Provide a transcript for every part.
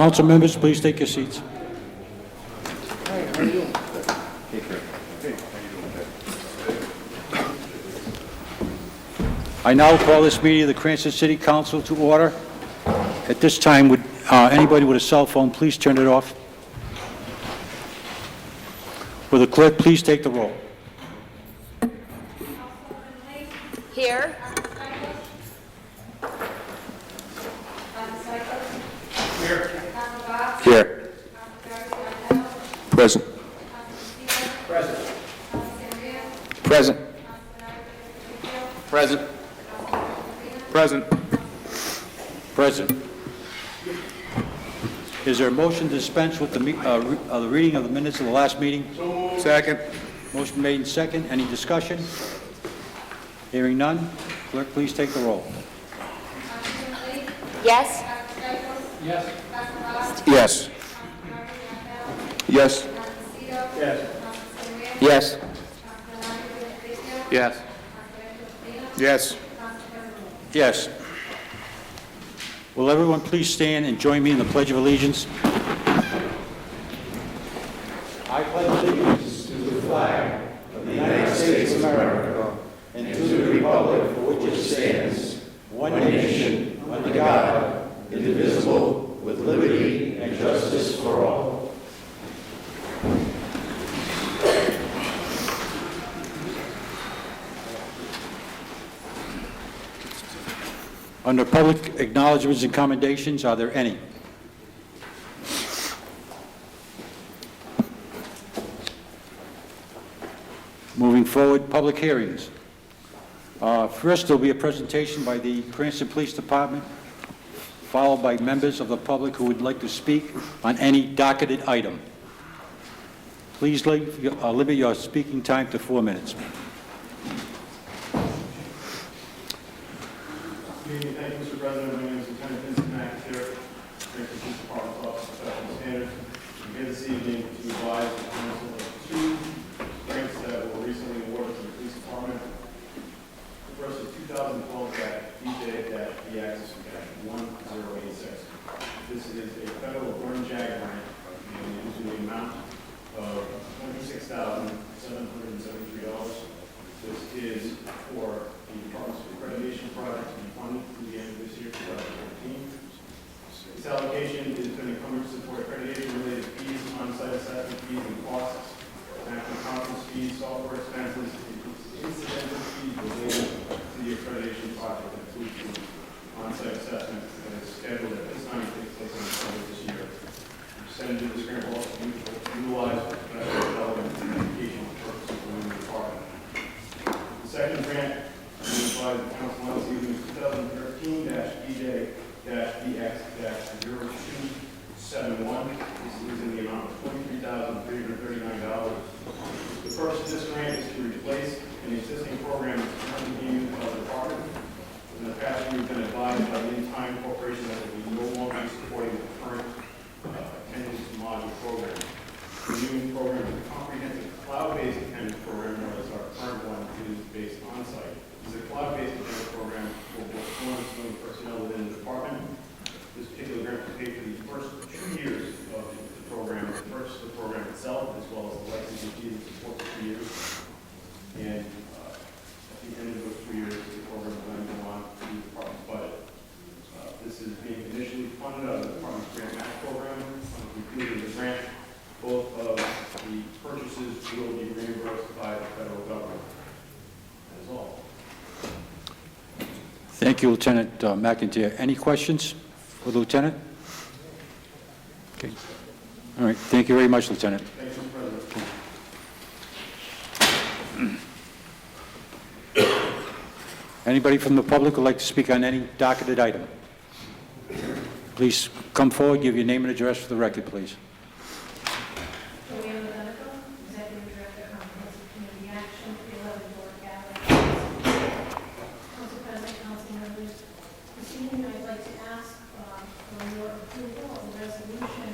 Council members, please take your seats. I now call this meeting of the Cranston City Council to order. At this time, would anybody with a cell phone please turn it off? Will the clerk please take the roll? Here. Here. Present. Present. Present. Present. Present. Is there a motion to dispense with the reading of the minutes of the last meeting? Second. Motion made and second. Any discussion? Hearing none. Clerk, please take the roll. Yes. Yes. Yes. Yes. Yes. Yes. Yes. Yes. Will everyone please stand and join me in the Pledge of Allegiance? I pledge allegiance to the flag of the United States of America and to the republic for which it stands, one nation, under God, indivisible, with liberty and justice for all. Under public acknowledgements and commendations, are there any? Moving forward, public hearings. First, there will be a presentation by the Cranston Police Department, followed by members of the public who would like to speak on any docketed item. Please limit your speaking time to 4 minutes. Thank you, Mr. President. My name is Lieutenant Vincent McIntyre, Cranston Police Department Office of Professional Standards. I'm here this evening to advise the council of 2 grants that were recently awarded to the police department. The first is 2012-DJ-BX-1086. This is a federal burn jag grant, and it is in the amount of $26,773. This is for the Department's accreditation project to be funded through the end of this year, 2014. This allocation is to encumber support accreditation-related fees, on-site assessment fees, and costs, national conference fees, software expenses, incidental fees related to the accreditation project, including on-site assessment that is scheduled at this time to take place on the summer of this year. The percentage of this grant will also be utilized for professional development and education purposes within the department. The second grant by the council on this evening is 2013-BJ-BX-0271. This is in the amount of $23,339. The purpose of this grant is to replace an existing program that's currently being used by the department. In the past, we've been advised by the In-Time Corporation that we no longer be supporting the current attendance module program. The new program is a comprehensive cloud-based attendance program, whereas our current one is based on-site. This is a cloud-based attendance program for both foreign personnel within the department. This particular grant will pay for the first 2 years of the program, the purchase of the program itself, as well as the licensing fees and support for 2 years. And at the end of those 2 years, the program will then go on to the department's budget. This is being initially funded out of the department's grant match program. Completing the grant, both of the purchases will be reimbursed by the federal government. That is all. Thank you, Lieutenant McIntyre. Any questions for the Lieutenant? Okay. All right. Thank you very much, Lieutenant. Thank you, Mr. President. Anybody from the public would like to speak on any docketed item? Please come forward, give your name and address for the record, please. Joanna Medical, Executive Director, Comprehensive Community Action, 311 North Gallery. Council President, Council members, this evening I'd like to ask for your approval of the resolution.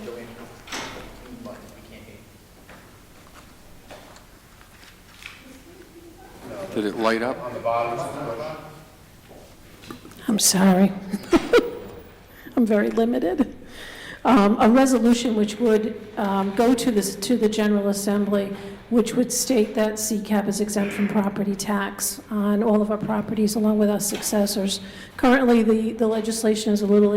Did it light up? I'm sorry. I'm very limited. a resolution which would go to the General Assembly, which would state that CCAP is exempt from property tax on all of our properties along with our successors. Currently, the legislation is a little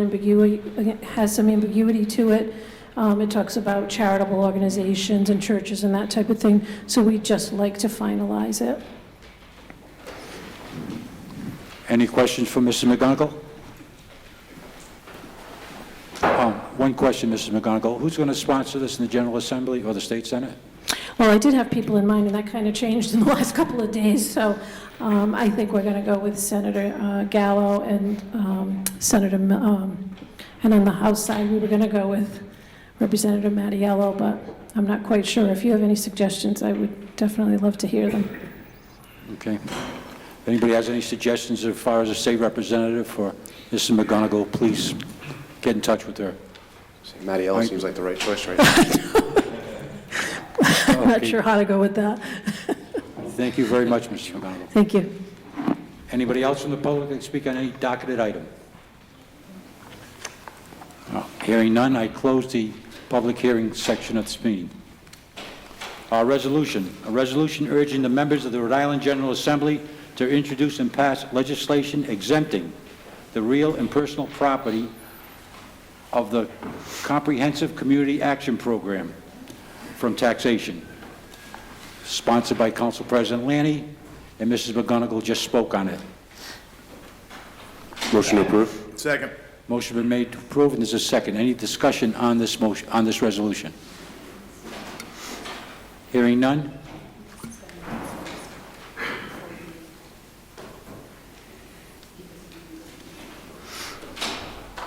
has some ambiguity to it. It talks about charitable organizations and churches and that type of thing, so we'd just like to finalize it. Any questions for Mrs. McGonigal? One question, Mrs. McGonigal. Who's going to sponsor this in the General Assembly or the State Senate? Well, I did have people in mind, and that kind of changed in the last couple of days, so I think we're going to go with Senator Gallo and and on the House side, we were going to go with Representative Mattiello, but I'm not quite sure. If you have any suggestions, I would definitely love to hear them. Okay. If anybody has any suggestions as far as a state representative for Mrs. McGonigal, please get in touch with her. Mattiello seems like the right choice right now. I'm not Okay. sure how to go with that. Thank you very much, Mrs. McGonigal. Thank you. Anybody else from the public that can speak on any docketed item? Hearing none, I close the public hearing section of this meeting. A resolution urging the members of the Rhode Island General Assembly to introduce and pass legislation exempting the real and personal property of the Comprehensive Community Action Program from taxation. Sponsored by Council President Lanny, and Mrs. McGonigal just spoke on it. Motion to approve. Second. Motion been made to approve, and there's a second. Any discussion on this motion, on this resolution? Hearing none?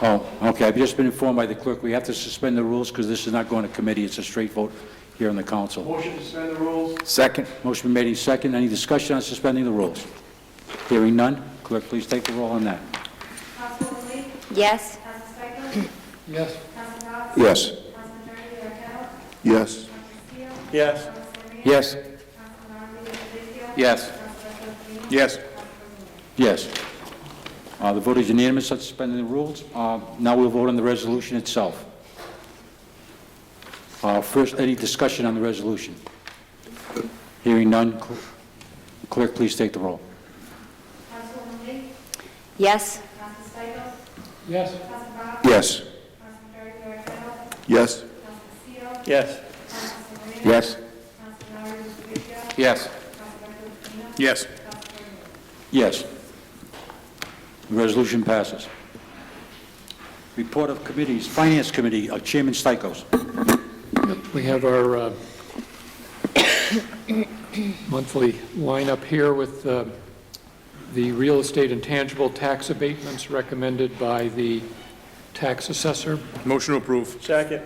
Oh, okay. I've just been informed by the clerk, we have to suspend the rules because this is not going to committee. It's a straight vote here in the council. Motion to suspend the rules? Second. Motion been made in second. Any discussion on suspending the rules? Hearing none? Clerk, please take the roll on that. Councilwoman Lee? Yes. Council Stieglus? Yes. Council Bob? Yes. Council Attorney Raquel? Yes. Council Steele? Yes. Council Serena? Yes. Council Marley Fabrizio? Yes. Council President? Yes. Yes. The vote is unanimous on suspending the rules. Now we'll vote on the resolution itself. First, any discussion on the resolution? Hearing none, clerk, please take the roll. Councilwoman Lee? Yes. Council Stieglus? Yes. Council Bob? Yes. Council Attorney Raquel? Yes. Council Steele? Yes. Council Serena? Yes. Council Marley Fabrizio? Yes. Council President? Yes. Council President? Yes. The resolution passes. Report of committees. Finance Committee, Chairman Stikos. We have our monthly lineup here with the real estate and tangible tax abatements recommended by the tax assessor. Motion to approve. Second.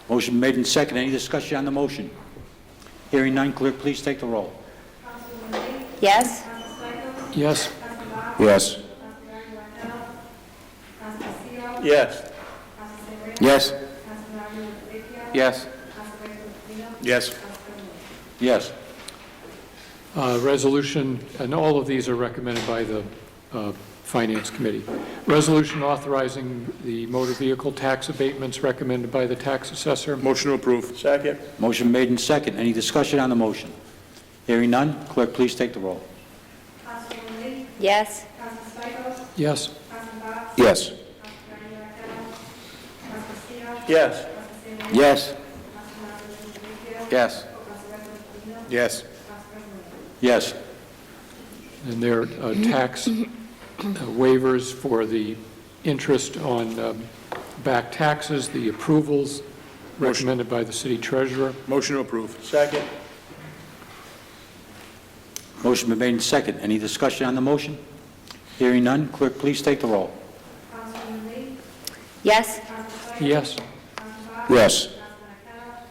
Motion made and second. Any discussion on the motion? Hearing none, clerk, please take the roll. Councilwoman Lee? Yes. Council Stieglus? Yes. Council Bob? Yes. Council Attorney Raquel? Council Steele? Yes. Council Serena? Yes. Council Marley Fabrizio? Yes. Council President? Yes. Council President? Yes. Resolution, and all of these are recommended by the Finance Committee. Resolution authorizing the motor vehicle tax abatements recommended by the tax assessor. Motion to approve. Second. Motion made and second. Any discussion on the motion? Hearing none, clerk, please take the roll. Councilwoman Lee? Yes. Council Stieglus? Yes. Council Bob? Yes. Council Attorney Raquel? Council Steele? Yes. Council Serena? Yes. Council Marley Fabrizio? Yes. Council President? Yes. Council President? Yes. And there are tax waivers for the interest on back taxes, the approvals recommended by the city treasurer. Motion to approve. Second. Motion been made and second. Any discussion on the motion? Hearing none, clerk, please take the roll. Councilwoman Lee? Yes. Council Stieglus? Yes. Council Bob? Yes. Council Raquel?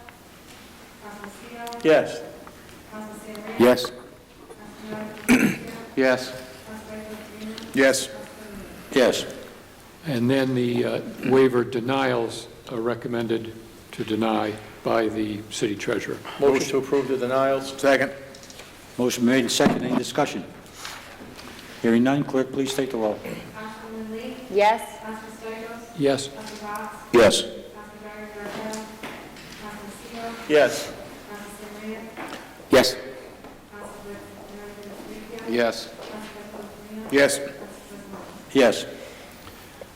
Council Steele? Yes. Council Serena? Yes. Council Marley Fabrizio? Yes. Council President? Yes. Yes. And then the waiver denials are recommended to deny by the city treasurer. Motion to approve the denials? Second. Motion made and second. Any discussion? Hearing none, clerk, please take the roll. Councilwoman Lee? Yes. Council Stieglus? Yes. Council Bob? Yes. Council Yes. Yes. Yes. Yes. Yes.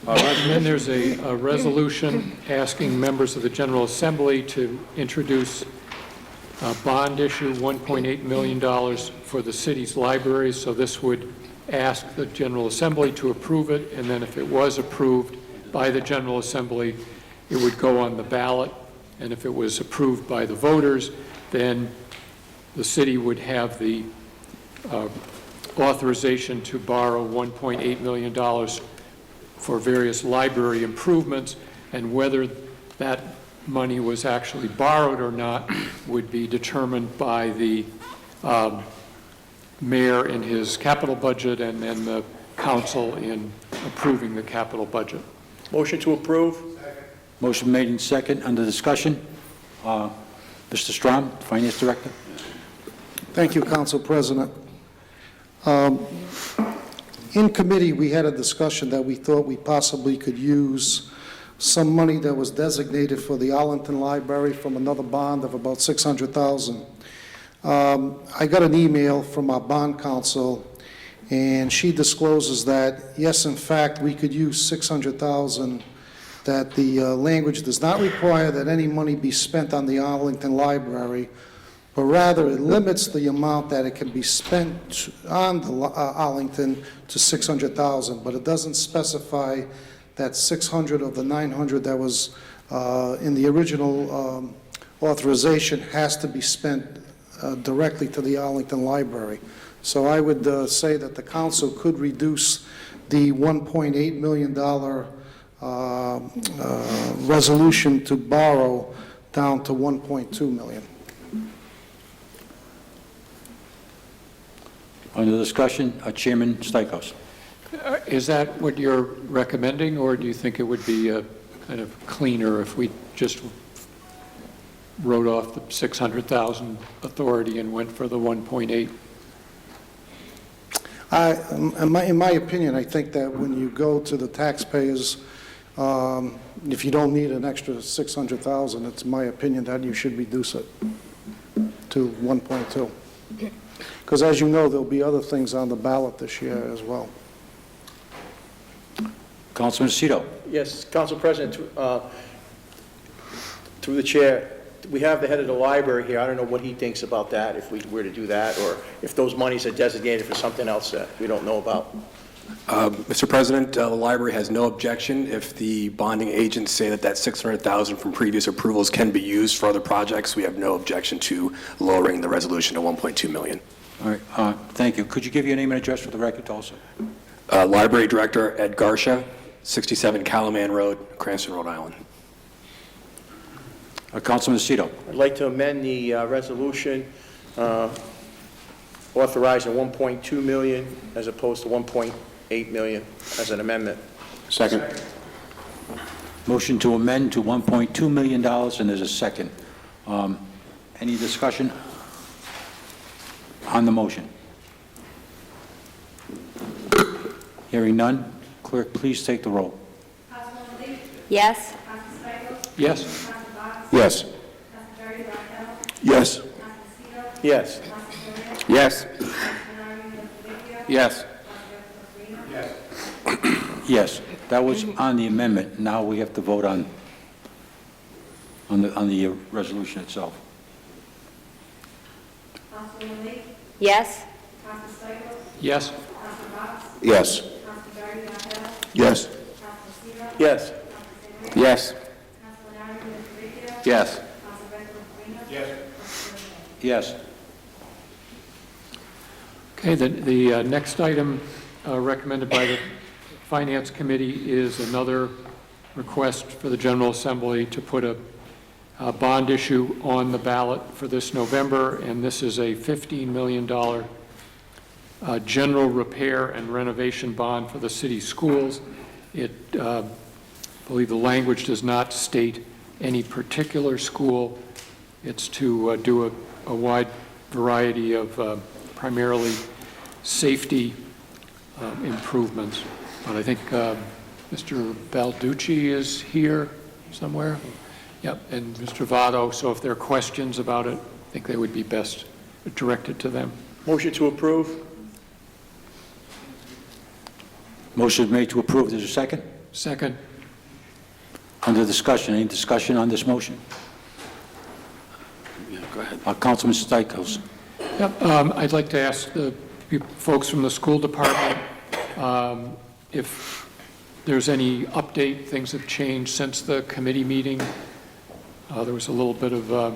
And then there's a resolution asking members of the General Assembly to introduce a bond issue, $1.8 million for the city's libraries. So this would ask the General Assembly to approve it, and then if it was approved by the General Assembly, it would go on the ballot, and if it was approved by the voters, then the city would have the authorization to borrow $1.8 million for various library improvements, and whether that money was actually borrowed or not would be determined by the mayor in his capital budget and then the council in approving the capital budget. Motion to approve? Motion made in second. Under discussion, Mr. Strom, Finance Director. Thank you, Council President. In committee, we had a discussion that we thought we possibly could use some money that was designated for the Arlington Library from another bond of about $600,000. I got an email from our bond counsel, and she discloses that, yes, in fact, we could use $600,000, that the language does not require that any money be spent on the Arlington Library, but rather it limits the amount that it can be spent on the Arlington to $600,000, but it doesn't specify that 600 of the 900 that was in the original authorization has to be spent directly to the Arlington Library. So I would say that the council could reduce the $1.8 million resolution to borrow down to $1.2 million. Under discussion, Chairman Stichels. Is that what you're recommending, or do you think it would be kind of cleaner if we just wrote off the $600,000 authority and went for the 1.8? In my opinion, I think that when you go to the taxpayers, if you don't need an extra $600,000, it's my opinion that you should reduce it to 1.2. Because as you know, there'll be other things on the ballot this year as well. Councilman Cito. Yes, Council President, through the chair, we have the head of the library here. I don't know what he thinks about that, if we were to do that, or if those monies are designated for something else that we don't know about. Mr. President, the library has no objection if the bonding agents say that that $600,000 from previous approvals can be used for other projects. We have no objection to lowering the resolution to $1.2 million. All right, thank you. Could you give your name and address for the record also? Library Director Ed Garsha, 67 Calaman Road, Cranston, Rhode Island. Councilman Cito. I'd like to amend the resolution authorizing $1.2 million as opposed to $1.8 million as an amendment. Second. Motion to amend to $1.2 million, and there's a second. Any discussion on the motion? Hearing none, clerk, please take the roll. Councilwoman Lee? Yes. Council Stichels? Yes. Council Box? Yes. Council Jerry Raphael? Yes. Council Seato? Yes. Council Correa? Yes. Council Vecchio? Yes. Council Carino? Yes, that was on the amendment. Now we have to vote on the resolution itself. Councilwoman Lee? Yes. Council Stichels? Yes. Council Box? Yes. Council Jerry Raphael? Yes. Council Seato? Yes. Council Correa? Yes. Council Vecchio? Yes. Council Carino? Yes. Council Correa? Yes. Okay, the next item recommended by the Finance Committee is another request for the General Assembly to put a bond issue on the ballot for this November, and this is a $15 million general repair and renovation bond for the city schools. I believe the language does not state any particular school. It's to do a wide variety of primarily safety improvements. But I think Mr. Balducci is here somewhere. Yep, and Mr. Votto, so if there are questions about it, I think they would be best directed to them. Motion to approve? Motion is made to approve. Is there a second? Second. Under discussion. Any discussion on this motion? Go ahead. Councilman Stichels. Yep, I'd like to ask the folks from the school department if there's any update, things have changed since the committee meeting. There was a little bit of, I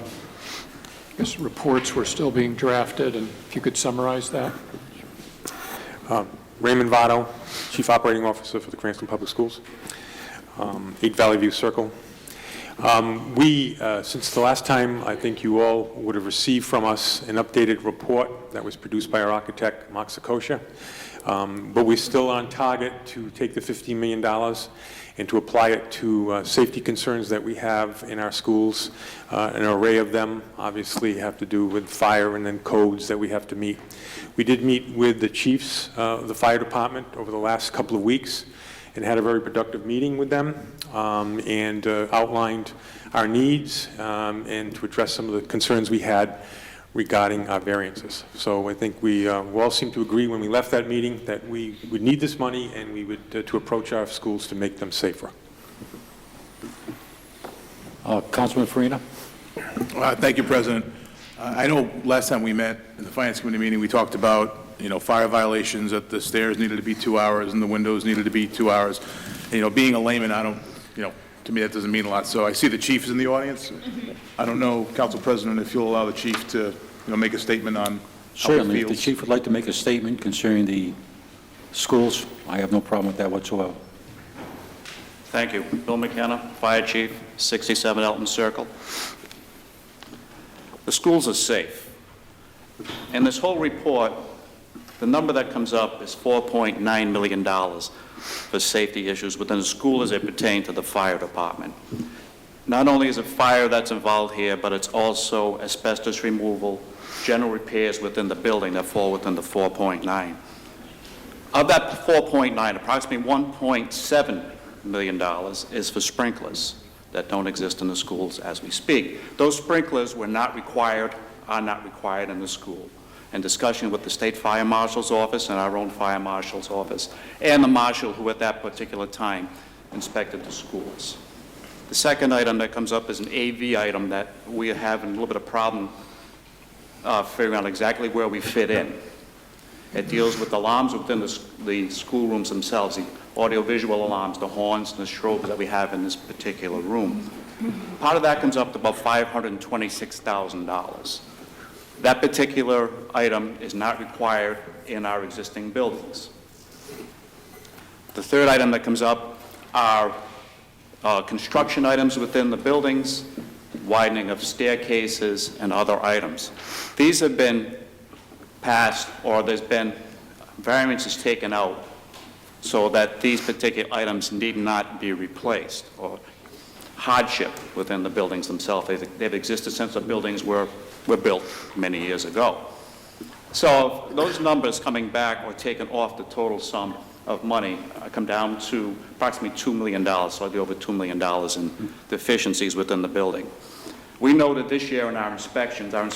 guess, reports were still being drafted, and if you could summarize that. Raymond Votto, Chief Operating Officer for the Cranston Public Schools, 8 Valley View Circle. Since the last time, I think you all would have received from us an updated report that was produced by our architect, Mark Sakosha. But we're still on target to take the $15 million and to apply it to safety concerns that we have in our schools. An array of them obviously have to do with fire and then codes that we have to meet. We did meet with the chiefs of the fire department over the last couple of weeks and had a very productive meeting with them and outlined our needs and to address some of the concerns we had regarding our variances. So I think we all seem to agree when we left that meeting that we would need this money and we would to approach our schools to make them safer. Councilman Farina. Thank you, President. I know last time we met in the Finance Committee meeting, we talked about, fire violations, that the stairs needed to be 2 hours and the windows needed to be 2 hours. And, being a layman, I don't, to me that doesn't mean a lot. So I see the chief is in the audience. I don't know, Council President, if you'll allow the chief to, make a statement on how he Certainly, if the feels. chief would like to make a statement concerning the schools, I have no problem with that whatsoever. Thank you. Bill McKenna, Fire Chief, 67 Elton Circle. The schools are safe. In this whole report, the number that comes up is $4.9 million for safety issues within the school as they pertain to the fire department. Not only is it fire that's involved here, but it's also asbestos removal, general repairs within the building that fall within the 4.9. Of that 4.9, approximately $1.7 million is for sprinklers that don't exist in the schools as we speak. Those sprinklers are not required in the school. In discussion with the State Fire Marshal's office and our own Fire Marshal's office, and the marshal who at that particular time inspected the schools. The second item that comes up is an AV item that we are having a little bit of problem figuring out exactly where we fit in. It deals with alarms within the schoolrooms themselves, the audiovisual alarms, the horns, and the strobes that we have in this particular room. Part of that comes up to about $526,000. That particular item is not required in our existing buildings. The third item that comes up are construction items within the buildings, widening of staircases, and other items. These have been passed, or there's been variances taken out so that these particular items need not be replaced, or hardship within the buildings themselves. They've existed since the buildings were built many years ago. So those numbers coming back or taken off the total sum of money come down to approximately $2 million, slightly over $2 million in deficiencies within the building. We noted this year in our inspections are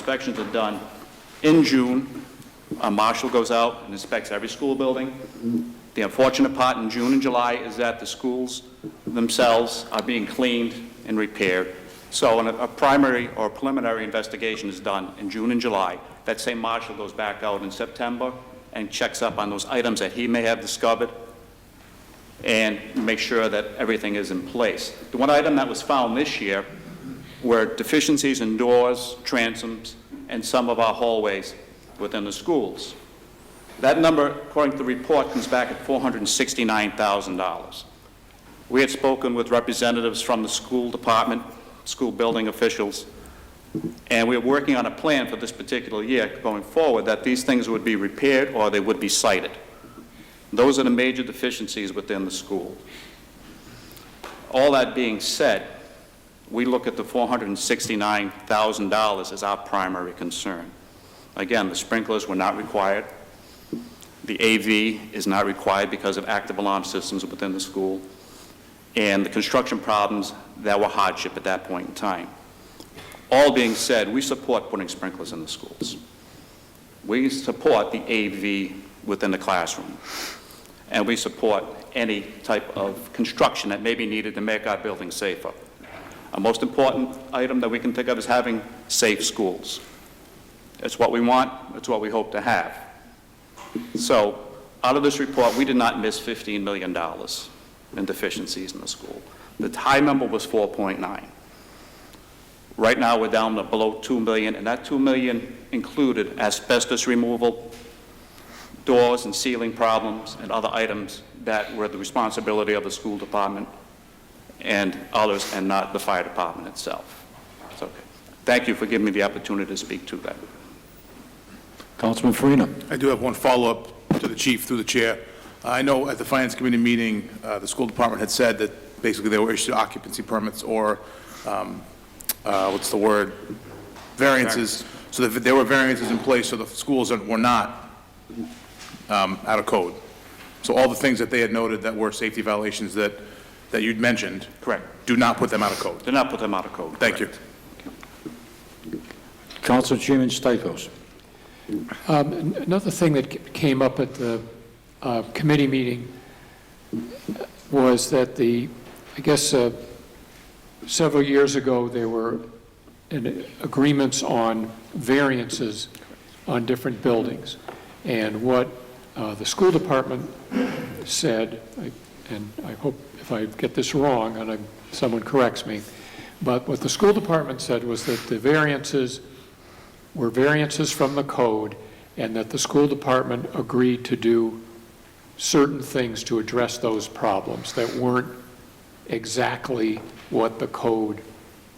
done in June. A marshal goes out and inspects every school building. The unfortunate part in June and July is that the schools themselves are being cleaned and repaired. So when a primary or preliminary investigation is done in June and July, that same marshal goes back out in September and checks up on those items that he may have discovered and make sure that everything is in place. The one item that was found this year were deficiencies in doors, transoms, and some of our hallways within the schools. That number, according to the report, comes back at $469,000. We had spoken with representatives from the school department, school building officials, and we're working on a plan for this particular year going forward that these things would be repaired or they would be cited. Those are the major deficiencies within the school. All that being said, we look at the $469,000 as our primary concern. Again, the sprinklers were not required. The AV is not required because of active alarm systems within the school. and the construction problems that were hardship at that point in time. All being said, we support putting sprinklers in the schools. We support the AV within the classroom, and we support any type of construction that may be needed to make our buildings safer. Our most important item that we can think of is having safe schools. It's what we want, it's what we hope to have. So, out of this report, we did not miss $15 million in deficiencies in the school. The high number was 4.9. Right now, we're down to below 2 million, and that 2 million included asbestos removal, doors and ceiling problems, and other items that were the responsibility of the school department and others, and not the fire department itself. It's okay. Thank you for giving me the opportunity to speak to that. Councilman Farina. I do have one follow-up to the chief through the chair. I know at the Finance Committee meeting, the school department had said that basically they were issued occupancy permits or, what's the word, variances, so that there were variances in place so the schools were not out of code. So all the things that they had noted that were safety violations that you'd mentioned. Correct. Do not put them out of code. Do not put them out of code. Thank you. Correct. Council Chairman Stichels. Another thing that came up at the committee meeting was that I guess several years ago, there were agreements on variances on different buildings. And what the school department said, and I hope if I get this wrong, and someone corrects me, but what the school department said was that the variances were variances from the code, and that the school department agreed to do certain things to address those problems that weren't exactly what the code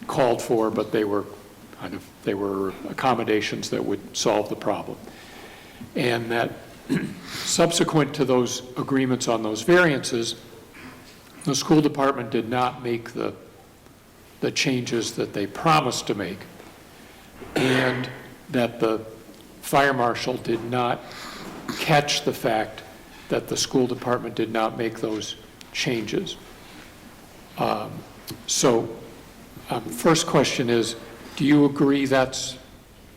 called for, but they were accommodations that would solve the problem. And that subsequent to those agreements on those variances, the school department did not make the changes that they promised to make, and that the fire marshal did not catch the fact that the school department did not make those changes. First question is, do you agree that's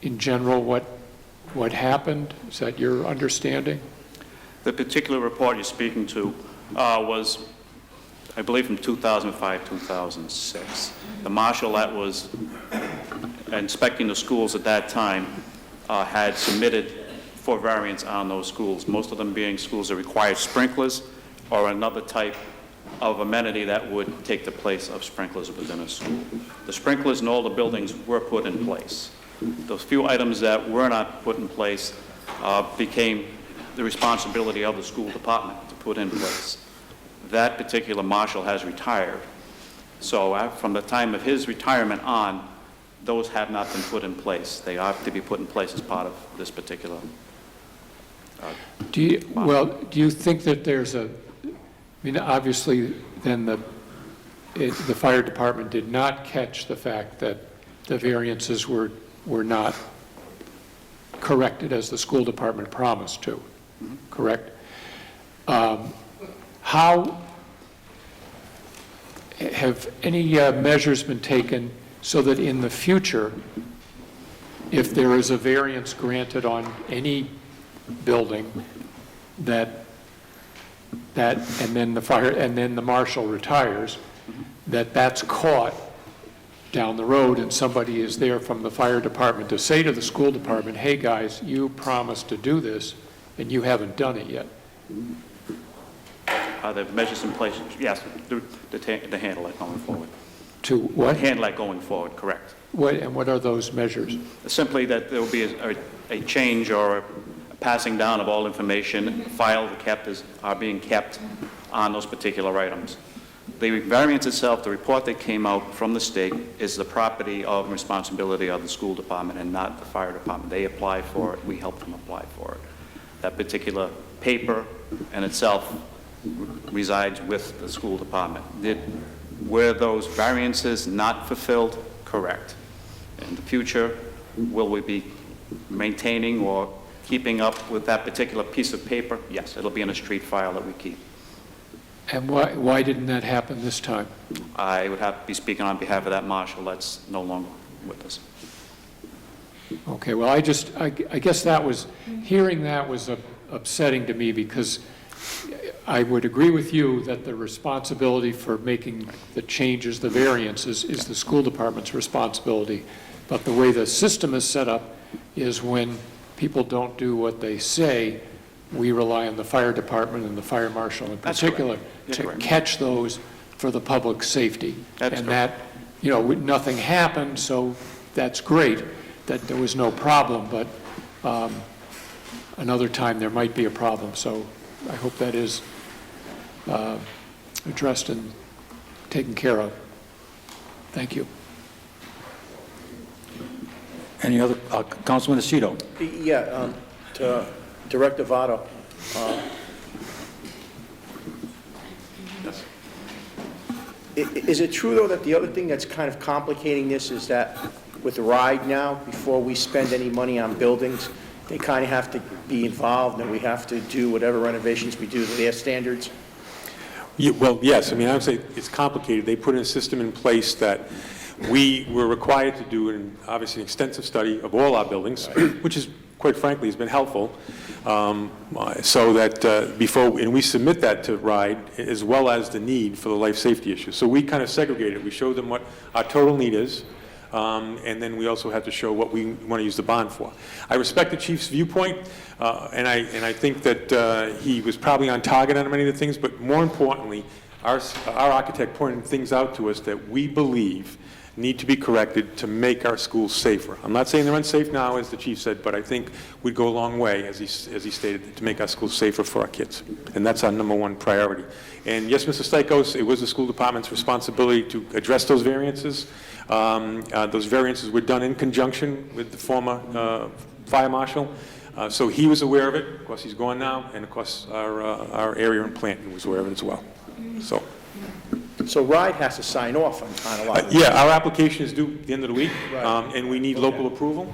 in general what happened? Is that your understanding? The particular report you're speaking to was, I believe, from 2005, 2006. The marshal that was inspecting the schools at that time had submitted for variance on those schools, most of them being schools that required sprinklers or another type of amenity that would take the place of sprinklers within a school. The sprinklers in all the buildings were put in place. Those few items that were not put in place became the responsibility of the school department to put in place. That particular marshal has retired. So from the time of his retirement on, those have not been put in place. They have to be put in place as part of this particular. Do you think that there's obviously then the fire department did not catch the fact that the variances were not corrected as the school department promised to, correct? How have any measures been taken so that in the future, if there is a variance granted on any building and then the marshal retires, that's caught down the road and somebody is there from the fire department to say to the school department, hey guys, you promised to do this and you haven't done it yet? Are there measures in place? Yes, to handle it going forward. To what? Handle that going forward, correct. What are those measures? Simply that there will be a change or a passing down of all information. Files are being kept on those particular items. The variance itself, the report that came out from the state, is the property of responsibility of the school department and not the fire department. They apply for it. We help them apply for it. That particular paper in itself resides with the school department. Were those variances not fulfilled? Correct. In the future, will we be maintaining or keeping up with that particular piece of paper? Yes, it'll be in a street file that we keep. And why didn't that happen this time? I would have to be speaking on behalf of that marshal that's no longer with us. Okay, well, I guess that was, hearing that was upsetting to me, because I would agree with you that the responsibility for making the changes, the variances, is the school department's responsibility. But the way the system is set up is when people don't do what they say, we rely on the fire department and the fire marshal in That's correct. particular You're to correct. catch those for the public safety. That's And correct. that, nothing happened, so that's great that there was no problem, but another time there might be a problem. So I hope that is addressed and taken care of. Thank you. Any other, Councilman Aceto? Yeah, to Director Votto. Is it true, though, that the other thing that's kind of complicating this is that with the RIDE now, before we spend any money on buildings, they kind of have to be involved, and we have to do whatever renovations we do to their standards? Well, yes, I mean, I would say it's complicated. They put in a system in place that we were required to do, and obviously an extensive study of all our buildings, which is, quite frankly, has been helpful, so that before, and we submit that to RIDE, as well as the need for the life safety issue. So we kind of segregated. We showed them what our total need is, and then we also have to show what we want to use the bond for. I respect the chief's viewpoint, and I think that he was probably on target on many of the things, but more importantly, our architect pointed things out to us that we believe need to be corrected to make our schools safer. I'm not saying they're unsafe now, as the chief said, but I think we'd go a long way, as he stated, to make our schools safer for our kids. And that's our number one priority. And yes, Mr. Stikos, it was the school department's responsibility to address those variances. Those variances were done in conjunction with the former fire marshal. So he was aware of it. Of course, he's gone now. And of course, our area in Planton was aware of it as well. So RIDE has to sign off on a lot of this. Yeah, our application is due at the end of the week, Right. and we need local approval.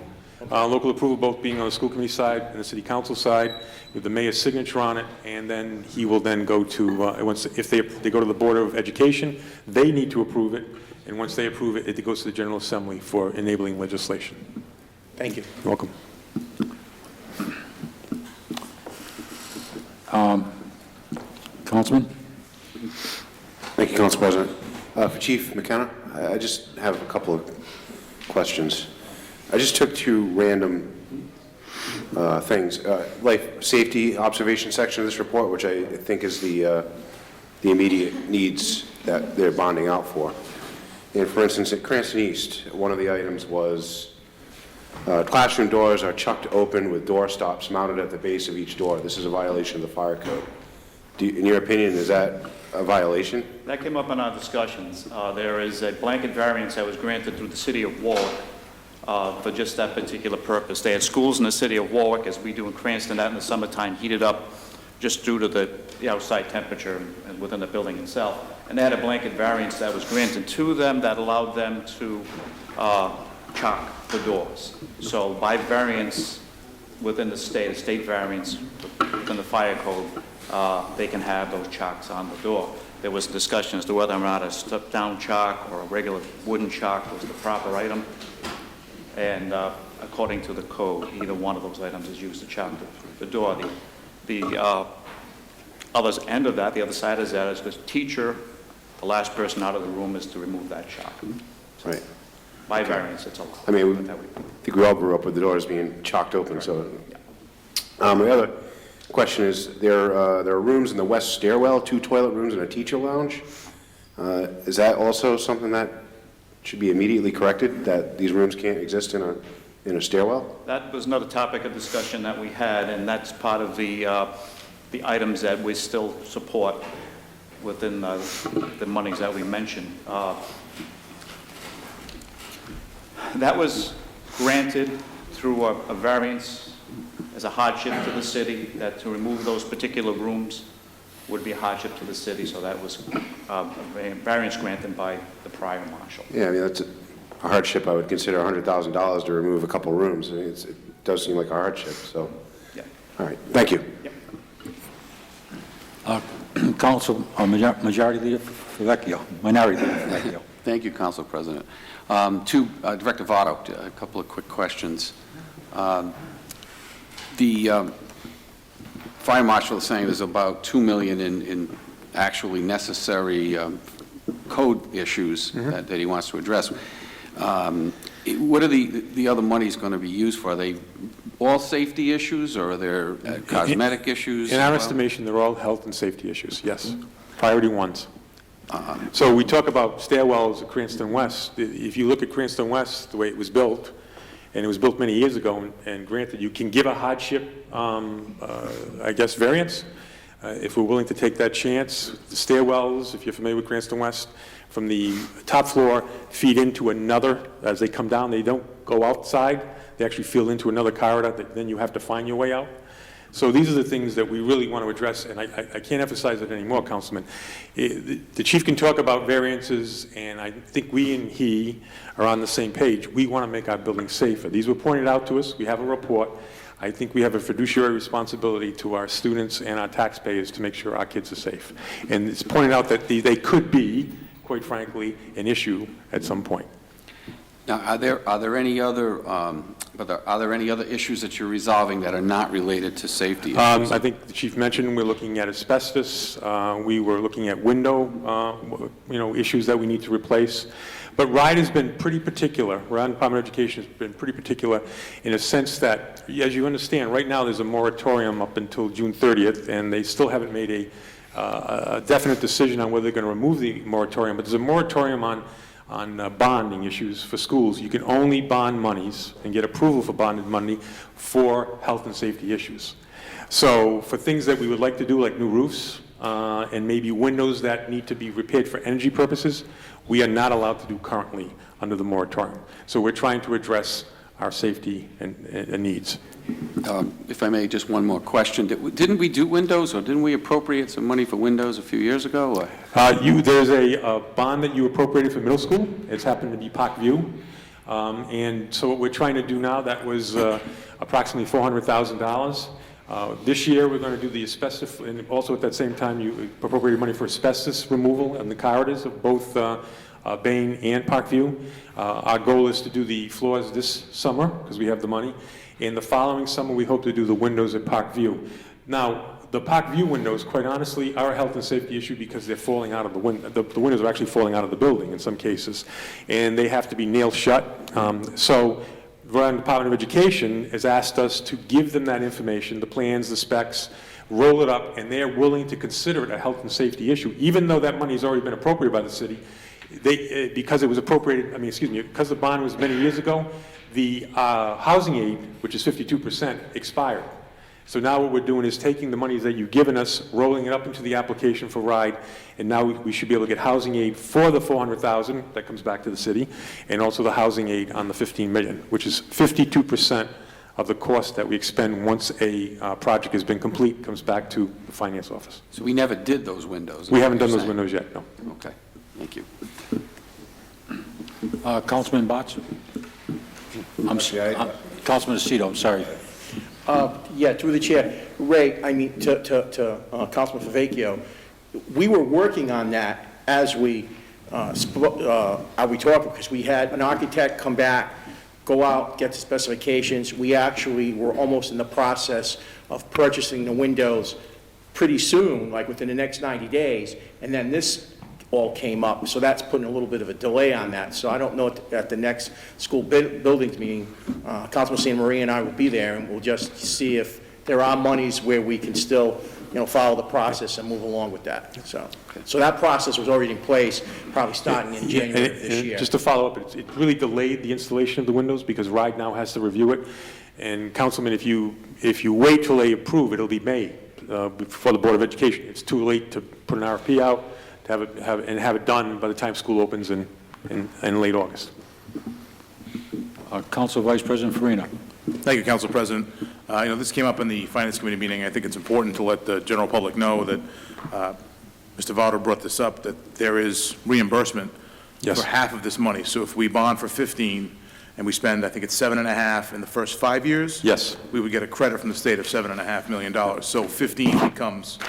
Local approval both being on the school committee side and the city council side, with the mayor's signature on it, and then he will then go to, if they go to the Board of Education, they need to approve it, and once they approve it, it goes to the General Assembly for enabling legislation. Thank you. You're welcome. Councilman? Thank you, Council President. For Chief McKenna, I just have a couple of questions. I just took two random things. Life safety observation section of this report, which I think is the immediate needs that they're bonding out for. And for instance, at Cranston East, one of the items was classroom doors are chucked open with door stops mounted at the base of each door. This is a violation of the fire code. In your opinion, is that a violation? That came up in our discussions. There is a blanket variance that was granted through the city of Warwick for just that particular purpose. They had schools in the city of Warwick, as we do in Cranston, that in the summertime heated up just due to the outside temperature and within the building itself. And they had a blanket variance that was granted to them that allowed them to chock the doors. So by variance within the state, a state variance within the fire code, they can have those chocks on the door. There was discussion as to whether or not a step-down chock or a regular wooden chock was the proper item. And according to the code, either one of those items is used to chock the door. The other end of that, the other side of that, is the teacher, the last person out of the room, is to remove that chock. Right. By variance, it's allowed. I mean, I think we all grew up with the doors being chalked open, so. The other question is, there are rooms in the west stairwell, 2 toilet rooms and a teacher lounge. Is that also something that should be immediately corrected, that these rooms can't exist in a stairwell? That was another topic of discussion that we had, and that's part of the items that we still support within the monies that we mentioned. That was granted through a variance as a hardship to the city, that to remove those particular rooms would be a hardship to the city, so that was a variance granted by the prior marshal. Yeah, I mean, that's a hardship. I would consider $100,000 to remove a couple rooms. I mean, it does seem like a hardship, so. Yeah. All right, thank you. Yep. Majority Leader Favecchio, Minority Leader Favecchio. Thank you, Council President. Director Votto, a couple of quick questions. The fire marshal is saying there's about $2 million in actually necessary code issues that he wants to address. What are the other monies going to be used for? Are they all safety issues, or are there cosmetic issues? In our estimation, they're all health and safety issues, yes. Priority ones. So we talk about stairwells at Cranston West. If you look at Cranston West, the way it was built, and it was built many years ago, and granted, you can give a hardship, I guess, variance, if we're willing to take that chance. The stairwells, if you're familiar with Cranston West, from the top floor feed into another. As they come down, they don't go outside. They actually fill into another corridor that then you have to find your way out. So these are the things that we really want to address, and I can't emphasize it anymore, Councilman. The chief can talk about variances, and I think we and he are on the same page. We want to make our buildings safer. These were pointed out to us. We have a report. I think we have a fiduciary responsibility to our students and our taxpayers to make sure our kids are safe. And it's pointed out that they could be, quite frankly, an issue at some point. Now, are there any other issues that you're resolving that are not related to safety issues? I think the chief mentioned we're looking at asbestos. We were looking at window, issues that we need to replace. But RIDE has been pretty particular. Rhode Department of Education has been pretty particular in a sense that, as you understand, right now there's a moratorium up until June 30th, and they still haven't made a definite decision on whether they're going to remove the moratorium. But there's a moratorium on bonding issues for schools. You can only bond monies and get approval for bonded money for health and safety issues. So for things that we would like to do, like new roofs and maybe windows that need to be repaired for energy purposes, we are not allowed to do currently under the moratorium. So we're trying to address our safety and needs. If I may, just one more question. Didn't we do windows, or didn't we appropriate some money for windows a few years ago? There's a bond that you appropriated for middle school. It's happened to be Park View. And so what we're trying to do now, that was approximately $400,000. This year, we're going to do the asbestos, and also at that same time, you appropriated money for asbestos removal in the corridors of both Bain and Parkview. Our goal is to do the floors this summer, because we have the money. And the following summer, we hope to do the windows at Parkview. Now, the Parkview windows, quite honestly, are a health and safety issue because they're falling out of the window. The windows are actually falling out of the building in some cases, and they have to be nailed shut. So Rhode Island Department of Education has asked us to give them that information, the plans, the specs, roll it up, and they're willing to consider it a health and safety issue, even though that money has already been appropriated by the city. Because it was appropriated, because the bond was many years ago, the housing aid, which is 52%, expired. So now what we're doing is taking the monies that you've given us, rolling it up into the application for RIDE, and now we should be able to get housing aid for the $400,000 that comes back to the city, and also the housing aid on the $15 million, which is 52% of the cost that we expend once a project has been complete, comes back to the finance office. So we never did those windows? We haven't done those windows yet, no. Okay, thank you. Councilman Botts? Councilman Aceto, I'm sorry. Yeah, through the chair. Ray, to Councilman Favecchio, we were working on that as we talked, because we had an architect come back, go out, get the specifications. We actually were almost in the process of purchasing the windows pretty soon, like within the next 90 days, and then this all came up, so that's putting a little bit of a delay on that. So I don't know at the next school buildings meeting, Councilman St. Marie and I will be there, and we'll just see if there are monies where we can still, follow the process and move along with that. So that process was already in place, probably starting in January of this year. Just to follow up, it really delayed the installation of the windows because RIDE now has to review it. And Councilman, if you wait till they approve, it'll be May before the Board of Education. It's too late to put an RFP out, have it done by the time school opens in late August. Council Vice President Farina. Thank you, Council President. This came up in the Finance Committee meeting. I think it's important to let the general public know that Mr. Votto brought this up, that there is reimbursement for half of this money. So if we bond for 15 and we spend, I think it's $7.5 in the first 5 years, yes, we would get a credit from the state of $7.5 million. So 15 becomes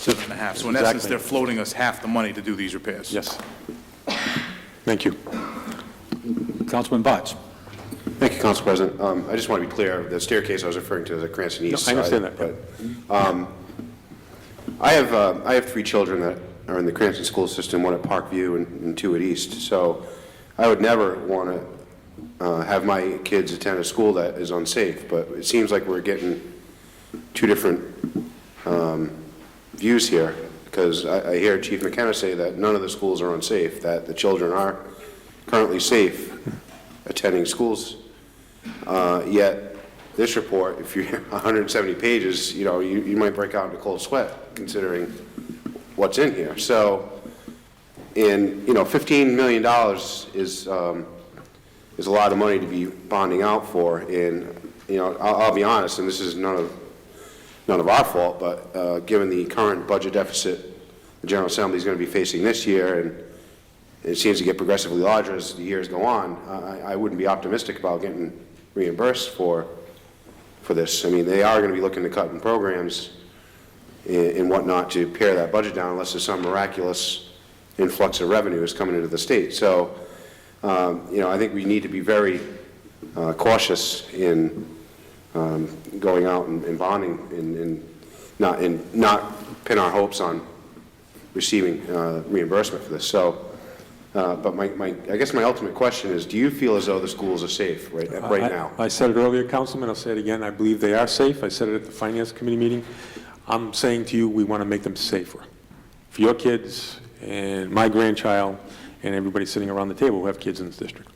7.5. So in essence, Exactly. they're floating us half the money to do these repairs. Yes. Thank you. Councilman Botts. Thank you, Council President. I just want to be clear, the staircase I was referring to is the Cranston East No, I side. understand that. But I have 3 children that are in the Cranston school system, one at Parkview and 2 at East. So I would never want to have my kids attend a school that is unsafe, but it seems like we're getting 2 different views here, because I hear Chief McKenna say that none of the schools are unsafe, that the children are currently safe attending schools. Yet this report, if you're 170 pages, you know, you might break out into cold sweat considering what's in here. So, and, you know, $15 million is a lot of money to be bonding out for. And, you know, I'll be honest, and this is none of our fault, but given the current budget deficit the General Assembly is going to be facing this year, and it seems to get progressively larger as the years go on, I wouldn't be optimistic about getting reimbursed for this. I mean, they are going to be looking to cut in programs and whatnot to pare that budget down unless there's some miraculous influx of revenue is coming into the state. So, you know, I think we need to be very cautious in going out and bonding and not pin our hopes on receiving reimbursement for this. So, but I guess my ultimate question is, do you feel as though the schools are safe right now? I said it earlier, Councilman, I'll say it again, I believe they are safe. I said it at the Finance Committee meeting. I'm saying to you, we want to make them safer for your kids and my grandchild and everybody sitting around the table who have kids in this district.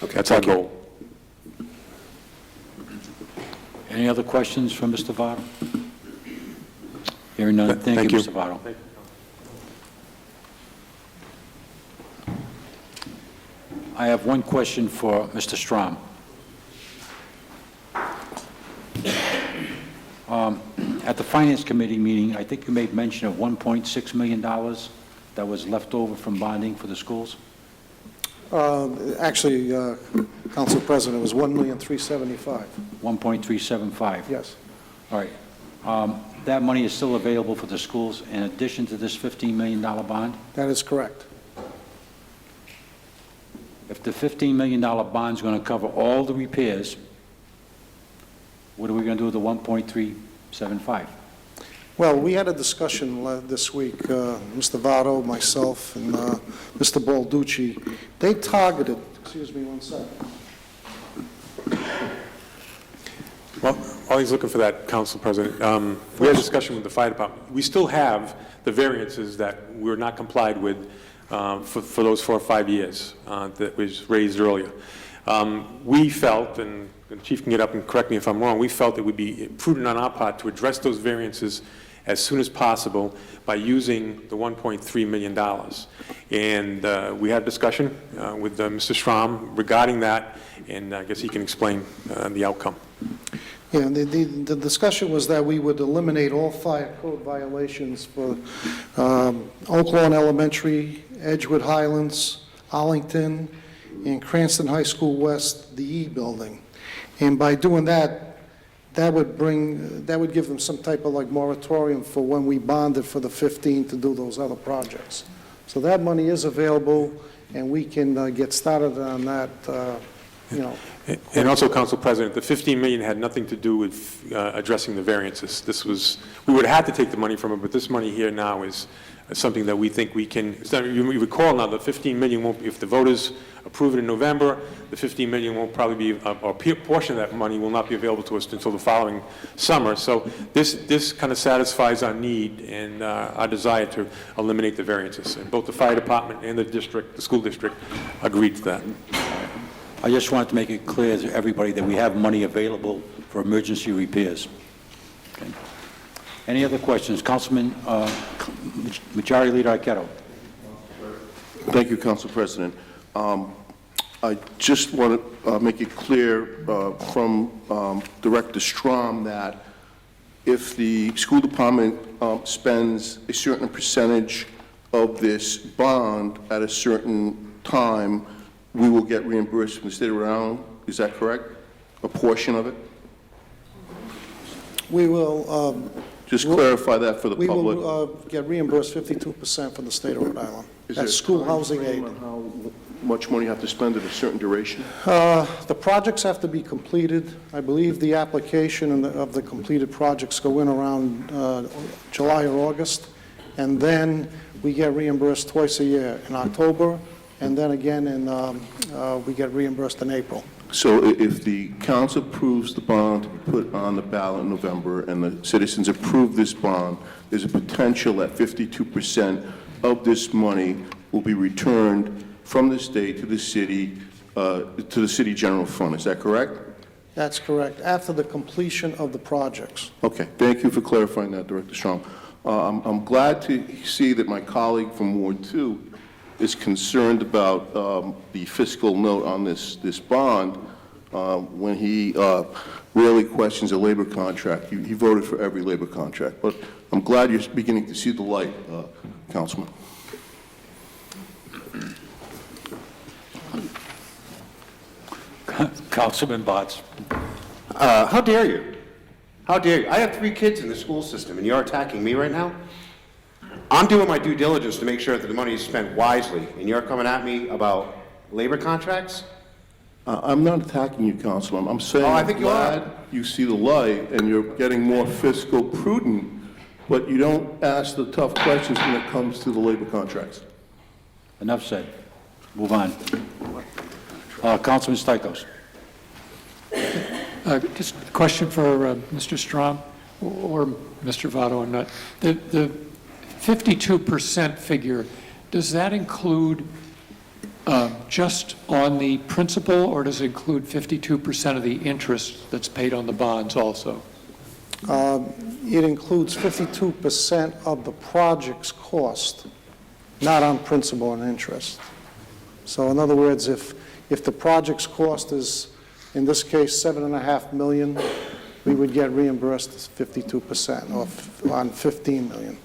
Okay, That's our thank you. goal. Any other questions from Mr. Votto? Hearing none, thank you, Mr. Votto. I have one question for Mr. Strom. At the Finance Committee meeting, I think you made mention of $1.6 million that was left over from bonding for the schools? Actually, Council President, it was $1,375,000. 1.375? Yes. All right. That money is still available for the schools in addition to this $15 million bond? That is correct. If the $15 million bond is going to cover all the repairs, what are we going to do with the 1.375? Well, we had a discussion this week, Mr. Votto, myself, and Mr. Balducci. They targeted, excuse me one second. Well, while he's looking for that, Council President, we had a discussion with the fire department. We still have the variances that were not complied with for those 4 or 5 years that was raised earlier. We felt, and the Chief can get up and correct me if I'm wrong, we felt it would be prudent on our part to address those variances as soon as possible by using the $1.3 million. And we had a discussion with Mr. Strom regarding that, and I guess he can explain the outcome. Yeah, the discussion was that we would eliminate all fire code violations for Oak Lawn Elementary, Edgewood Highlands, Arlington, and Cranston High School West, the E building. And by doing that, that would give them some type of like moratorium for when we bonded for the 15 to do those other projects. So that money is available, and we can get started on that, you know. And also, Council President, the $15 million had nothing to do with addressing the variances. This was, we would have had to take the money from it, but this money here now is something that we think we can, you recall now, the $15 million won't, if the voters approve it in November, the $15 million won't probably be, or a portion of that money will not be available to us until the following summer. So this kind of satisfies our need and our desire to eliminate the variances. And both the fire department and the district, the school district, agreed to that. I just wanted to make it clear to everybody that we have money available for emergency repairs. Okay. Any other questions? Councilman, Majority Leader Arquette. Thank you, Council President. I just want to make it clear from Director Strom that if the school department spends a certain percentage of this bond at a certain time, we will get reimbursed from the state of Rhode Island. Is that correct? A portion of it? We will, Just clarify that for the We public. will get reimbursed 52% from the state of Rhode Island. Is there That's a school time housing frame aid. on how much money you have to spend at a certain duration? The projects have to be completed. I believe the application of the completed projects go in around July or August, and then we get reimbursed twice a year, in October, and then again we get reimbursed in April. So if the council approves the bond to be put on the ballot in November, and the citizens approve this bond, there's a potential that 52% of this money will be returned from the state to the city general fund. Is that correct? That's correct, after the completion of the projects. Okay, thank you for clarifying that, Director Strong. I'm glad to see that my colleague from Ward 2 is concerned about the fiscal note on this bond when he rarely questions a labor contract. He voted for every labor contract. But I'm glad you're beginning to see the light, Councilman. Councilman Botts. How dare you? How dare you? I have 3 kids in the school system, and you're attacking me right now? I'm doing my due diligence to make sure that the money is spent wisely, and you're coming at me about labor contracts? I'm not attacking you, Councilman. I'm saying Oh, I think I'm you are. glad you see the light and you're getting more fiscal prudent, but you don't ask the tough questions when it comes to the labor contracts. Enough said. Move on. Councilman Stichels. Just a question for Mr. Strom or Mr. Votto. I'm not, the 52% figure, does that include just on the principal, or does it include 52% of the interest that's paid on the bonds also? It includes 52% of the project's cost, not on principal and interest. So in other words, if the project's cost is, in this case, $7.5 million, we would get reimbursed 52% on $15 million.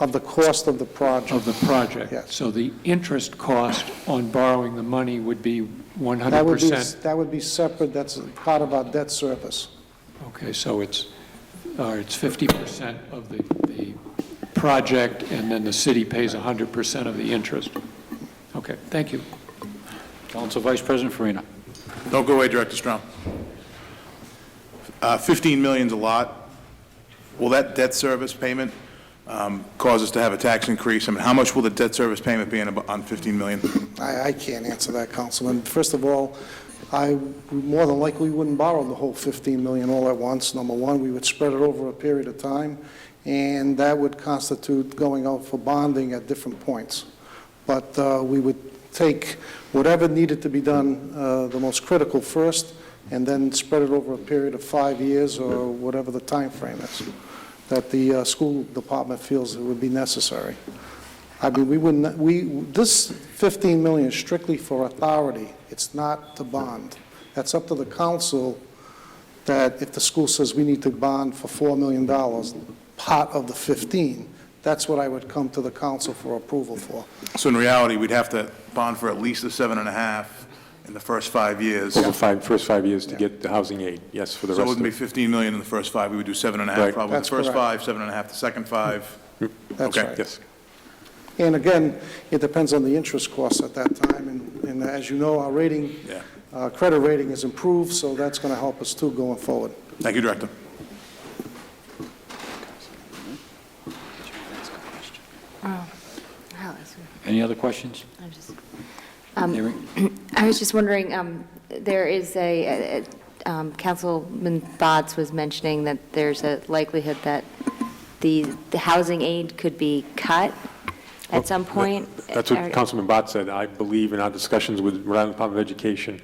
Of the cost of the project. Of the project? Yes. So the interest cost on borrowing the money would be 100%? That would be separate, that's part of our debt service. Okay, so it's 50% of the project, and then the city pays 100% of the interest. Okay, thank you. Council Vice President Farina. Don't go away, Director Strong. 15 million's a lot. Will that debt service payment cause us to have a tax increase? I mean, how much will the debt service payment be on 15 million? I can't answer that, Councilman. First of all, I more than likely wouldn't borrow the whole 15 million all at once. Number one, we would spread it over a period of time, and that would constitute going out for bonding at different points. But we would take whatever needed to be done, the most critical first, and then spread it over a period of 5 years or whatever the time frame is that the school department feels it would be necessary. I mean, this 15 million is strictly for authority. It's not to bond. That's up to the council, that if the school says we need to bond for $4 million, part of the 15, that's what I would come to the council for approval for. So in reality, we'd have to bond for at least the 7.5 in the first 5 years. Over first 5 years to get the housing aid, yes, for the So it rest wouldn't be of 15 million in the first 5, we would do 7.5 Right. probably. That's The first correct. 5, 7.5, the second 5. That's Okay. right. yes. And again, it depends on the interest costs at that time, and as you know, our rating, Yeah. credit rating is improved, so that's going to help us too going forward. Thank you, Director. Any other questions? Mary? I was just wondering, there is Councilman Botts was mentioning that there's a likelihood that the housing aid could be cut at some point. That's what Councilman Bott said. I believe in our discussions with Rhode Island Department of Education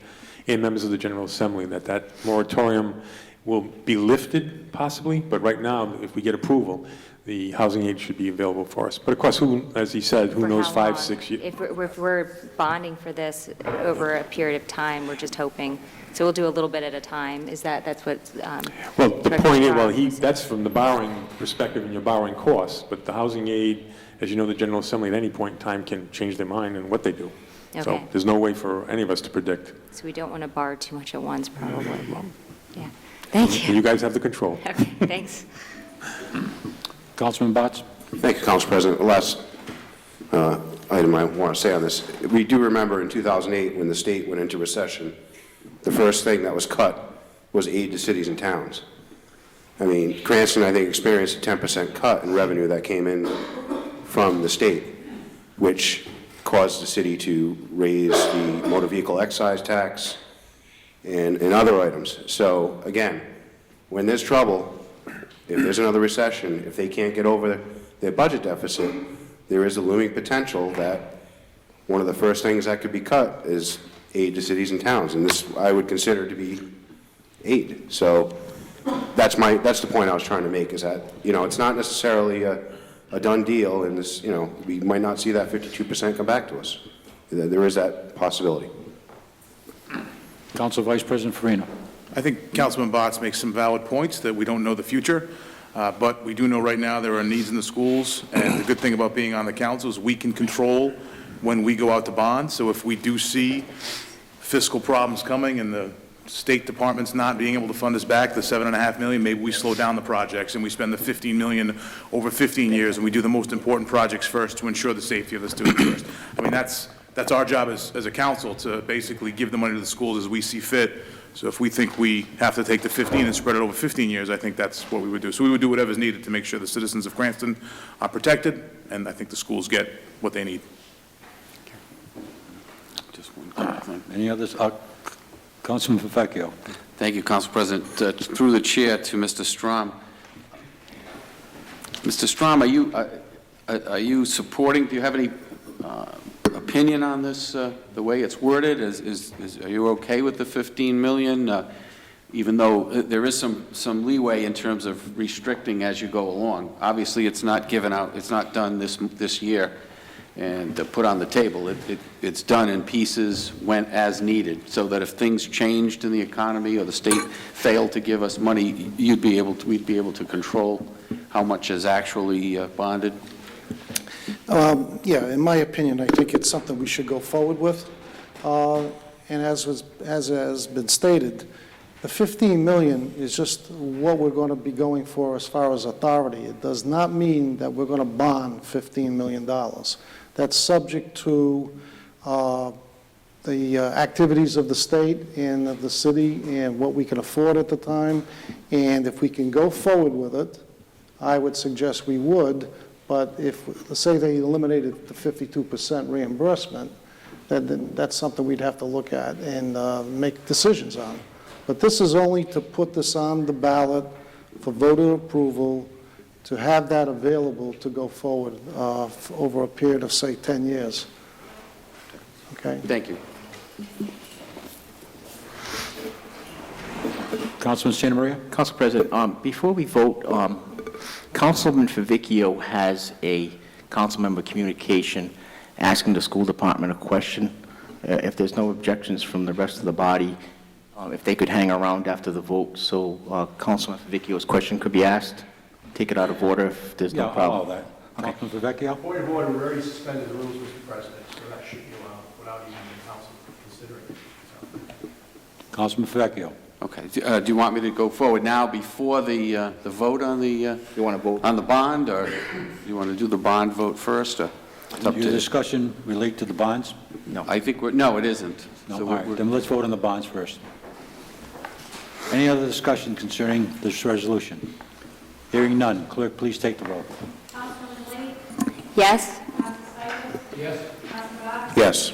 and members of the General Assembly that moratorium will be lifted possibly, but right now, if we get approval, the housing aid should be available for us. But of course, as he said, who For knows, how 5, long? 6 years. If we're bonding for this over a period of time, we're just hoping, so we'll do a little bit at a time. That's what? Well, the Director point is, Strong was that's from the borrowing perspective and your borrowing costs, but the housing aid, as you know, the General Assembly at any point in time can change their mind and what they do. So Okay. there's no way for any of us to predict. So we don't want to borrow too much at once, probably. Yeah. Thank you. You guys have the control. Okay, thanks. Councilman Botts? Thank you, Council President. The last item I want to say on this, we do remember in 2008, when the state went into recession, the first thing that was cut was aid to cities and towns. I mean, Cranston, I think, experienced a 10% cut in revenue that came in from the state, which caused the city to raise the motor vehicle excise tax and other items. So, again, when there's trouble, if there's another recession, if they can't get over their budget deficit, there is a looming potential that one of the first things that could be cut is aid to cities and towns, and this I would consider to be aid. So that's the point I was trying to make, is that, it's not necessarily a done deal, and this, we might not see that 52% come back to us. There is that possibility. Council Vice President Farina. I think Councilman Botts makes some valid points that we don't know the future, but we do know right now there are needs in the schools, and the good thing about being on the council is we can control when we go out to bond. So if we do see fiscal problems coming and the State Department's not being able to fund us back the $7.5 million, maybe we slow down the projects and we spend the $15 million over 15 years, and we do the most important projects first to ensure the safety of the students first. I mean, that's our job as a council, to basically give the money to the schools as we see fit. So if we think we have to take the 15 and spread it over 15 years, I think that's what we would do. So we would do whatever's needed to make sure the citizens of Cranston are protected, and I think the schools get what they need. Just one quick thing. Any others? Councilman Favecchio. Thank you, Council President. Through the chair to Mr. Strom. Mr. Strom, are you supporting, do you have any opinion on this, the way it's worded? Are you okay with the 15 million, even though there is some leeway in terms of restricting as you go along? Obviously, it's not given out, it's not done this year and put on the table. It's done in pieces when as needed, so that if things changed in the economy or the state failed to give us money, we'd be able to control how much is actually bonded. Yeah, in my opinion, I think it's something we should go forward with. And as has been stated, the 15 million is just what we're going to be going for as far as authority. It does not mean that we're going to bond $15 million. That's subject to the activities of the state and of the city and what we can afford at the time. And if we can go forward with it, I would suggest we would. But if, let's say they eliminated the 52% reimbursement, then that's something we'd have to look at and make decisions on. But this is only to put this on the ballot for voter approval, to have that available to go forward over a period of, say, 10 years. Okay? Thank you. Councilman Santa Maria. Council President, before we vote, Councilman Favecchio has a council member communication asking the school department a question. If there's no objections from the rest of the body, if they could hang around after the vote, so Councilman Favecchio's question could be asked. Take it out of order if there's no problem. I'll allow that. Councilman Favecchio. Point of order, we already suspended the rules, Mr. President, so that should be allowed without even the council considering it. Councilman Favecchio. Okay. Do you want me to go forward now before the vote on the You want to vote? on the bond, or do you want to do the bond vote first? Or it's up Your to discussion relate to the bonds? No, I think no, it isn't. No, So all right, then let's vote on the bonds first. Any other discussion concerning this resolution? Hearing none, clerk, please take the roll. Councilman Lee? Yes? Councilman Stichels? Yes. Councilman Botts? Yes.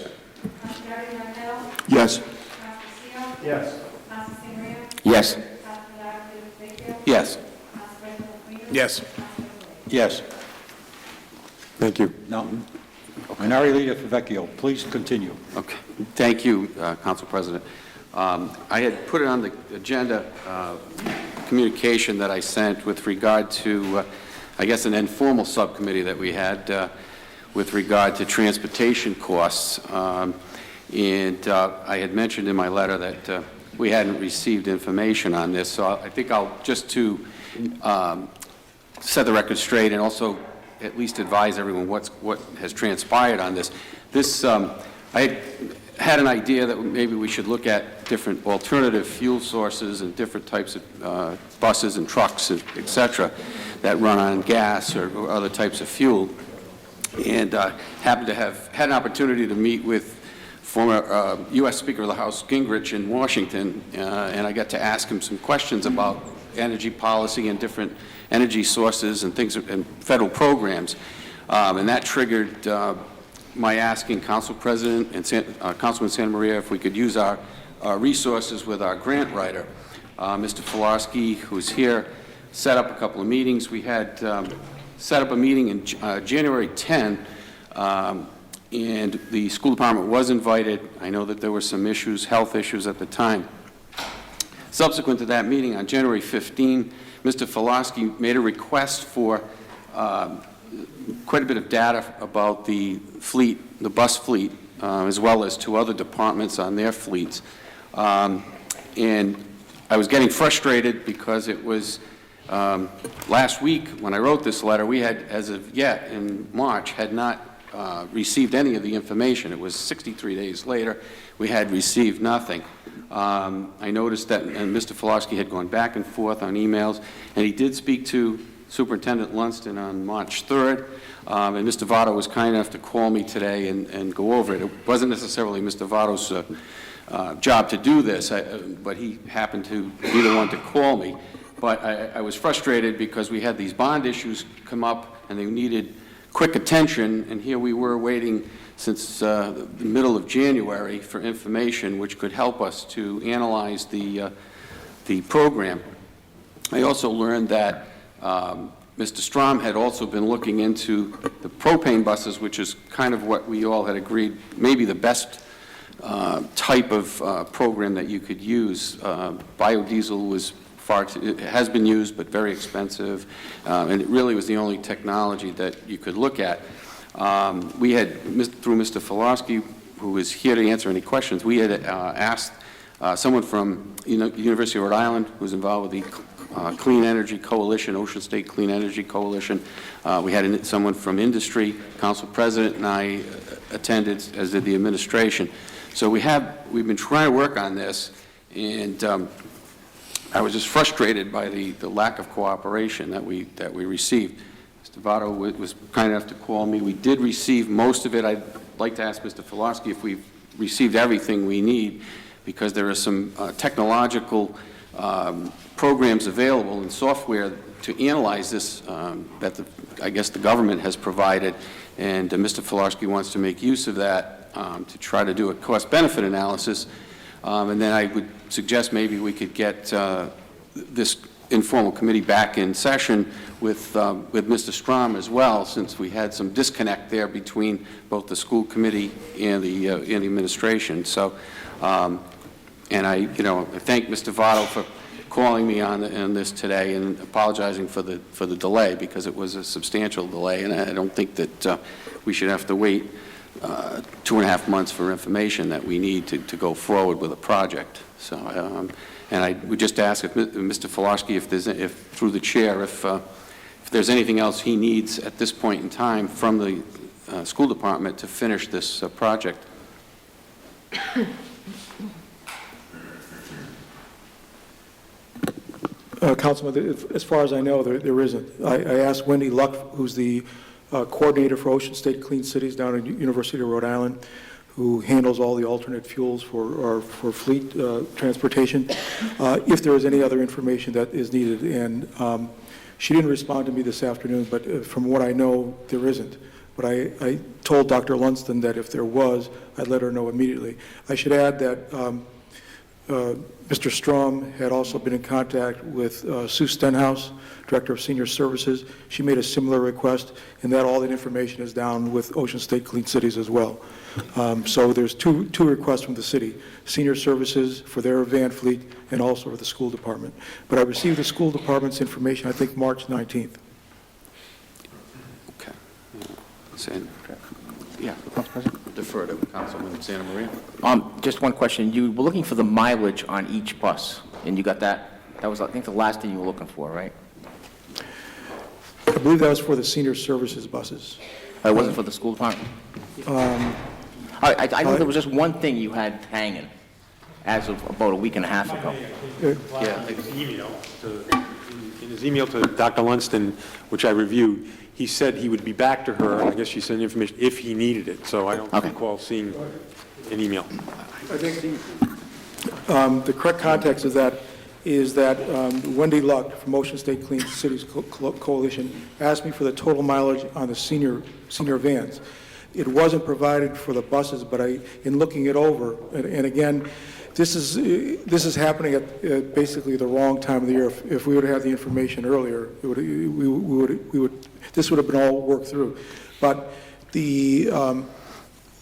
Councilman Gary Randall? Yes. Councilman Seal? Yes. Councilman St. Maria? Yes. Councilman Favecchio? Yes. Council President Farina? Yes. Yes. Thank you. Now, Minority Leader Favecchio, please continue. Okay. Thank you, Council President. I had put it on the agenda, communication that I sent with regard to, I guess, an informal subcommittee that we had with regard to transportation costs. And I had mentioned in my letter that we hadn't received information on this, so I think I'll just to set the record straight and also at least advise everyone what has transpired on this. This, I had an idea that maybe we should look at different alternative fuel sources and different types of buses and trucks, et cetera, that run on gas or other types of fuel. And happened to have had an opportunity to meet with former U.S. Speaker of the House Gingrich in Washington, and I got to ask him some questions about energy policy and different energy sources and things and federal programs. And that triggered my asking Council President and Councilman Santa Maria if we could use our resources with our grant writer. Mr. Filarski, who's here, set up a couple of meetings. We had set up a meeting in January 10, and the school department was invited. I know that there were some issues, health issues at the time. Subsequent to that meeting, on January 15, Mr. Filarski made a request for quite a bit of data about the fleet, the bus fleet, as well as two other departments on their fleets. And I was getting frustrated because it was last week when I wrote this letter, we had, as of yet in March, had not received any of the information. It was 63 days later. We had received nothing. I noticed that Mr. Filarski had gone back and forth on emails, and he did speak to Superintendent Lunston on March 3rd, and Mr. Votto was kind enough to call me today and go over it. It wasn't necessarily Mr. Votto's job to do this, but he happened to be the one to call me. But I was frustrated because we had these bond issues come up, and they needed quick attention, and here we were waiting since the middle of January for information which could help us to analyze the program. I also learned that Mr. Strom had also been looking into the propane buses, which is kind of what we all had agreed, maybe the best type of program that you could use. Biodiesel was it has been used, but very expensive, and it really was the only technology that you could look at. We had, through Mr. Filarski, who is here to answer any questions, we had asked someone from University of Rhode Island who was involved with the Clean Energy Coalition, Ocean State Clean Energy Coalition. We had someone from industry, Council President and I attended, as did the administration. So we've been trying to work on this, and I was just frustrated by the lack of cooperation that we received. Mr. Votto was kind enough to call me. We did receive most of it. I'd like to ask Mr. Filarski if we've received everything we need, because there are some technological programs available and software to analyze this that I guess the government has provided, and Mr. Filarski wants to make use of that to try to do a cost-benefit analysis. And then I would suggest maybe we could get this informal committee back in session with Mr. Strom as well, since we had some disconnect there between both the school committee and the administration. So, and I thank Mr. Votto for calling me on this today and apologizing for the delay, because it was a substantial delay, and I don't think that we should have to wait 2.5 months for information that we need to go forward with a project. So, and I would just ask if Mr. Filarski, if through the chair, if there's anything else he needs at this point in time from the school department to finish this project. Councilman, as far as I know, there isn't. I asked Wendy Luck, who's the coordinator for Ocean State Clean Cities down at University of Rhode Island, who handles all the alternate fuels for fleet transportation, if there is any other information that is needed. And she didn't respond to me this afternoon, but from what I know, there isn't. But I told Dr. Lunston that if there was, I'd let her know immediately. I should add that Mr. Strom had also been in contact with Sue Stenhouse, Director of Senior Services. She made a similar request, and that all that information is down with Ocean State Clean Cities as well. So there's two requests from the city: Senior Services for their van fleet, and also for the school department. But I received the school department's information, I think, March 19th. Okay. Yeah, defer to Councilman Santa Maria. Just one question. You were looking for the mileage on each bus, and you got that? That was, I think, the last thing you were looking for, right? I believe that was for the Senior Services buses. It wasn't for the school department? I know there was just one thing you had hanging as of about a week and a half ago. Yeah, in his email to Dr. Lunston, which I reviewed, he said he would be back to her, I guess she sent information, if he needed it, so I don't recall seeing an email. I think the correct context of that is that Wendy Luck from Ocean State Clean Cities Coalition asked me for the total mileage on the senior vans. It wasn't provided for the buses, but in looking it over, and again, this is happening at basically the wrong time of the year. If we would have had the information earlier, this would have been all worked through. But the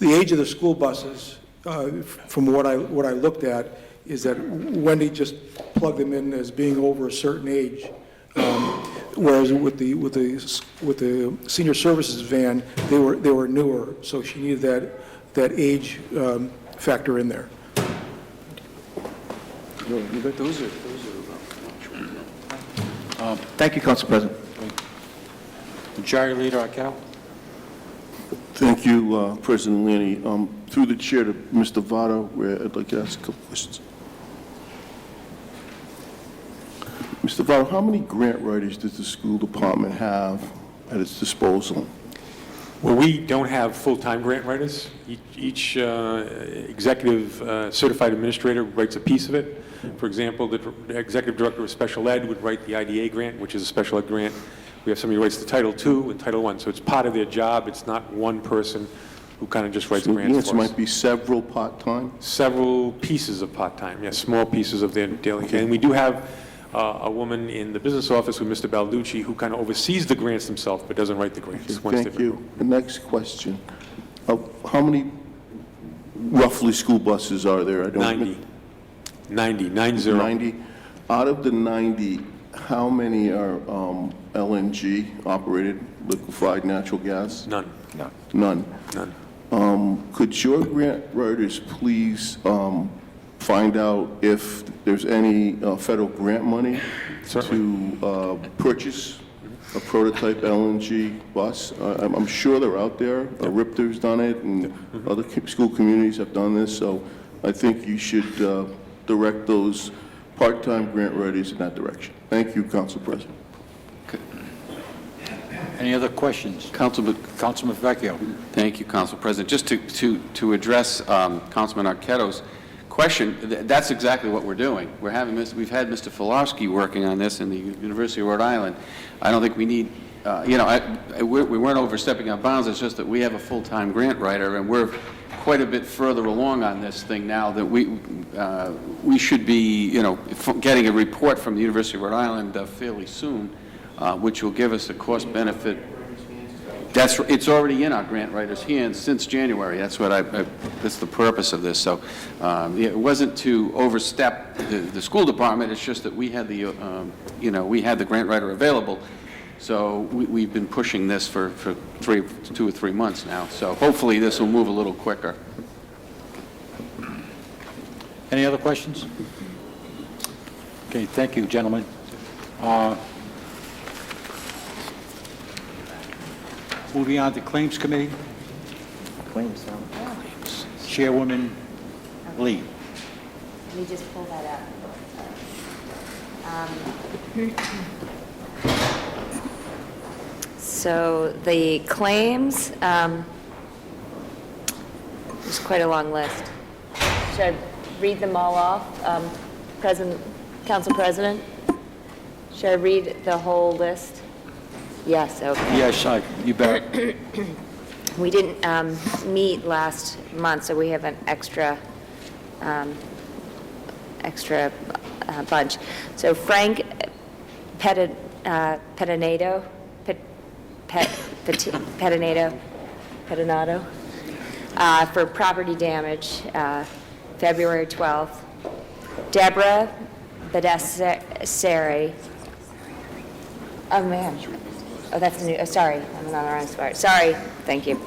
age of the school buses, from what I looked at, is that Wendy just plugged them in as being over a certain age, whereas with the senior services van, they were newer, so she needed that age factor in there. Thank you, Council President. Majority Leader Arkell. Thank you, President Lanny. Through the chair to Mr. Votto, where I'd like to ask a couple questions. Mr. Votto, how many grant writers does the school department have at its disposal? Well, we don't have full-time grant writers. Each executive certified administrator writes a piece of it. For example, the executive director of special ed would write the IDA grant, which is a special ed grant. We have somebody who writes the Title II and Title I, so it's part of their job. It's not one person who kind of just writes grants for us. So might be several part-time? Several pieces of part-time, yes, small pieces of their daily. Okay. And we do have a woman in the business office with Mr. Balducci who kind of oversees the grants himself but doesn't write the grants. Okay, thank you. The next question. How many roughly school buses are there? 90. 90. Out of the 90, how many are LNG operated, liquefied natural gas? None. None. Could your grant writers please find out if there's any federal grant money to purchase a prototype LNG bus? I'm sure they're out there. RIPTR's done it, and other school communities have done this, so I think you should direct those part-time grant writers in that direction. Thank you, Council President. Any other questions? Councilman Vecchio. Thank you, Council President. Just to address Councilman Arquetto's question, that's exactly what we're doing. We've had Mr. Filarski working on this in the University of Rhode Island. I don't think we need, we weren't overstepping our bounds. It's just that we have a full-time grant writer, and we're quite a bit further along on this thing now that we should be, getting a report from the University of Rhode Island fairly soon, which will give us a cost benefit. It's already in our grant writer's hands since January. That's the purpose of this. So it wasn't to overstep the school department. It's just that we had the grant writer available. So we've been pushing this for 2 or 3 months now. So hopefully this will move a little quicker. Any other questions? Okay, thank you, gentlemen. Moving on to Claims Committee. Claims. Chairwoman Lee. Let me just pull that up. So the claims, there's quite a long list. Should I read them all off? Council President? Should I read the whole list? Yes, okay. Yes, you bet. We didn't meet last month, so we have an extra bunch. So Frank Pedinato, for property damage, February 12th. Deborah Badesseri. Oh, man. Oh, that's new. Oh, sorry. I'm on the wrong spot. Sorry. Thank you.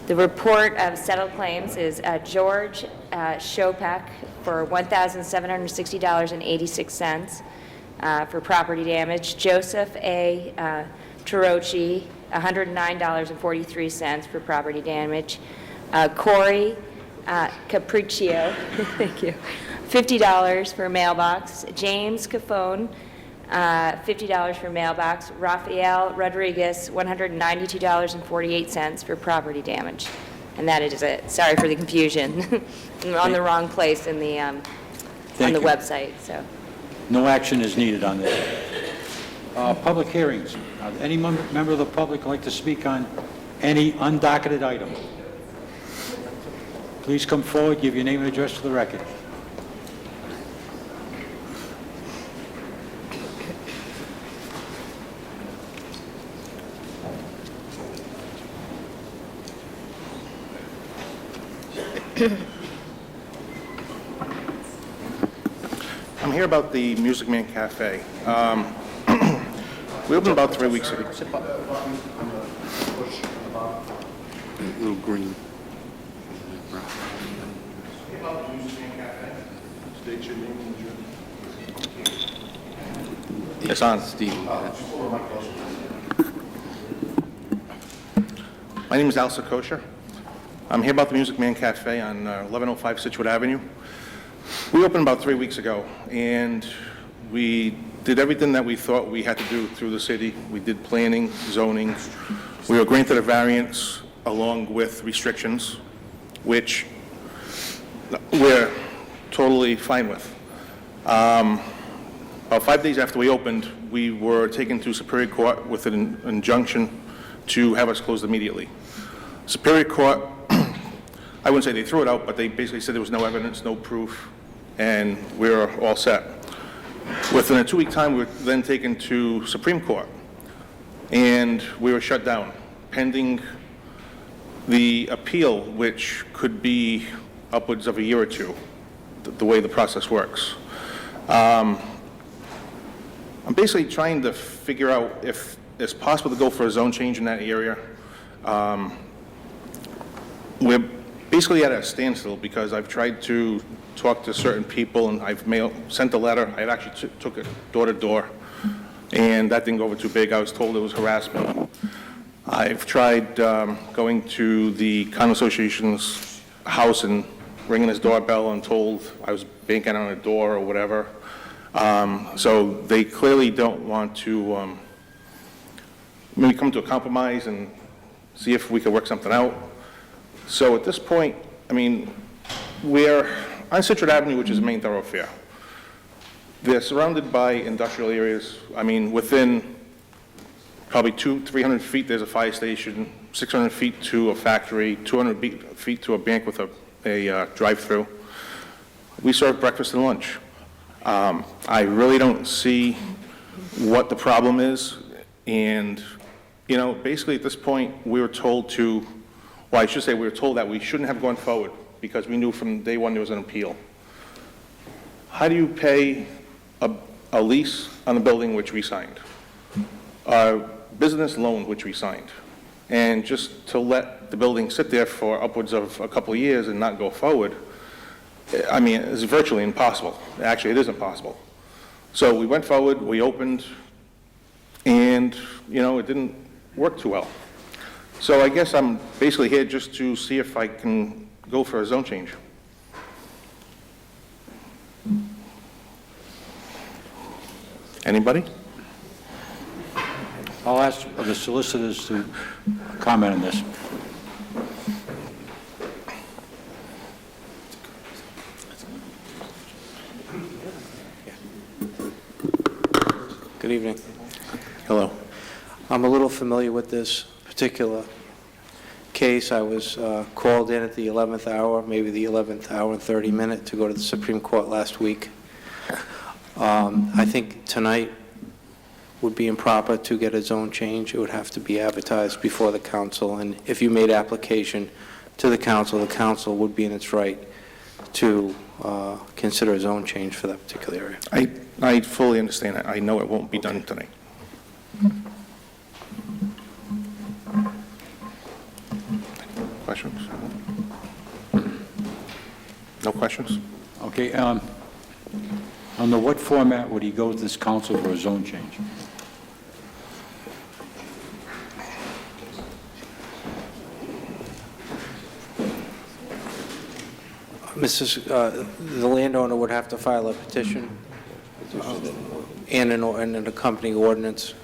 The report of settled claims is George Shopek for $1,760.86 for property damage. Joseph A. Tarochi, $109.43 for property damage. Corey Capriccio, thank you, $50 for mailbox. James Cafone, $50 for mailbox. Rafael Rodriguez, $192.48 for property damage. And that is it. Sorry for the confusion. I'm on the wrong place in the, on Thank the you. website, so. No action is needed on this. Public hearings. Any member of the public like to speak on any undocketed item? Please come forward, give your name and address for the record. I'm here about the Music Man Cafe. We opened about 3 weeks ago. Little green. It's on. Steve. My name is Al Sakosha. I'm here about the Music Man Cafe on 1105 Situate Avenue. We opened about 3 weeks ago, and we did everything that we thought we had to do through the city. We did planning, zoning. We were granted a variance along with restrictions, which we're totally fine with. About 5 days after we opened, we were taken to Superior Court with an injunction to have us closed immediately. Superior Court, I wouldn't say they threw it out, but they basically said there was no evidence, no proof, and we were all set. Within a 2-week time, we were then taken to Supreme Court, and we were shut down, pending the appeal, which could be upwards of a year or two, the way the process works. I'm basically trying to figure out if it's possible to go for a zone change in that area. We're basically at a standstill because I've tried to talk to certain people, and I've sent a letter. I actually took it door to door, and that didn't go over too big. I was told it was harassment. I've tried going to the condo association's house and ringing his doorbell and told I was banking on a door or whatever. So they clearly don't want to maybe come to a compromise and see if we can work something out. So at this point, I mean, we're on Situate Avenue, which is a main thoroughfare. They're surrounded by industrial areas. I mean, within probably 200-300 feet, there's a fire station, 600 feet to a factory, 200 feet to a bank with a drive-through. We serve breakfast and lunch. I really don't see what the problem is, and, you know, basically at this point, we were told to, well, I should say we were told that we shouldn't have gone forward because we knew from day one there was an appeal. How do you pay a lease on a building which we signed? A business loan which we signed? And just to let the building sit there for upwards of a couple of years and not go forward, I mean, it's virtually impossible. Actually, it is impossible. So we went forward, we opened, and, you know, it didn't work too well. So I guess I'm basically here just to see if I can go for a zone change. Anybody? I'll ask the solicitors to comment on this. Good evening. Hello. I'm a little familiar with this particular case. I was called in at the 11th hour, maybe the 11th hour and 30 minute, to go to the Supreme Court last week. I think tonight would be improper to get a zone change. It would have to be advertised before the council, and if you made application to the council would be in its right to consider a zone change for that particular area. I fully understand that. I know it won't be done tonight. Questions? No questions? Okay, under what format would he go to this council for a zone change? The landowner would have to file a petition and an accompanying ordinance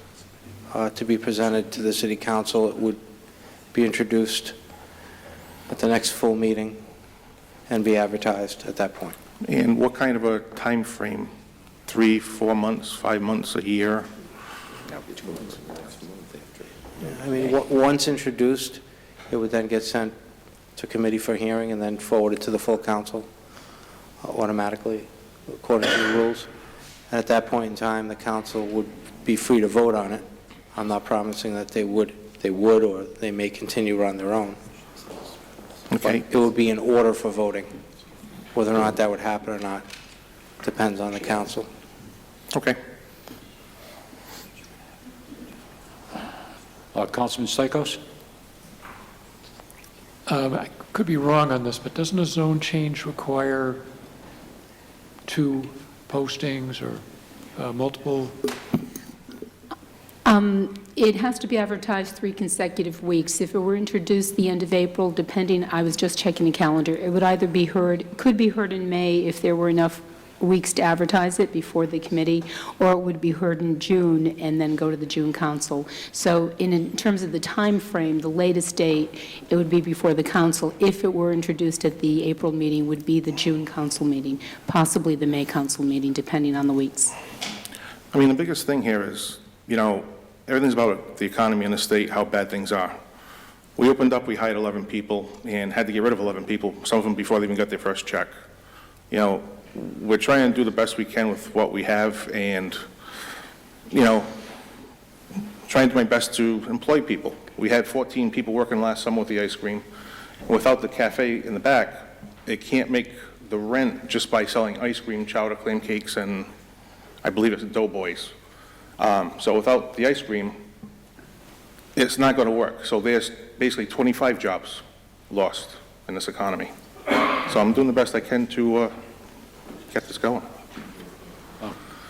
to be presented to the city council. It would be introduced at the next full meeting and be advertised at that point. And what kind of a time frame? 3, 4 months, 5 months, a year? I mean, once introduced, it would then get sent to committee for hearing and then forwarded to the full council automatically, according to the rules. And at that point in time, the council would be free to vote on it. I'm not promising that they would, or they may continue on their own. Okay. But it would be in order for voting. Whether or not that would happen or not depends on the council. Okay. Councilman Stichels? I could be wrong on this, but doesn't a zone change require 2 postings or multiple? It has to be advertised 3 consecutive weeks. If it were introduced the end of April, depending, I was just checking the calendar, it would either be heard, could be heard in May if there were enough weeks to advertise it before the committee, or it would be heard in June and then go to the June council. So in terms of the time frame, the latest date, it would be before the council. If it were introduced at the April meeting, would be the June council meeting, possibly the May council meeting, depending on the weeks. I mean, the biggest thing here is, you know, everything's about the economy in the state, how bad things are. We opened up, we hired 11 people, and had to get rid of 11 people, some of them before they even got their first check. You know, we're trying to do the best we can with what we have, and, you know, trying to do my best to employ people. We had 14 people working last summer with the ice cream. Without the cafe in the back, it can't make the rent just by selling ice cream, chowder, clam cakes, and I believe it's Doughboys. So without the ice cream, it's not going to work. So there's basically 25 jobs lost in this economy. So I'm doing the best I can to get this going.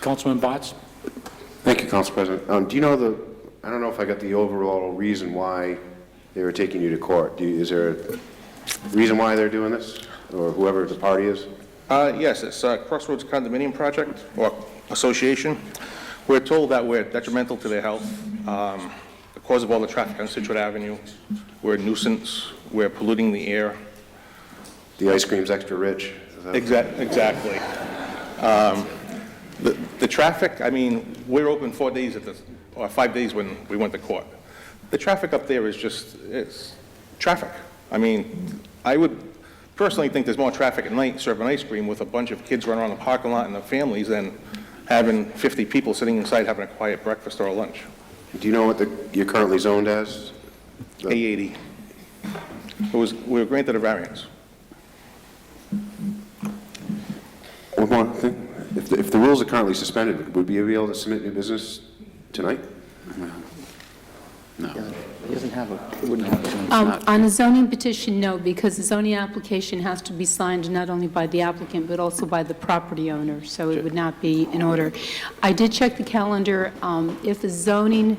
Councilman Botts? Thank you, Council President. Do you know I don't know if I got the overall reason why they were taking you to court. Is there a reason why they're doing this, or whoever the party is? Yes, it's Crossroads Condominium Project, or Association. We're told that we're detrimental to their health, because of all the traffic on Situate Avenue. We're a nuisance, we're polluting the air. The ice cream's extra rich. Exactly. The traffic, I mean, we're open 4 days or 5 days when we went to court. The traffic up there is just, it's traffic. I mean, I would personally think there's more traffic at night serving ice cream with a bunch of kids running around the parking lot and their families than having 50 people sitting inside having a quiet breakfast or a lunch. Do you know what you're currently zoned as? A80. We were granted a variance. One more thing. If the rules are currently suspended, would we be able to submit new business tonight? No. It doesn't have it wouldn't have a... On a zoning petition, no, because the zoning application has to be signed not only by the applicant, but also by the property owner, so it would not be in order. I did check the calendar. If the zone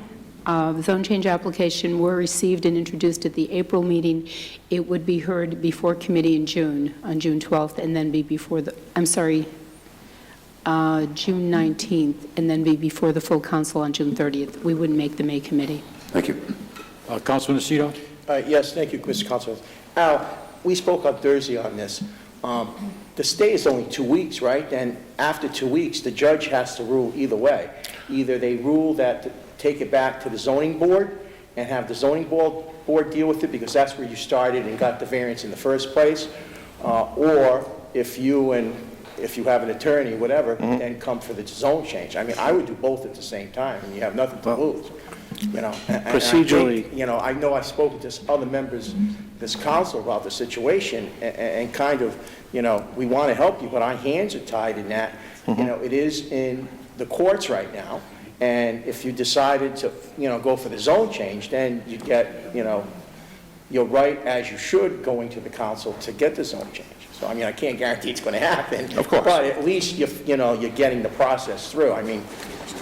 change application were received and introduced at the April meeting, it would be heard before committee in June, on June 12th, and then be before June 19th, and then be before the full council on June 30th. We wouldn't make the May committee. Thank you. Councilman Aceto? Yes, thank you, Mr. Councilman. Al, we spoke on Thursday on this. The stay is only 2 weeks, right? And after 2 weeks, the judge has to rule either way. Either they rule that to take it back to the zoning board and have the zoning board deal with it because that's where you started and got the variance in the first place, or if you have an attorney, whatever, then come for the zone change. I mean, I would do both at the same time, and you have nothing to lose. You know, Procedurally, I know I've spoken to other members of this council about the situation, and kind of, we want to help you, but our hands are tied in that. It is in the courts right now, and if you decided to, go for the zone change, then you get, you're right, as you should, going to the council to get the zone change. So, I mean, I can't guarantee it's going to happen. Of course. But at least, you're getting the process through. I mean,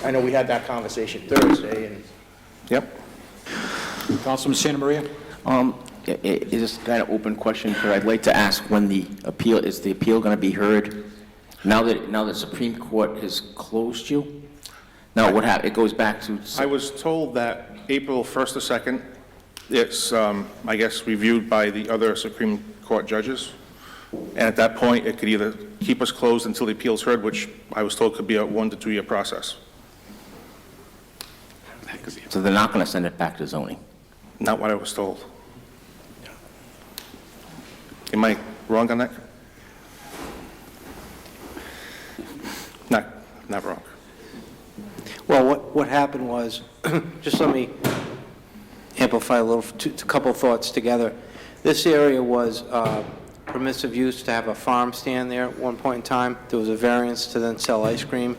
I know we had that conversation Thursday, and... Yep. Councilman Santa Maria? Is this kind of open question, but I'd like to ask when is the appeal going to be heard? Now that the Supreme Court has closed you? No, what happened? It goes back to... I was told that April 1st or 2nd, it's, I guess, reviewed by the other Supreme Court judges. And at that point, it could either keep us closed until the appeal's heard, which I was told could be a 1 to 2 year process. So they're not going to send it back to zoning? Not what I was told. Am I wrong on that? Not wrong. Well, what happened was, just let me amplify a couple thoughts together. This area was permissive use to have a farm stand there at one point in time. There was a variance to then sell ice cream,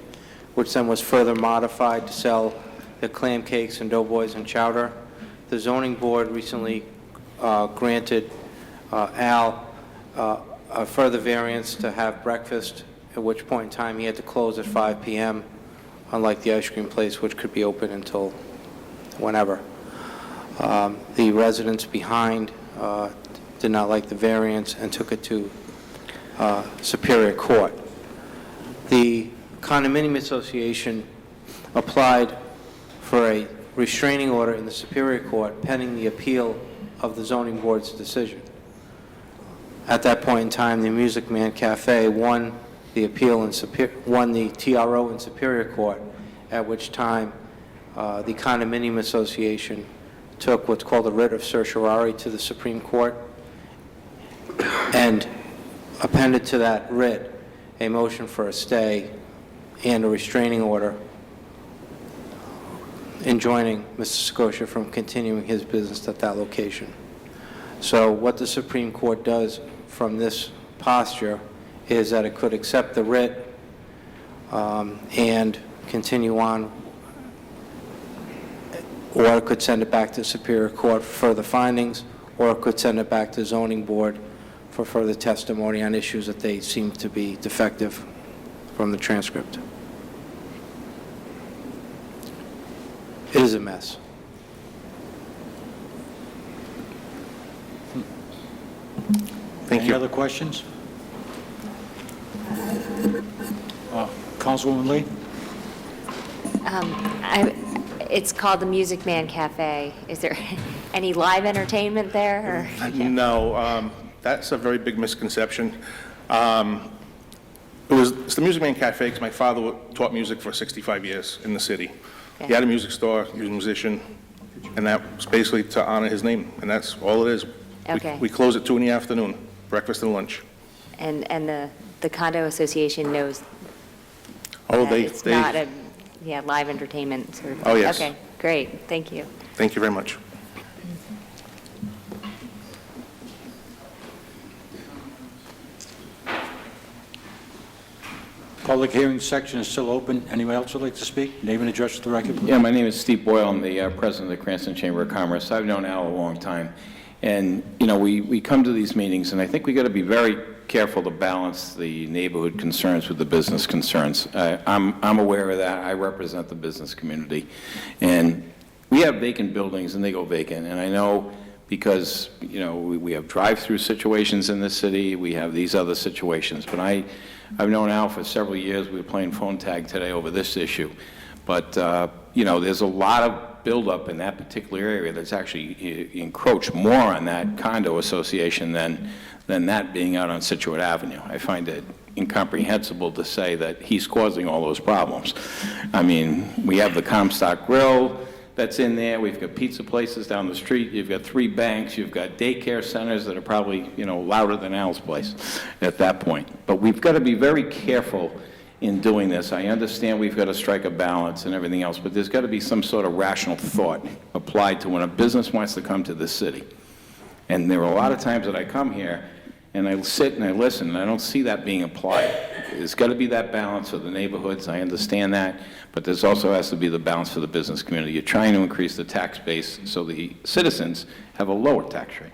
which then was further modified to sell the clam cakes and doughboys and chowder. The zoning board recently granted Al a further variance to have breakfast, at which point in time he had to close at 5 p.m., unlike the ice cream place, which could be open until whenever. The residents behind did not like the variance and took it to Superior Court. The Condominium Association applied for a restraining order in the Superior Court pending the appeal of the zoning board's decision. At that point in time, the Music Man Cafe won the appeal and won the TRO in Superior Court, at which time the Condominium Association took what's called a writ of certiorari to the Supreme Court and appended to that writ a motion for a stay and a restraining order enjoining Mr. Scotia from continuing his business at that location. So what the Supreme Court does from this posture is that it could accept the writ and continue on, or it could send it back to Superior Court for further findings, or it could send it back to Zoning Board for further testimony on issues that they seem to be defective from the transcript. It is a mess. Any other questions? Councilwoman Lee? It's called the Music Man Cafe. Is there any live entertainment there? Or? No, that's a very big misconception. It's the Music Man Cafe because my father taught music for 65 years in the city. Okay. He had a music store, he was a musician, and that was basically to honor his name, and that's all it is. Okay. We close at 2 in the afternoon, breakfast and lunch. And the condo association knows Oh, that it's not a live entertainment sort of. Oh, yes. Okay, great, thank you. Thank you very much. Public hearing section is still open. Anyone else would like to speak? Name and address to the record, please. Yeah, my name is Steve Boyle. I'm the president of the Cranston Chamber of Commerce. I've known Al a long time. And, you know, we come to these meetings, and I think we got to be very careful to balance the neighborhood concerns with the business concerns. I'm aware of that. I represent the business community. And we have vacant buildings, and they go vacant. And I know because, you know, we have drive-through situations in the city. We have these other situations. But I've known Al for several years. We were playing phone tag today over this issue. But, you know, there's a lot of buildup in that particular area that's actually encroached more on that condo association than that being out on Situate Avenue. I find it incomprehensible to say that he's causing all those problems. I mean, we have the Comstock Grill that's in there. We've got pizza places down the street. You've got 3 banks. You've got daycare centers that are probably, you know, louder than Al's place at that point. But we've got to be very careful in doing this. I understand we've got to strike a balance and everything else, but there's got to be some sort of rational thought applied to when a business wants to come to the city. And there are a lot of times that I come here and I sit and I listen and I don't see that being applied. There's got to be that balance for the neighborhoods. I understand that, but there's also has to be the balance for the business community. You're trying to increase the tax base so the citizens have a lower tax rate.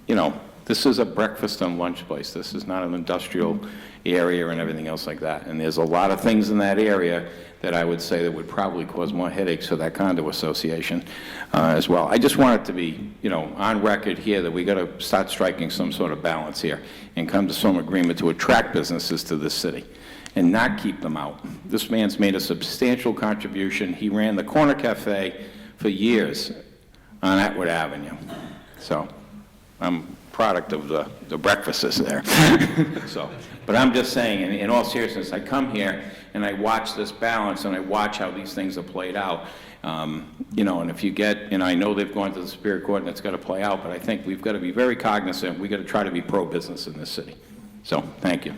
You know, This is a breakfast and lunch place. This is not an industrial area and everything else like that. And there's a lot of things in that area that I would say that would probably cause more headaches for that condo association as well. I just want it to be, on record here that we got to start striking some sort of balance here and come to some agreement to attract businesses to this city and not keep them out. This man's made a substantial contribution. He ran the Corner Cafe for years on Atwood Avenue. So I'm product of the breakfasts there. But I'm just saying, in all seriousness, I come here and I watch this balance and I watch how these things are played out. And if you get, I know they've gone to the Superior Court and it's got to play out, but I think we've got to be very cognizant. We've got to try to be pro-business in this city. So, thank you.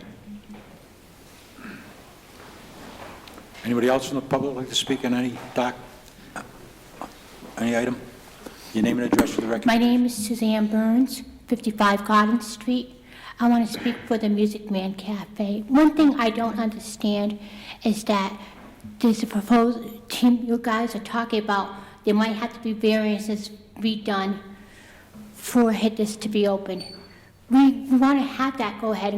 Anybody else from the public like to speak on any item? Your name and address for the record. My name is Suzanne Burns, 55 Garden Street. I want to speak for the Music Man Cafe. One thing I don't understand is that there's a proposed team you guys are talking about. There might have to be variances redone for this to be open. We want to have that go ahead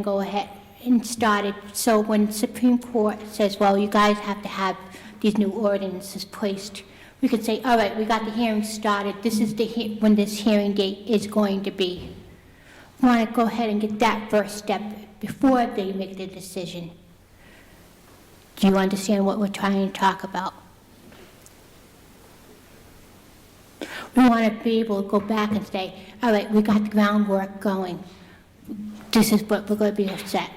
and start it. So when the Supreme Court says, well, you guys have to have these new ordinances placed, we could say, all right, we got the hearing started. This is when this hearing date is going to be. We want to go ahead and get that first step before they make the decision. Do you understand what we're trying to talk about? We want to be able to go back and say, all right, we got the groundwork going. This is what we're going to be upset.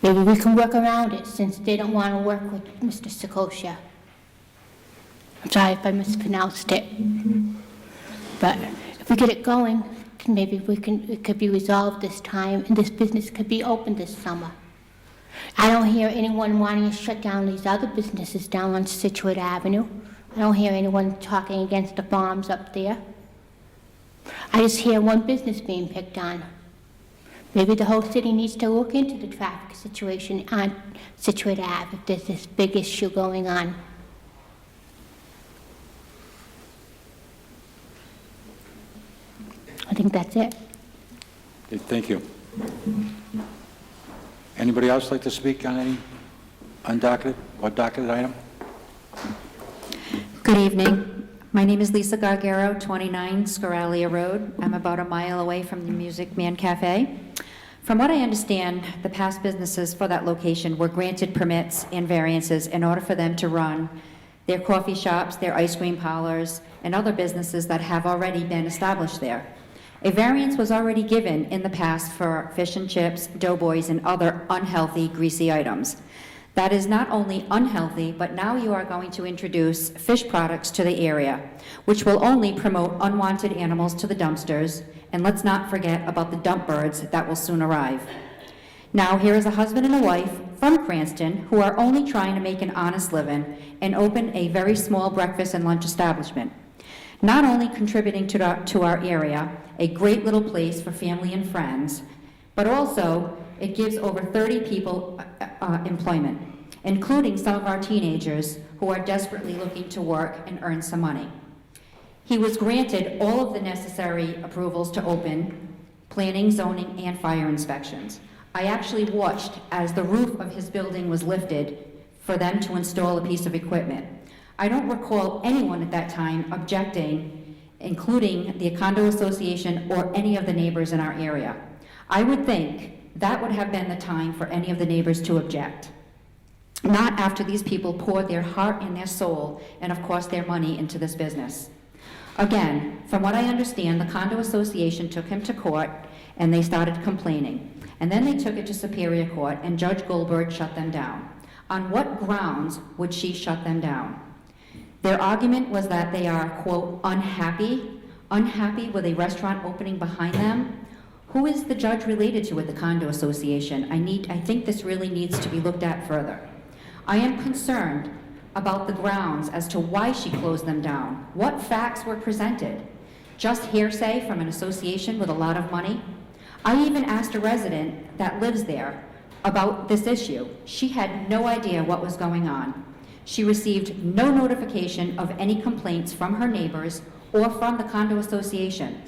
Maybe we can work around it since they don't want to work with Mr. Sikosha. I'm sorry if I mispronounced it. But if we get it going, then maybe it could be resolved this time and this business could be open this summer. I don't hear anyone wanting to shut down these other businesses down on Situate Avenue. I don't hear anyone talking against the farms up there. I just hear one business being picked on. Maybe the whole city needs to look into the traffic situation on Situate Ave if there's this big issue going on. I think that's it. Okay, thank you. Anybody else like to speak on any undocketed or docketed item? Good evening. My name is Lisa Gargaro, 29 Scoralia Road. I'm about a mile away from the Music Man Cafe. From what I understand, the past businesses for that location were granted permits and variances in order for them to run their coffee shops, their ice cream parlors, and other businesses that have already been established there. A variance was already given in the past for fish and chips, doughboys, and other unhealthy, greasy items. That is not only unhealthy, but now you are going to introduce fish products to the area, which will only promote unwanted animals to the dumpsters, and let's not forget about the dump birds that will soon arrive. Now, here is a husband and a wife from Cranston who are only trying to make an honest living and open a very small breakfast and lunch establishment. Not only contributing to our area, a great little place for family and friends, but also it gives over 30 people employment, including some of our teenagers who are desperately looking to work and earn some money. He was granted all of the necessary approvals to open, planning, zoning, and fire inspections. I actually watched as the roof of his building was lifted for them to install a piece of equipment. I don't recall anyone at that time objecting, including the condo association or any of the neighbors in our area. I would think that would have been the time for any of the neighbors to object. Not after these people poured their heart and their soul and, of course, their money into this business. Again, from what I understand, the condo association took him to court and they started complaining. And then they took it to Superior Court and Judge Goldberg shut them down. On what grounds would she shut them down? Their argument was that they are, quote, unhappy with a restaurant opening behind them. Who is the judge related to with the condo association? I think this really needs to be looked at further. I am concerned about the grounds as to why she closed them down. What facts were presented? Just hearsay from an association with a lot of money? I even asked a resident that lives there about this issue. She had no idea what was going on. She received no notification of any complaints from her neighbors or from the condo association.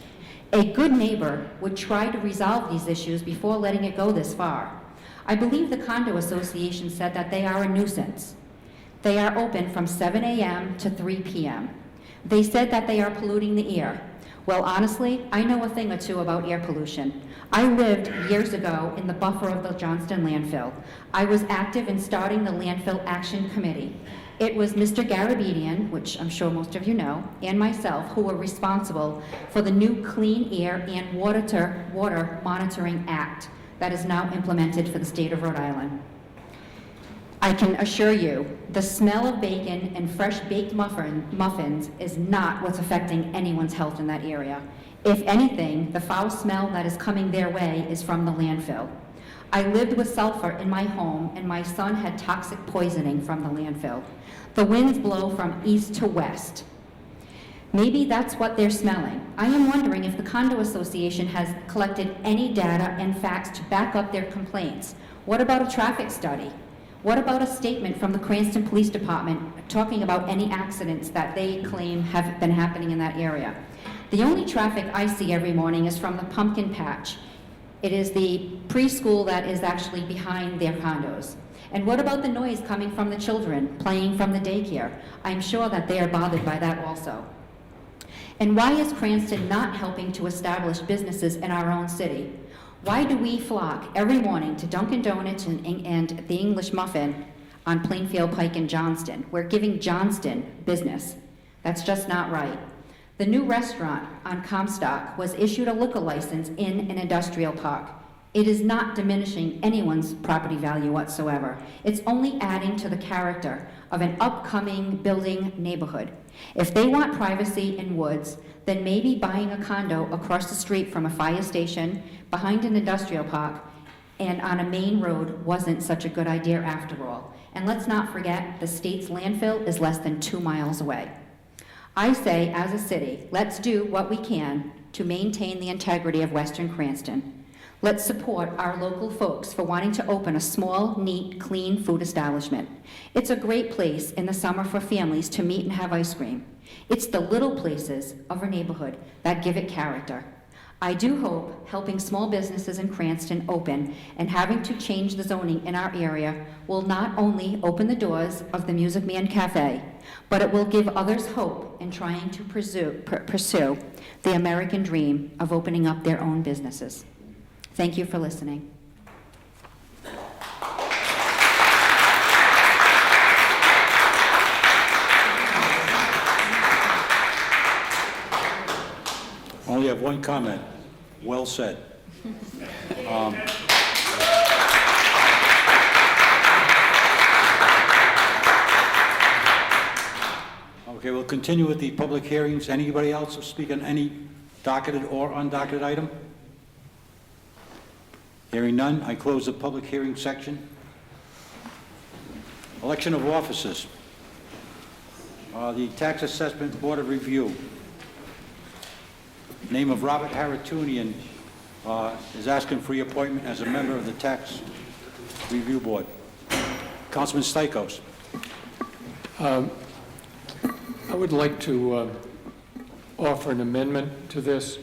A good neighbor would try to resolve these issues before letting it go this far. I believe the condo association said that they are a nuisance. They are open from 7 a.m. to 3 p.m. They said that they are polluting the air. Well, honestly, I know a thing or two about air pollution. I lived years ago in the buffer of the Johnston landfill. I was active in starting the Landfill Action Committee. It was Mr. Garabedian, which I'm sure most of you know, and myself who were responsible for the new Clean Air and Water Monitoring Act that is now implemented for the state of Rhode Island. I can assure you, the smell of bacon and fresh baked muffins is not what's affecting anyone's health in that area. If anything, the foul smell that is coming their way is from the landfill. I lived with sulfur in my home, and my son had toxic poisoning from the landfill. The winds blow from east to west. Maybe that's what they're smelling. I am wondering if the condo association has collected any data and facts to back up their complaints. What about a traffic study? What about a statement from the Cranston Police Department talking about any accidents that they claim have been happening in that area? The only traffic I see every morning is from the pumpkin patch. It is the preschool that is actually behind their condos. And what about the noise coming from the children playing from the daycare? I'm sure that they are bothered by that also. And why is Cranston not helping to establish businesses in our own city? Why do we flock every morning to Dunkin' Donuts and the English Muffin on Plainfield Pike in Johnston? We're giving Johnston business. That's just not right. The new restaurant on Comstock was issued a liquor license in an industrial park. It is not diminishing anyone's property value whatsoever. It's only adding to the character of an upcoming building neighborhood. If they want privacy in woods, then maybe buying a condo across the street from a fire station, behind an industrial park, and on a main road wasn't such a good idea after all. And let's not forget, the state's landfill is less than 2 miles away. I say, as a city, let's do what we can to maintain the integrity of Western Cranston. Let's support our local folks for wanting to open a small, neat, clean food establishment. It's a great place in the summer for families to meet and have ice cream. It's the little places of our neighborhood that give it character. I do hope helping small businesses in Cranston open and having to change the zoning in our area will not only open the doors of the Music Man Cafe, but it will give others hope in trying to pursue the American dream of opening up their own businesses. Thank you for listening. Only have one comment. Well said. Okay, we'll continue with the public hearings. Anybody else speak on any docketed or undocketed item? Hearing none, I close the public hearing section. Election of officers. The Tax Assessment Board of Review. Name of Robert Haratunian is asking for reappointment as a member of the Tax Review Board. Councilman Stichels. I would like to offer an amendment to this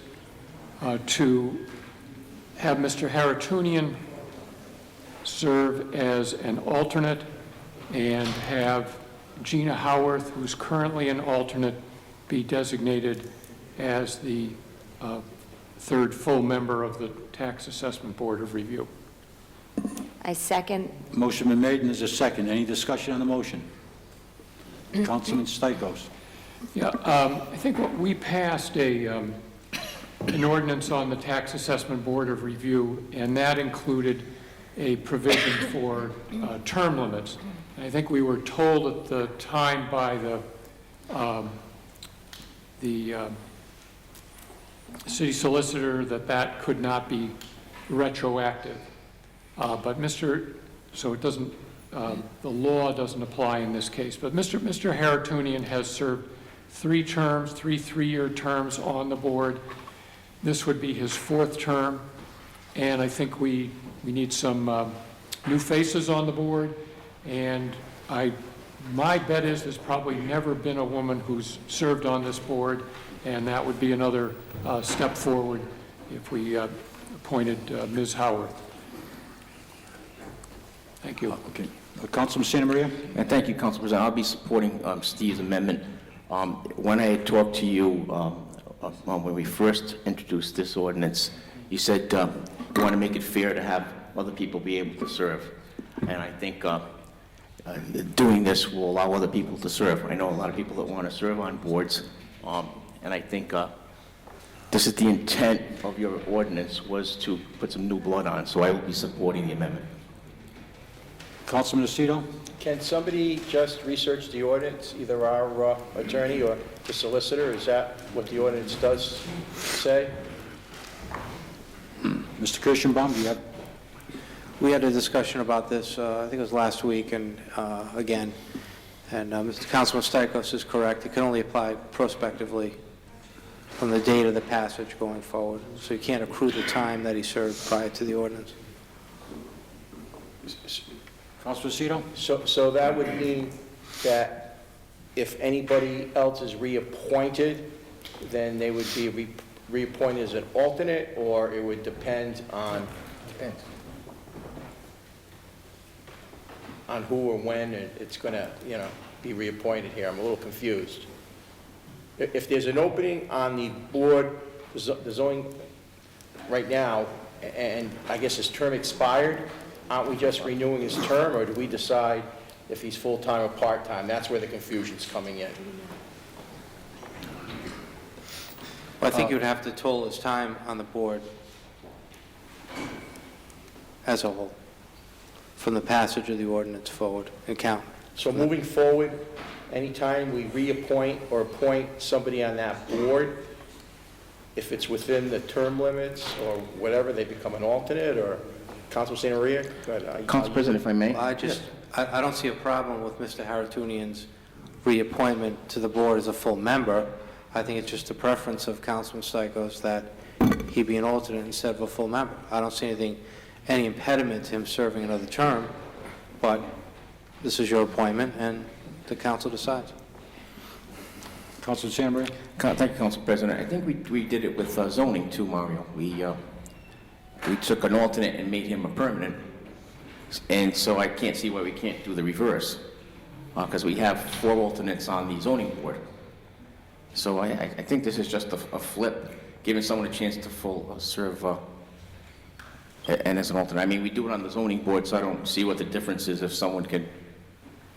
to have Mr. Haratunian serve as an alternate and have Gina Howarth, who's currently an alternate, be designated as the third full member of the Tax Assessment Board of Review. I second. Motion been made and there's a second. Any discussion on the motion? Councilman Stichels. Yeah, I think we passed an ordinance on the Tax Assessment Board of Review, and that included a provision for term limits. And I think we were told at the time by the city solicitor that that could not be retroactive. So it doesn't, the law doesn't apply in this case. But Mr. Haratunian has served 3 terms, 3 3-year terms on the board. This would be his 4th term, and I think we need some new faces on the board. And my bet is there's probably never been a woman who's served on this board, and that would be another step forward if we appointed Ms. Howard. Thank you. Okay. Councilman Santa Maria? And thank you, Council President. I'll be supporting Steve's amendment. When I had talked to you when we first introduced this ordinance, you said you want to make it fair to have other people be able to serve. And I think doing this will allow other people to serve. I know a lot of people that want to serve on boards, and I think this is the intent of your ordinance, was to put some new blood on, so I will be supporting the amendment. Councilman Lucido? Can somebody just research the ordinance, either our attorney or the solicitor? Is that what the ordinance does say? Mr. Kirschenbaum, do you have? We had a discussion about this, I think it was last week, and again, and Mr. Councilman Stichels is correct. It can only apply prospectively from the date of the passage going forward. So you can't accrue the time that he served prior to the ordinance. Councilman Lucido? So that would mean that if anybody else is reappointed, then they would be reappointed as an alternate, or it would depend on who or when it's going to, be reappointed here. I'm a little confused. If there's an opening on the board, the zoning right now, and I guess his term expired, aren't we just renewing his term, or do we decide if he's full-time or part-time? That's where the confusion's coming in. Well, I think you would have to total his time on the board as a whole, from the passage of the ordinance forward, and count. So moving forward, anytime we reappoint or appoint somebody on that board, if it's within the term limits or whatever, they become an alternate, or Councilman Santa Maria? Council President, if I may? I don't see a problem with Mr. Haratunian's reappointment to the board as a full member. I think it's just a preference of Councilman Stichels that he be an alternate instead of a full member. I don't see any impediment to him serving another term, but this is your appointment, and the council decides. Councilman Santa Maria? Thank you, Council President. I think we did it with zoning too, Mario. We took an alternate and made him a permanent, and so I can't see why we can't do the reverse, because we have 4 alternates on the zoning board. So I think this is just a flip, giving someone a chance to serve and as an alternate. I mean, we do it on the zoning board, so I don't see what the difference is if someone could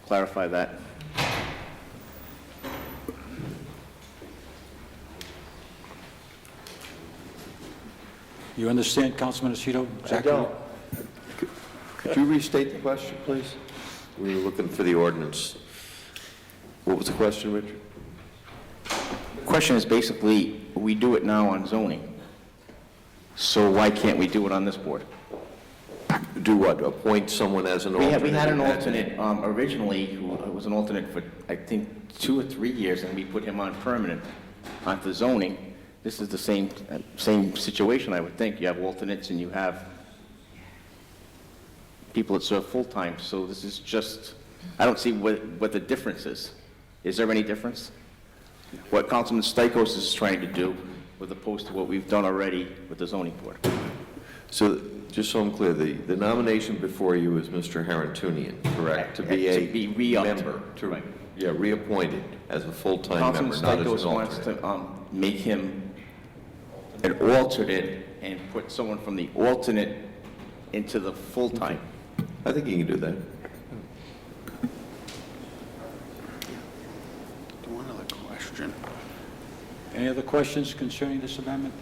clarify that. You understand, Councilman Lucido? I don't. Could you restate the question, please? We were looking for the ordinance. What was the question, Richard? The question is basically, we do it now on zoning, so why can't we do it on this board? Do what? Appoint someone as an alternate? We had an alternate originally, who was an alternate for, I think, 2 or 3 years, and we put him on permanent onto zoning. This is the same situation, I would think. You have alternates and you have people that serve full-time, so this is just, I don't see what the difference is. Is there any difference? What Councilman Stichels is trying to do, with opposed to what we've done already with the zoning board. So, just so I'm clear, the nomination before you is Mr. Haratunian, correct? To be member. Right. Yeah, reappointed as a full-time member, not as an alternate. Councilman Stichels wants to make him an alternate and put someone from the alternate into the full-time. I think you can do that. One other question. Any other questions concerning this amendment?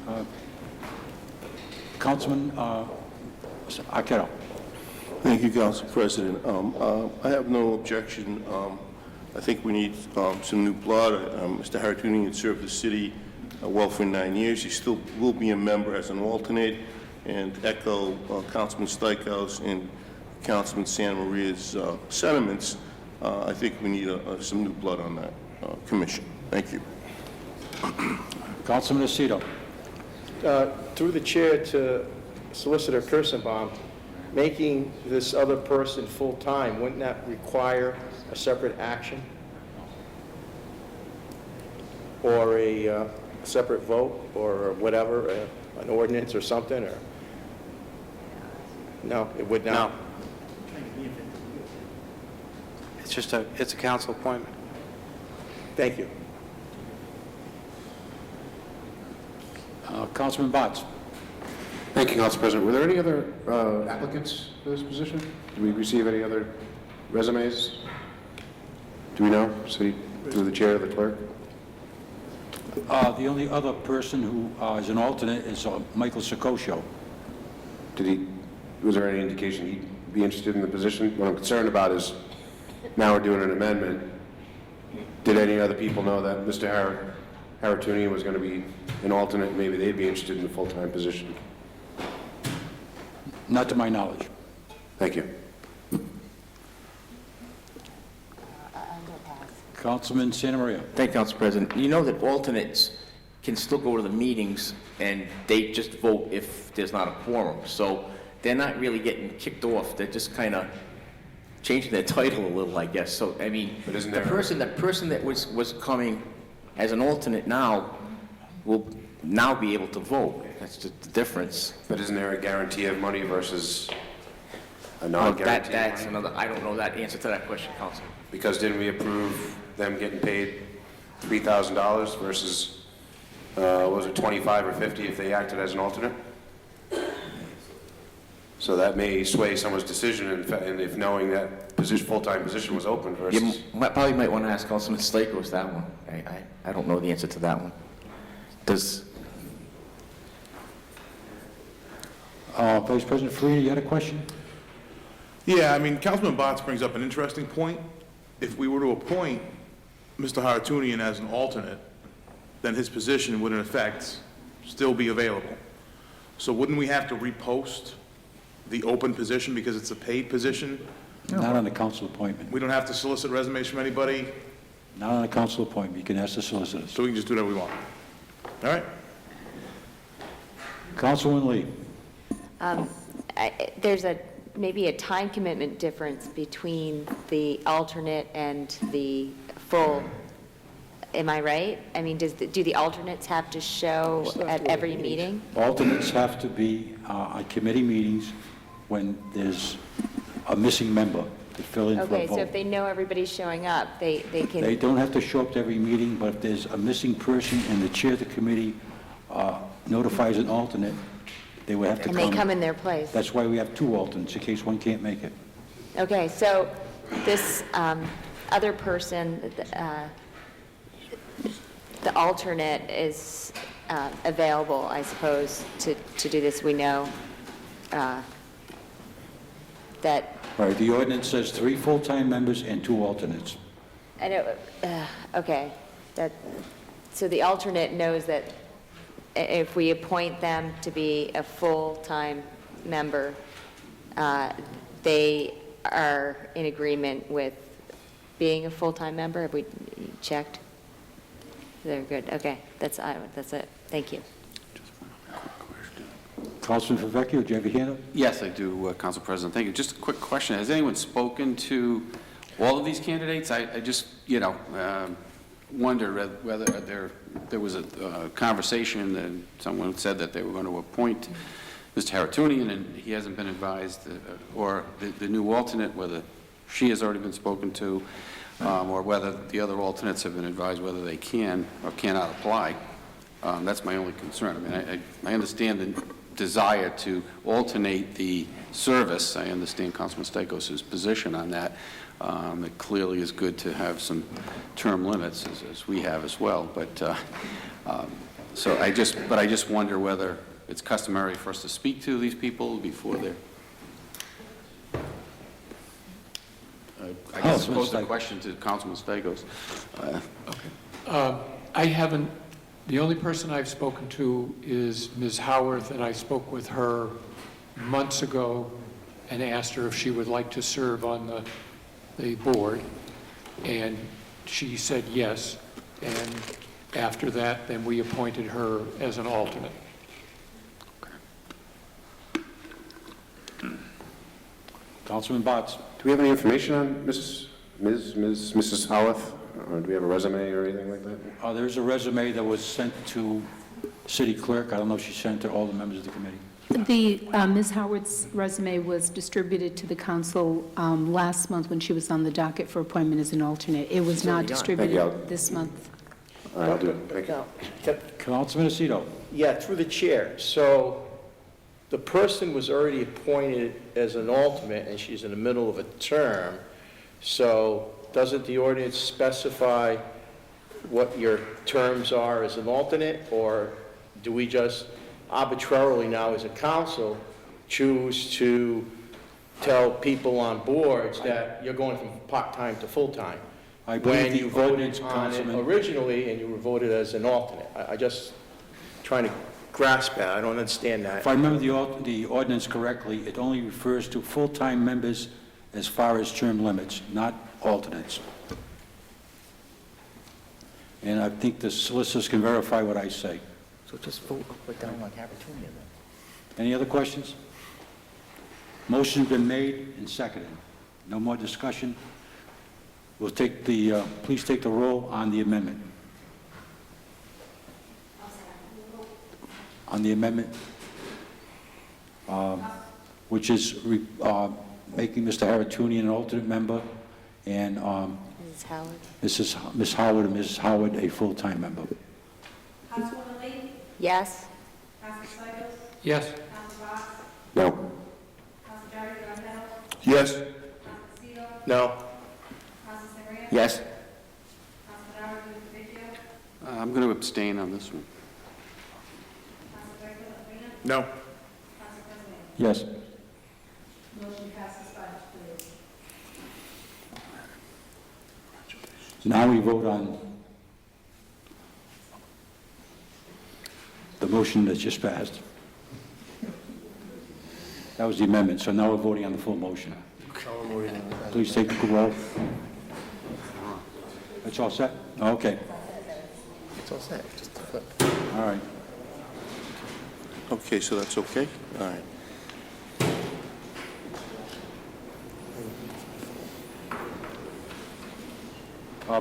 Councilman Arquero. Thank you, Council President. I have no objection. I think we need some new blood. Mr. Haratunian served the city well for 9 years. He still will be a member as an alternate, and echo Councilman Stichels and Councilman Santa Maria's sentiments. I think we need some new blood on that commission. Thank you. Councilman Lucido. Through the chair to Solicitor Kirschenbaum, making this other person full-time, wouldn't that require a separate action? Or a a separate vote or whatever, an ordinance or something, or? No, it would not? No. It's a council appointment. Thank you. Councilman Botts. Thank you, Council President. Were there any other applicants for this position? Did we receive any other resumes? Do we know, City, through the chair or the clerk? The only other person who is an alternate is Michael Sakosho. Was there any indication he'd be interested in the position? What I'm concerned about is, now we're doing an amendment. Did any other people know that Mr. Haratunian was going to be an alternate? Maybe they'd be interested in the full-time position. Not to my knowledge. Thank you. Councilman Santa Maria. Thank you, Council President. You know that alternates can still go to the meetings, and they just vote if there's not a quorum. So they're not really getting kicked off. They're just kind of changing their title a little, I guess. So, I mean, the person that was coming as an alternate now will now be able to vote. That's just the difference. But isn't there a guarantee of money versus a non-guarantee? That's another, I don't know that answer to that question, Council. Because didn't we approve them getting paid $3,000 versus, was it 25 or 50 if they acted as an alternate? So that may sway someone's decision, and if knowing that full-time position was open versus... You probably might want to ask Councilman Stakos that one. I don't know the answer to that one. Does... Vice President Farina, you had a question? Yeah, I mean, Councilman Botts brings up an interesting point. If we were to appoint Mr. Haratunian as an alternate, then his position would in effect still be available. So wouldn't we have to repost the open position because it's a paid position? Not on a council appointment. We don't have to solicit resumes from anybody? Not on a council appointment. You can ask the solicitors. So we can just do whatever we want? All right. Councilman Lee. There's maybe a time commitment difference between the alternate and the full. Am I right? I mean, do the alternates have to show at every meeting? Alternates have to be on committee meetings when there's a missing member to fill in for a vote. Okay, so if they know everybody's showing up, they can... They don't have to show up to every meeting, but if there's a missing person and the chair of the committee notifies an alternate, they would have to come. And they come in their place. That's why we have two alternates, in case one can't make it. Okay, so this other person, the alternate is available, I suppose, to do this. We know that... Right, the ordinance says 3 full-time members and 2 alternates. I know, okay. So the alternate knows that if we appoint them to be a full-time member, they are in agreement with being a full-time member? Have we checked? They're good, okay, that's it, thank you. Councilman Favecchio, do you have your hand up? Yes, I do, Council President. Thank you. Just a quick question. Has anyone spoken to all of these candidates? I just, wonder whether there was a conversation that someone said that they were going to appoint Mr. Haratunian, and he hasn't been advised, or the new alternate, whether she has already been spoken to, or whether the other alternates have been advised whether they can or cannot apply. That's my only concern. I mean, I understand the desire to alternate the service. I understand Councilman Stakos' position on that. It clearly is good to have some term limits, as we have as well. But I just wonder whether it's customary for us to speak to these people before they're. I guess pose the question to Councilman Stakos. I haven't. The only person I've spoken to is Ms. Howarth, and I spoke with her months ago and asked her if she would like to serve on the board, and she said yes, and after that, then we appointed her as an alternate. Councilman Botts. Do we have any information on Mrs. Howarth? Or do we have a resume or anything like that? There's a resume that was sent to city clerk. I don't know if she sent it to all the members of the committee. Ms. Howard's resume was distributed to the council last month when she was on the docket for appointment as an alternate. It was not distributed this month. I'll do it. Thank you. Councilman Aceto. Yeah, through the chair. So the person was already appointed as an alternate, and she's in the middle of a term. So doesn't the ordinance specify what your terms are as an alternate, or do we just arbitrarily now as a council choose to tell people on boards that you're going from part-time to full-time? I believe When the you voted ordinance, on it Councilman- originally and you were voted as an alternate. I just trying to grasp that. I don't understand that. If I remember the ordinance correctly, it only refers to full-time members as far as term limits, not alternates. And I think the solicitors can verify what I say. So just vote up or down on Harrington then. Any other questions? Motion's been made and seconded. No more discussion. We'll take the, please take the roll on the amendment. On the amendment, which is making Mr. Haratunian an alternate member and Mrs. Howard? Ms. Howard and Mrs. Howard a full-time member. Councilwoman Lee? Yes? Council Stichels? Yes. Council Box? No. Council Jerry Rendell? Yes. Council Lucido? No. Council Severino? Yes? Council Howard Vecchio? I'm going to abstain on this one. Council Director Lapina? No. Council President? Yes. Motion passes 5-3. Now we vote on the motion that just passed. That was the amendment, so now we're voting on the full motion. Please take the roll. That's all set? Okay, It's all set. Just flip. all right. Okay, so that's okay? All right.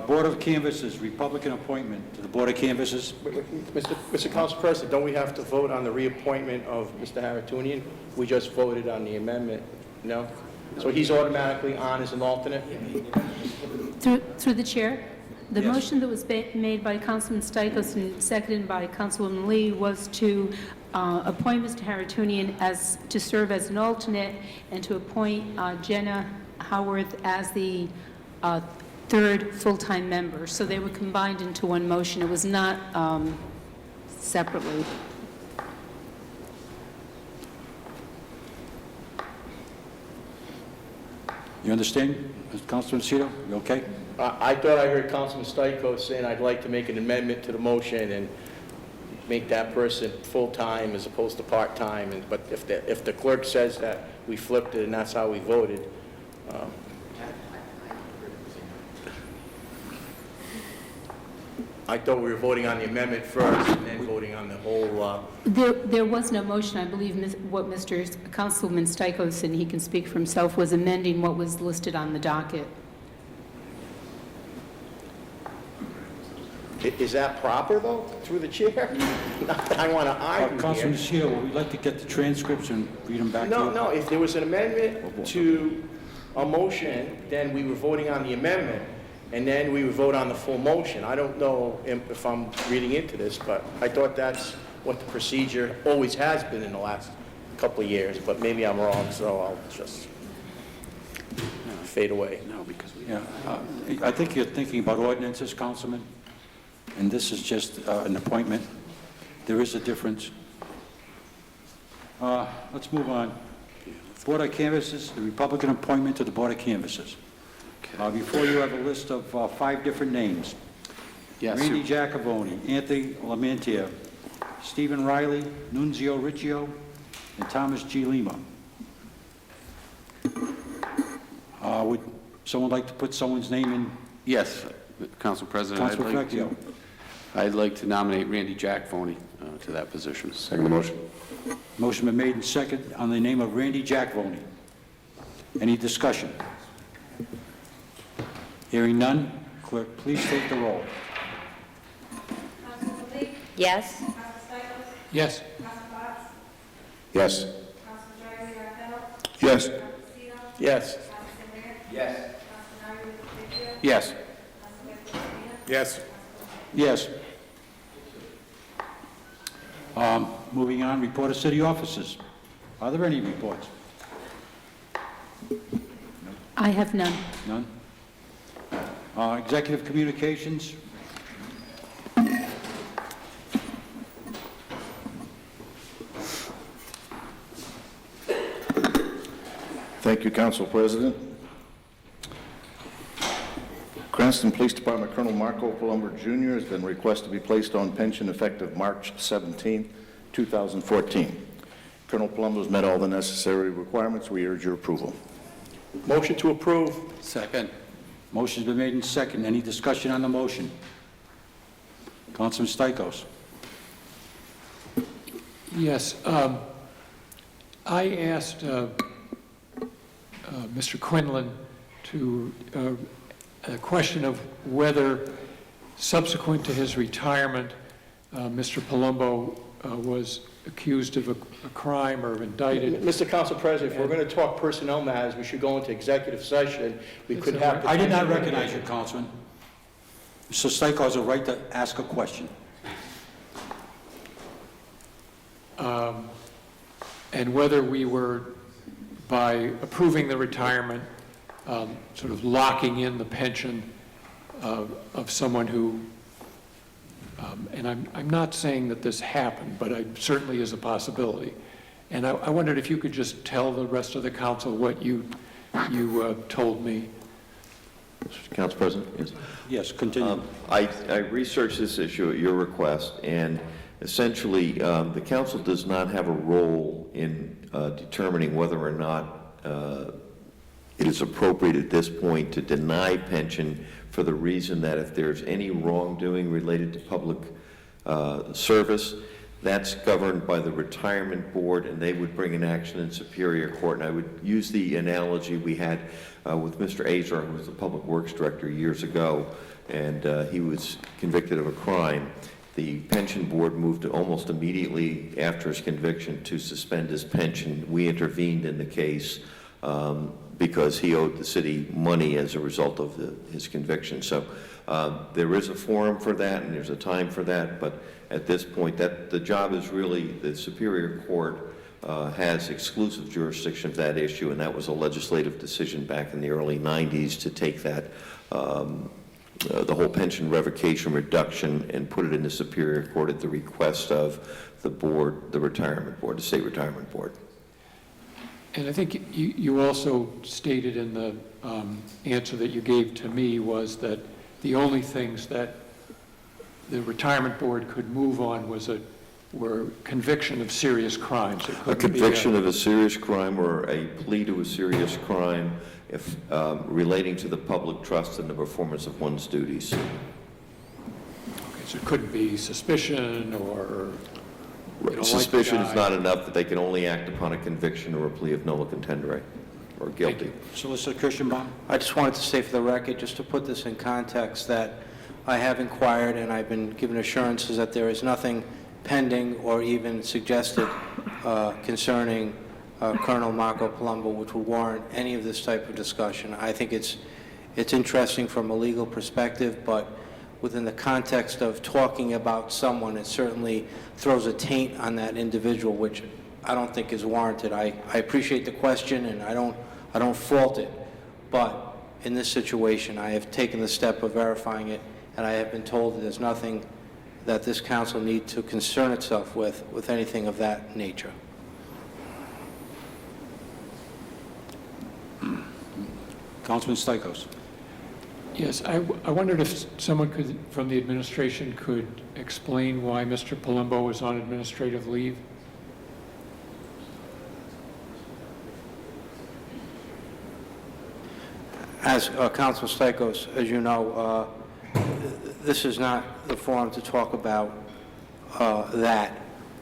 Board of Canvassers, Republican appointment to the Board of Canvassers. Mr. Council President, don't we have to vote on the reappointment of Mr. Haratunian? We just voted on the amendment, no? So he's automatically on as an alternate? Through the chair, the Yes. motion that was made by Councilman Stichels and seconded by Councilwoman Lee was to appoint Mr. Haratunian to serve as an alternate and to appoint Jenna Howarth as the third full-time member. So they were combined into one motion. It was not separately. You understand, Councilman Lucido? You okay? I thought I heard Councilman Stichels saying I'd like to make an amendment to the motion and make that person full-time as opposed to part-time, but if the clerk says that we flipped it and that's how we voted, I thought we were voting on the amendment first and then voting on the whole, There was no motion. I believe what Mr. Councilman Stichels, and he can speak for himself, was amending what was listed on the docket. Is that proper, though, through the chair? I want to argue Councilman here. Lucido, we'd like to get the transcripts and read them back to you. No, if there was an amendment to a motion, then we were voting on the amendment, and then we would vote on the full motion. I don't know if I'm reading into this, but I thought that's what the procedure always has been in the last couple of years, but maybe I'm wrong, so I'll just fade away. No, because we... Yeah, I think you're thinking about ordinances, Councilman, and this is just an appointment. There is a difference. Let's move on. Board of Canvassers, the Republican appointment to the Board of Canvassers. Before you have a list of 5 different names. Yes, Randy sir. Giacoboni, Anthony Lamantia, Stephen Riley, Nunzio Riccio, and Thomas G. Lima. Would someone like to put someone's name in? Yes, Council President. Councilor Vecchio. I'd like to nominate Randy Giacofoni to that position. Second motion. Motion been made and second on the name of Randy Giacoboni. Any discussion? Hearing none, Clerk, please take the roll. Councilman Lee? Yes? Councilman Stichels? Yes. Councilman Botts? Yes. Councilman Jordan Raphael? Yes. Councilman Lucido? Yes. Councilman Lee? Yes. Councilman Vecchio? Yes. Councilman Medina? Yes. Yes. Moving on, report of city officers. Are there any reports? I have none. None? Executive communications? Thank you, Council President. Cranston Police Department Colonel Marco Palumbo Jr. has been requested to be placed on pension effective March 17, 2014. Colonel Palumbo has met all the necessary requirements. We urge your approval. Motion to approve. Second. Motion's been made in second. Any discussion on the motion? Councilman Stichels? Yes. I asked Mr. Quinlan to a question of whether subsequent to his retirement, Mr. Palumbo was accused of a crime or indicted. Mr. Council President, if we're going to talk personnel matters, we should go into executive session. We could all right. have... I did not recognize you, Councilman. Mr. Stichels has a right to ask a question. And whether we were, by approving the retirement, sort of locking in the pension of someone who, and I'm not saying that this happened, but it certainly is a possibility. And I wondered if you could just tell the rest of the council what you told me. Council President? Yes. Yes, continue. I researched this issue at your request, and essentially, the council does not have a role in determining whether or not it is appropriate at this point to deny pension for the reason that if there's any wrongdoing related to public service, that's governed by the retirement board, and they would bring an action in Superior Court. And I would use the analogy we had with Mr. Azar, who was the Public Works Director years ago, and he was convicted of a crime. The pension board moved almost immediately after his conviction to suspend his pension. We intervened in the case because he owed the city money as a result of his conviction. So there is a forum for that, and there's a time for that, but at this point, the job is really, the Superior Court has exclusive jurisdiction of that issue, and that was a legislative decision back in the early 90s to take that the whole pension revocation reduction and put it in the Superior Court at the request of the board, the retirement board, the state retirement board. And I think you also stated in the answer that you gave to me was that the only things that the retirement board could move on were conviction of serious crimes. A conviction of a serious crime or a plea to a serious crime if relating to the public trust and the performance of one's duties. Okay, so it couldn't be suspicion or... Suspicion is not enough, that they can only act upon a conviction or a plea of nolo contendere or guilty. Solicitor Kirschenbaum? I just wanted to say for the record, just to put this in context, that I have inquired and I've been given assurances that there is nothing pending or even suggested concerning Colonel Marco Palumbo, which would warrant any of this type of discussion. I think it's interesting from a legal perspective, but within the context of talking about someone, it certainly throws a taint on that individual, which I don't think is warranted. I appreciate the question, and I don't fault it, but in this situation, I have taken the step of verifying it, and I have been told that there's nothing that this council need to concern itself with anything of that nature. Councilman Stichels? Yes, I wondered if someone from the administration could explain why Mr. Palumbo was on administrative leave. As Councilman Stichels, as you know, this is not the forum to talk about that.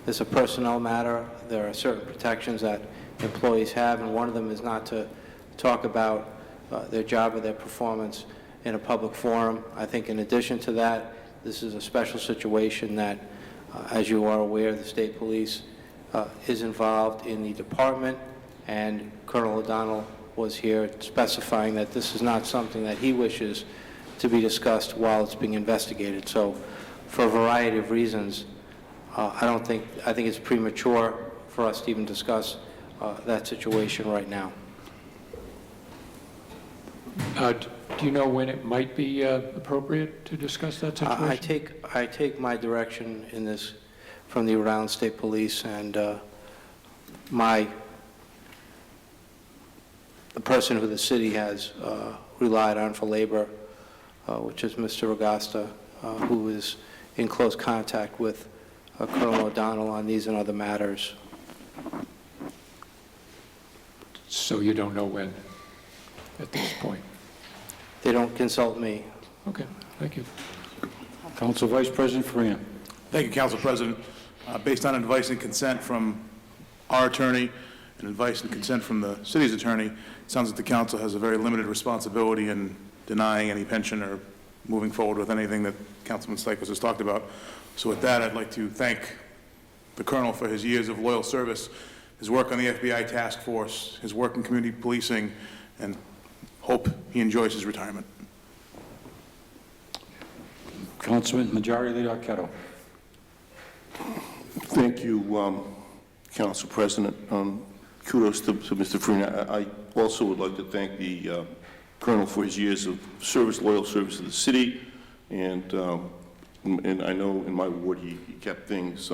It's a personnel matter. There are certain protections that employees have, and one of them is not to talk about their job or their performance. in a public forum. I think in addition to that, this is a special situation that, as you are aware, the state police is involved in the department, and Colonel O'Donnell was here specifying that this is not something that he wishes to be discussed while it's being investigated. So for a variety of reasons, I think it's premature for us to even discuss that situation right now. Do you know when it might be appropriate to discuss that situation? I take my direction in this from the Rhode Island State Police, and the person who the city has relied on for labor, which is Mr. Regasta, who is in close contact with Colonel O'Donnell on these and other matters. So you don't know when at this point? They don't consult me. Okay, thank you. Council Vice President Farina. Thank you, Council President. Based on advice and consent from our attorney and advice and consent from the city's attorney, it sounds like the council has a very limited responsibility in denying any pension or moving forward with anything that Councilman Stichels has talked about. So with that, I'd like to thank the Colonel for his years of loyal service, his work on the FBI task force, his work in community policing, and hope he enjoys his retirement. Councilman Majority Leader Arquette. Thank you, Council President. Kudos to Mr. Farina. I also would like to thank the Colonel for his years of service, loyal service to the city, and I know in my ward he kept things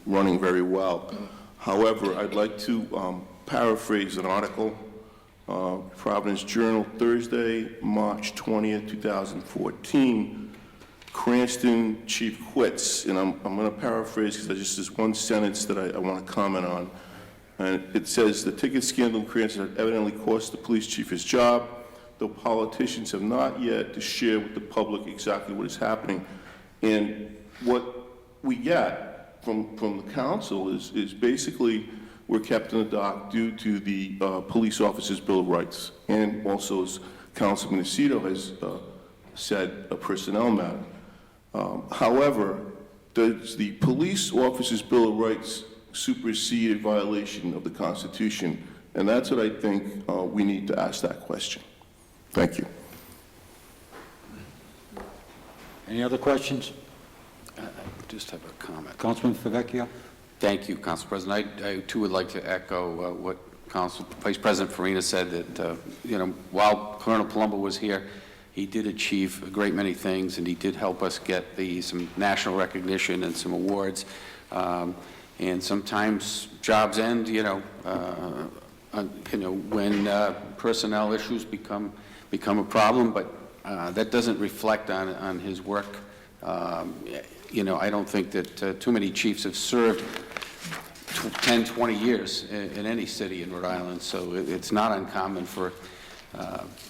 running very well. However, I'd like to paraphrase an article, Providence Journal, Thursday, March 20th, 2014. Cranston chief quits, and I'm going to paraphrase because there's one sentence that I want to comment on. And it says, the ticket scandal in Cranston had evidently cost the police chief his job, though politicians have not yet to share with the public exactly what is happening. And what we get from the council is basically we're kept in the dark due to the police officers' Bill of Rights, and also, as Councilman Aceto has said, a personnel matter. However, does the police officers' Bill of Rights supersede a violation of the Constitution? And that's what I think we need to ask that question. Thank you. Any other questions? I just have a comment. Councilman Favecchio. Thank you, Council President. I too would like to echo what Vice President Farina said, that, while Colonel Palumbo was here, he did achieve a great many things, and he did help us get some national recognition and some awards. And sometimes jobs end, when personnel issues become a problem, but that doesn't reflect on his work. I don't think that too many chiefs have served 10, 20 years in any city in Rhode Island, so it's not uncommon for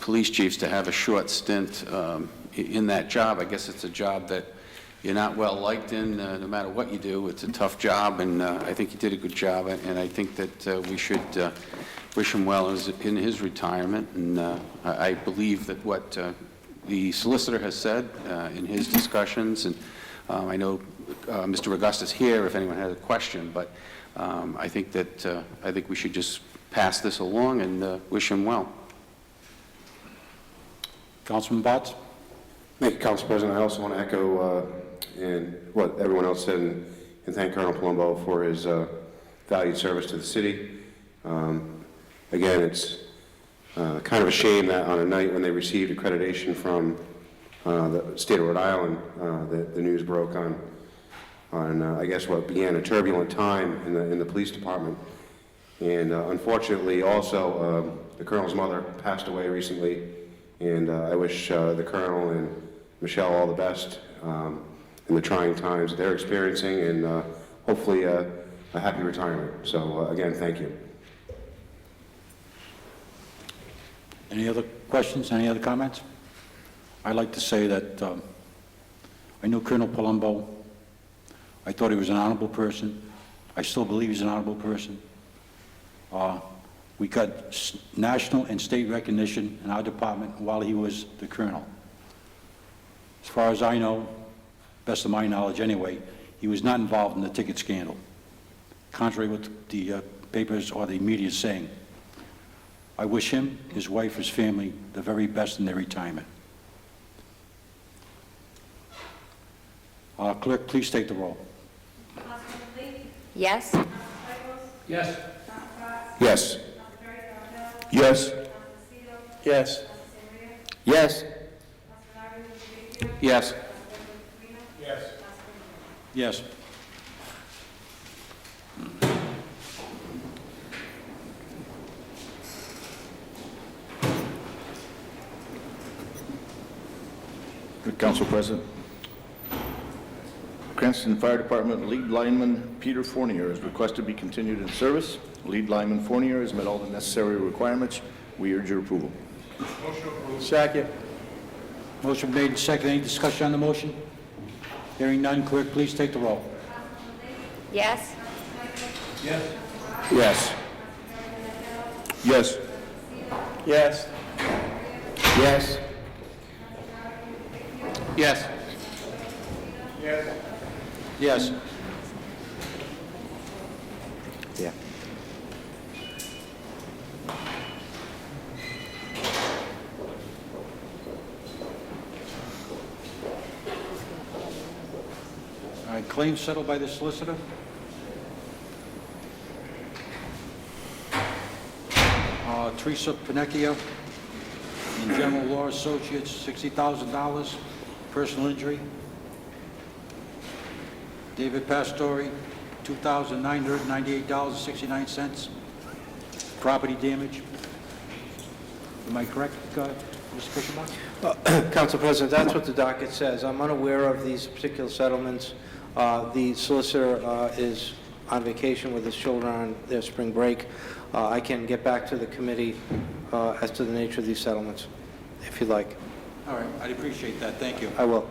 police chiefs to have a short stint in that job. I guess it's a job that you're not well liked in, no matter what you do. It's a tough job, and I think he did a good job, and I think that we should wish him well in his retirement. And I believe that what the solicitor has said in his discussions, and I know Mr. Augusta's here if anyone has a question, but I think we should just pass this along and wish him well. Councilman Botts. Thank you, Council President. I also want to echo in what everyone else said and thank Colonel Palumbo for his valued service to the city. Again, it's kind of a shame that on a night when they received accreditation from the state of Rhode Island, the news broke on I guess what began a turbulent time in the police department. And unfortunately, also the Colonel's mother passed away recently, and I wish the Colonel and Michelle all the best in the trying times that they're experiencing, and hopefully a happy retirement. So again, thank you. Any other questions, any other comments? I'd like to say that I knew Colonel Palumbo. I thought he was an honorable person. I still believe he's an honorable person. We got national and state recognition in our department while he was the colonel. As far as I know, best of my knowledge anyway, he was not involved in the ticket scandal, contrary to what the papers or the media is saying. I wish him, his wife, his family the very best in their retirement. Clerk, please take the roll. Yes? Yes. Yes. Yes. Yes. Yes. Yes. Yes. Good Council President. Cranston Fire Department lead lineman Peter Fournier is requested to be continued in service. Lead lineman Fournier has met all the necessary requirements. We urge your approval. Second. Motion made and seconded. Any discussion on the motion? Hearing none, clerk, please take the roll. Yes? Yes. Yes. Yes. Yes. Yes. Yes. Yeah. All right, claims settled by the solicitor. Teresa Pinecchia in General Law Associates, $60,000, personal injury. David Pastore, $2,998.69, property damage. Am I correct, Mr. Fisherman? Council President, that's what the docket says. I'm unaware of these particular settlements. The solicitor is on vacation with his children on their spring break. I can get back to the committee as to the nature of these settlements, if you'd like. All right, I'd appreciate that. Thank you. I will.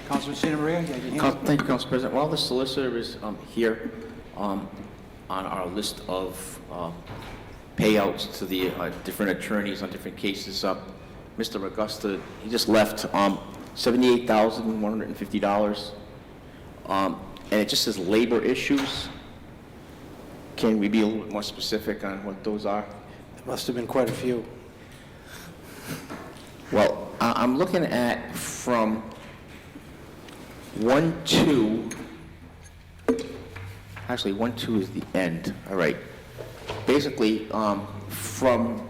Councilman Santa Maria, you had your hand up? Thank you, Council President. While the solicitor is here, on our list of payouts to the different attorneys on different cases, Mr. Augusta, he just left $78,150, and it just says labor issues. Can we be a little bit more specific on what those are? There must have been quite a few. Well, I'm looking at from 1-2, actually 1-2 is the end, all right. Basically, from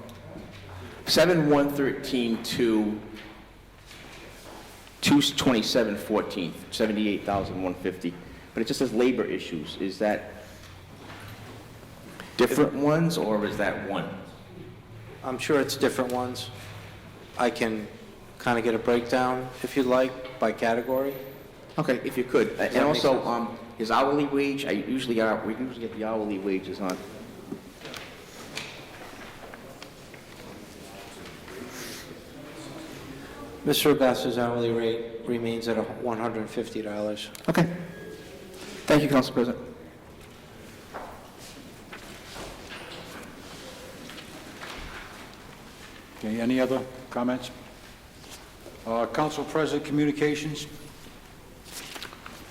7/1/13 to 2/27/14, $78,150, but it just says labor issues. Is that different ones, or is that one? I'm sure it's different ones. I can kind of get a breakdown, if you'd like, by category. Okay, if you could. that And make also, his hourly wage, we usually get the hourly wages on. Mr. Augusta's hourly rate remains at $150. Okay. Thank you, Council President. Okay, any other comments? Council President, communications.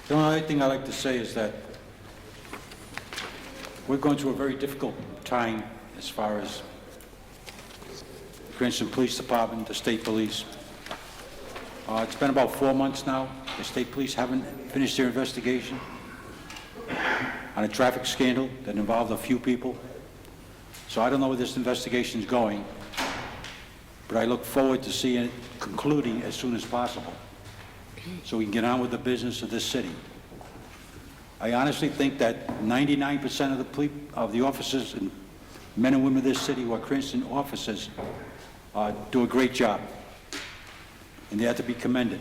The only thing I'd like to say is that we're going through a very difficult time as far as the Cranston Police Department, the state police. It's been about 4 months now. The state police haven't finished their investigation on a traffic scandal that involved a few people. So I don't know where this investigation is going, but I look forward to seeing it concluding as soon as possible so we can get on with the business of this city. I honestly think that 99% of the officers and men and women of this city who are Cranston officers do a great job, and they have to be commended.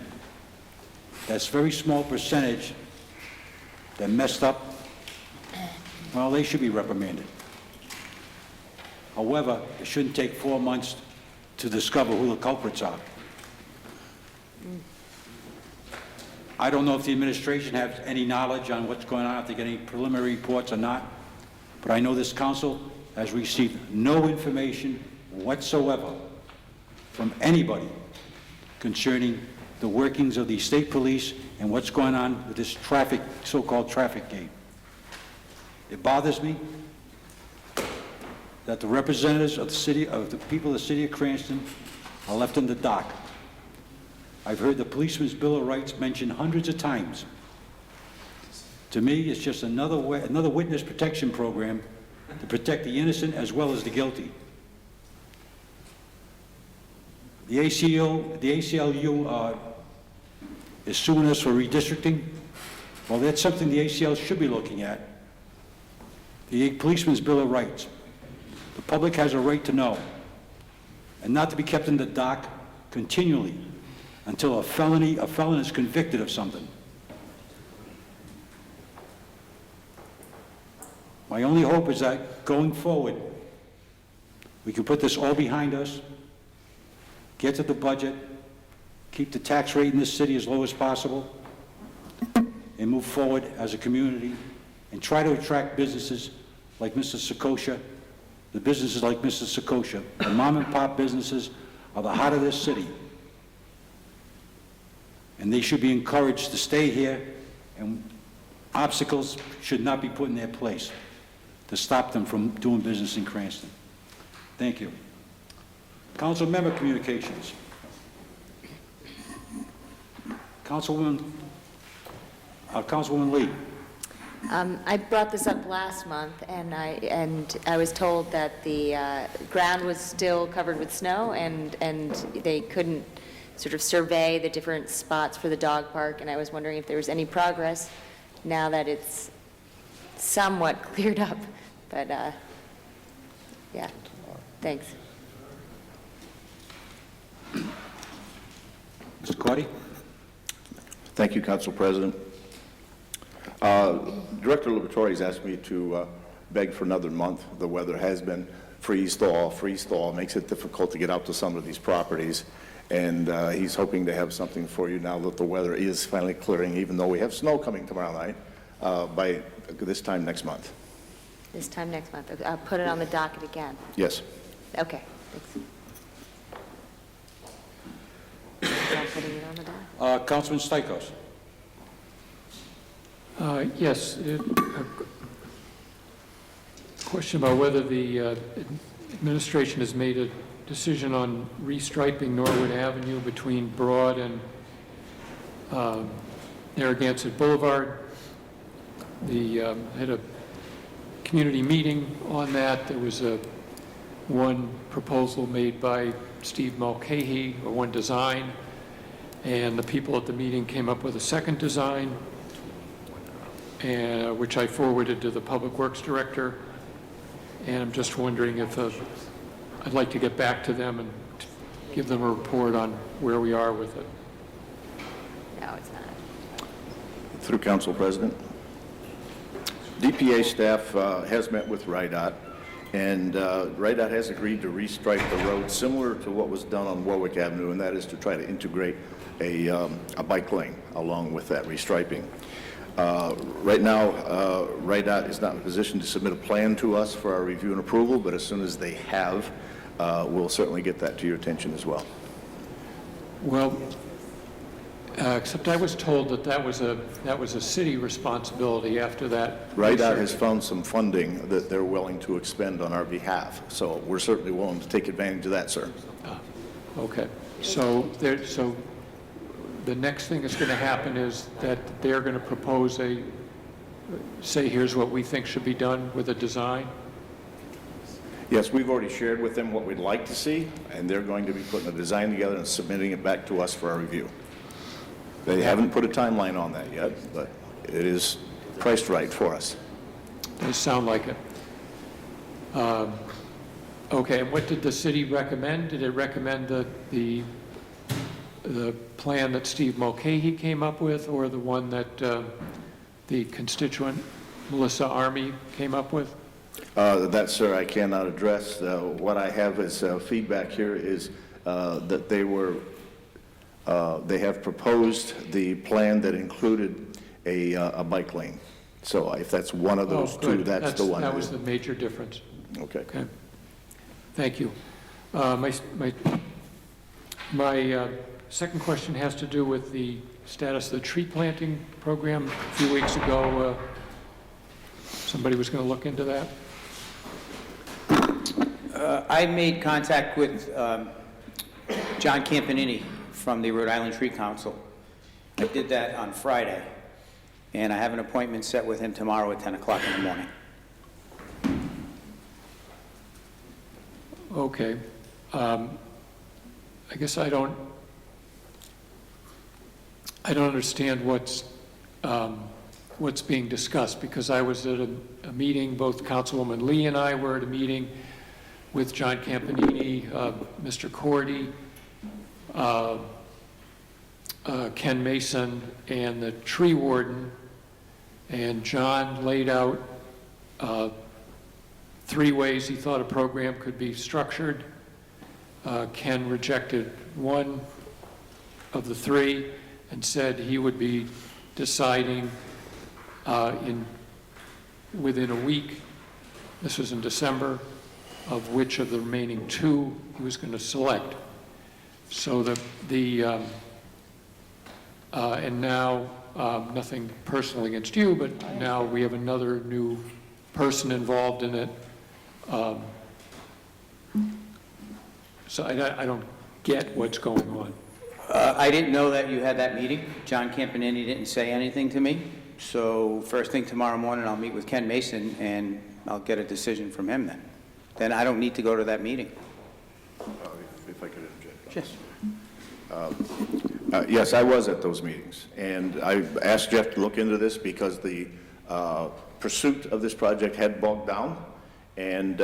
That's a very small percentage that messed up. Well, they should be reprimanded. However, it shouldn't take 4 months to discover who the culprits are. I don't know if the administration has any knowledge on what's going on, if they get any preliminary reports or not, but I know this council has received no information whatsoever from anybody concerning the workings of the state police and what's going on with this traffic, so-called traffic game. It bothers me that the representatives of the city, of the people of the city of Cranston are left in the dark. I've heard the Policeman's Bill of Rights mentioned hundreds of times. To me, it's just another witness protection program to protect the innocent as well as the guilty. The ACLU is suing us for redistricting. Well, that's something the ACL should be looking at. The Policeman's Bill of Rights. The public has a right to know, and not to be kept in the dark continually until a felon is convicted of something. My only hope is that going forward, we can put this all behind us, get to the budget, keep the tax rate in this city as low as possible, and move forward as a community, and try to attract businesses like Mr. Sakosha, the businesses like Mr. Sakosha. The mom and pop businesses are the heart of this city. And they should be encouraged to stay here, and obstacles should not be put in their place to stop them from doing business in Cranston. Thank you. Council member communications. Councilwoman Lee. I brought this up last month, and I was told that the ground was still covered with snow, and they couldn't sort of survey the different spots for the dog park, and I was wondering if there was any progress now that it's somewhat cleared up. But, yeah, thanks. Mr. Cordy? Thank you, Council President. Director Liberatore has asked me to beg for another month. The weather has been freeze-thaw, makes it difficult to get out to some of these properties. And he's hoping to have something for you now that the weather is finally clearing, even though we have snow coming tomorrow night, by this time next month. This time next month. I'll put it on the docket again. Yes. Okay, thanks. I'm putting it on the docket. Councilman Stichels. Yes. A question about whether the administration has made a decision on restriping Norwood Avenue between Broad and Narragansett Boulevard. Had a community meeting on that. There was one proposal made by Steve Mulcahy, or one design, and the people at the meeting came up with a second design, which I forwarded to the Public Works Director, and I'm just wondering if I'd like to get back to them and give them a report on where we are with it. No, it's not. Through Council President. DPA staff has met with RIDOT, and RIDOT has agreed to restripe the road similar to what was done on Warwick Avenue, and that is to try to integrate a bike lane along with that restriping. Right now, RIDOT is not in a position to submit a plan to us for our review and approval, but as soon as they have, we'll certainly get that to your attention as well. Well, except I was told that was a city responsibility after that. RIDOT has found some funding that they're willing to expend on our behalf, so we're certainly willing to take advantage of that, sir. Okay. So the next thing that's going to happen is that they're going to propose say here's what we think should be done with a design? Yes, we've already shared with them what we'd like to see, and they're going to be putting a design together and submitting it back to us for our review. They haven't put a timeline on that yet, but it is priced right for us. Does sound like it. Okay, and what did the city recommend? Did it recommend the plan that Steve Mulcahy came up with, or the one that the constituent Melissa Army came up with? That, sir, I cannot address. What I have as feedback here is that they have proposed the plan that included a bike lane. So if that's one of those two, that's the one. That was the major difference. Okay. Okay. Thank you. My second question has to do with the status of the tree planting program. A few weeks ago, somebody was going to look into that. I made contact with John Campanini from the Rhode Island Tree Council. I did that on Friday, and I have an appointment set with him tomorrow at 10 o'clock in the morning. Okay. I guess I don't understand what's being discussed, because I was at a meeting, both Councilwoman Lee and I were at a meeting with John Campanini, Mr. Cordy, Ken Mason, and the tree warden, and John laid out 3 ways he thought a program could be structured. Ken rejected one of the 3 and said he would be deciding within a week, this was in December, of which of the remaining 2 he was going to select. So and now, nothing personal against you, but now we have another new person involved in it. So I don't get what's going on. I didn't know that you had that meeting. John Campanini didn't say anything to me. So first thing tomorrow morning, I'll meet with Ken Mason, and I'll get a decision from him then. Then I don't need to go to that meeting. If I could interject. Yes. Yes, I was at those meetings, and I asked Jeff to look into this because the pursuit of this project had bogged down. And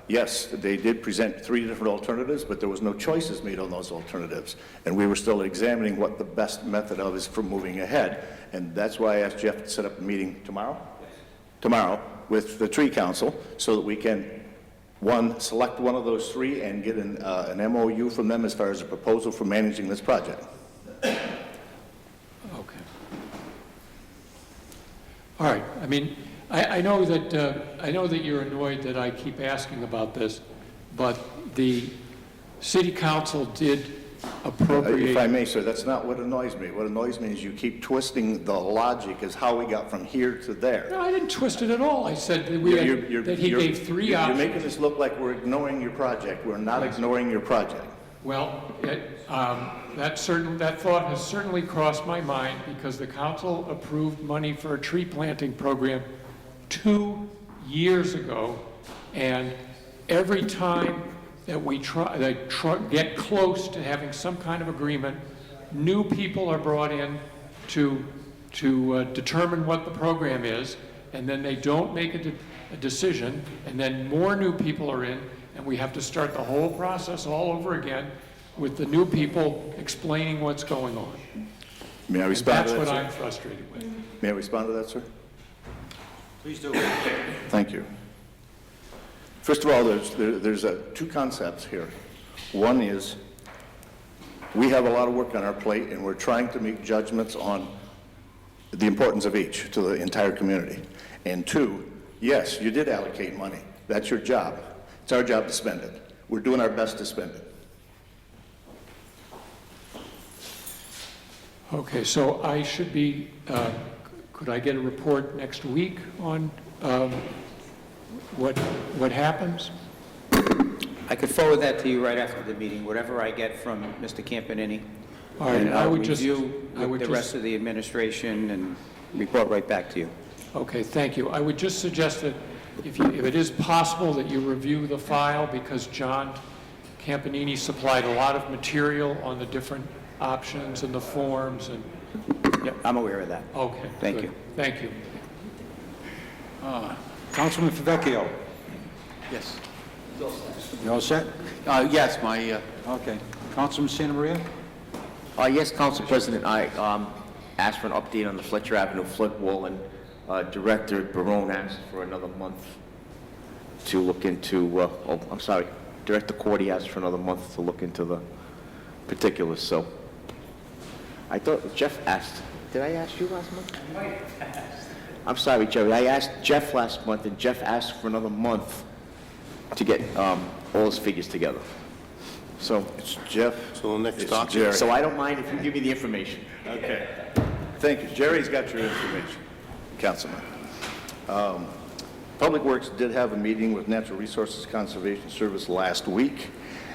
yes, they did present 3 different alternatives, but there was no choices made on those alternatives. And we were still examining what the best method of is for moving ahead. And that's why I asked Jeff to set up a meeting tomorrow? Tomorrow with the Tree Council, so that we can, select one of those 3 and get an MOU from them as far as a proposal for managing this project. Okay. All right. I mean, I know that you're annoyed that I keep asking about this, but the city council did appropriate. If I may, sir, that's not what annoys me. What annoys me is you keep twisting the logic as how we got from here to there. No, I didn't twist it at all. I said that, that he gave 3 options. You're making this look like we're ignoring your project. We're not ignoring your project. Well, that thought has certainly crossed my mind, because the council approved money for a tree planting program 2 years ago, and every time that we get close to having some kind of agreement, new people are brought in to determine what the program is, and then they don't make a decision, and then more new people are in, and we have to start the whole process all over again with the new people explaining what's going on. May I respond to that, That's what sir? I'm frustrated with. May I respond to that, sir? Please do. Thank you. First of all, there's 2 concepts here. One is, we have a lot of work on our plate, and we're trying to make judgments on the importance of each to the entire community. And 2, yes, you did allocate money. That's your job. It's our job to spend it. We're doing our best to spend it. Okay, so I should be, could I get a report next week on what happens? I could forward that to you right after the meeting, whatever I get from Mr. Campanini. All right, And I I'll would just- review I would with the just- rest of the administration and report right back to you. Okay, thank you. I would just suggest that if it is possible that you review the file, because John Campanini supplied a lot of material on the different options and the forms and... Yep, I'm aware of that. Okay. Thank good. you. Thank you. Councilman Favecchio. Yes. You all set? Yes, my, Okay. Councilman Santa Maria? yes, Council President, I asked for an update on the Fletcher Avenue flood wall, and Director Barone asked for another month to look into, Director Cordy asked for another month to look into the particulars, so I thought Jeff asked. Did I ask you last month? You might have asked. I'm sorry, Jerry. I asked Jeff last month, and Jeff asked for another month to get all those figures together. So, It's Jeff. So next It's document. Jerry. so I don't mind if you give me the information. Okay. Thank you. Jerry's got your information, Councilman. Public Works did have a meeting with Natural Resources Conservation Service last week,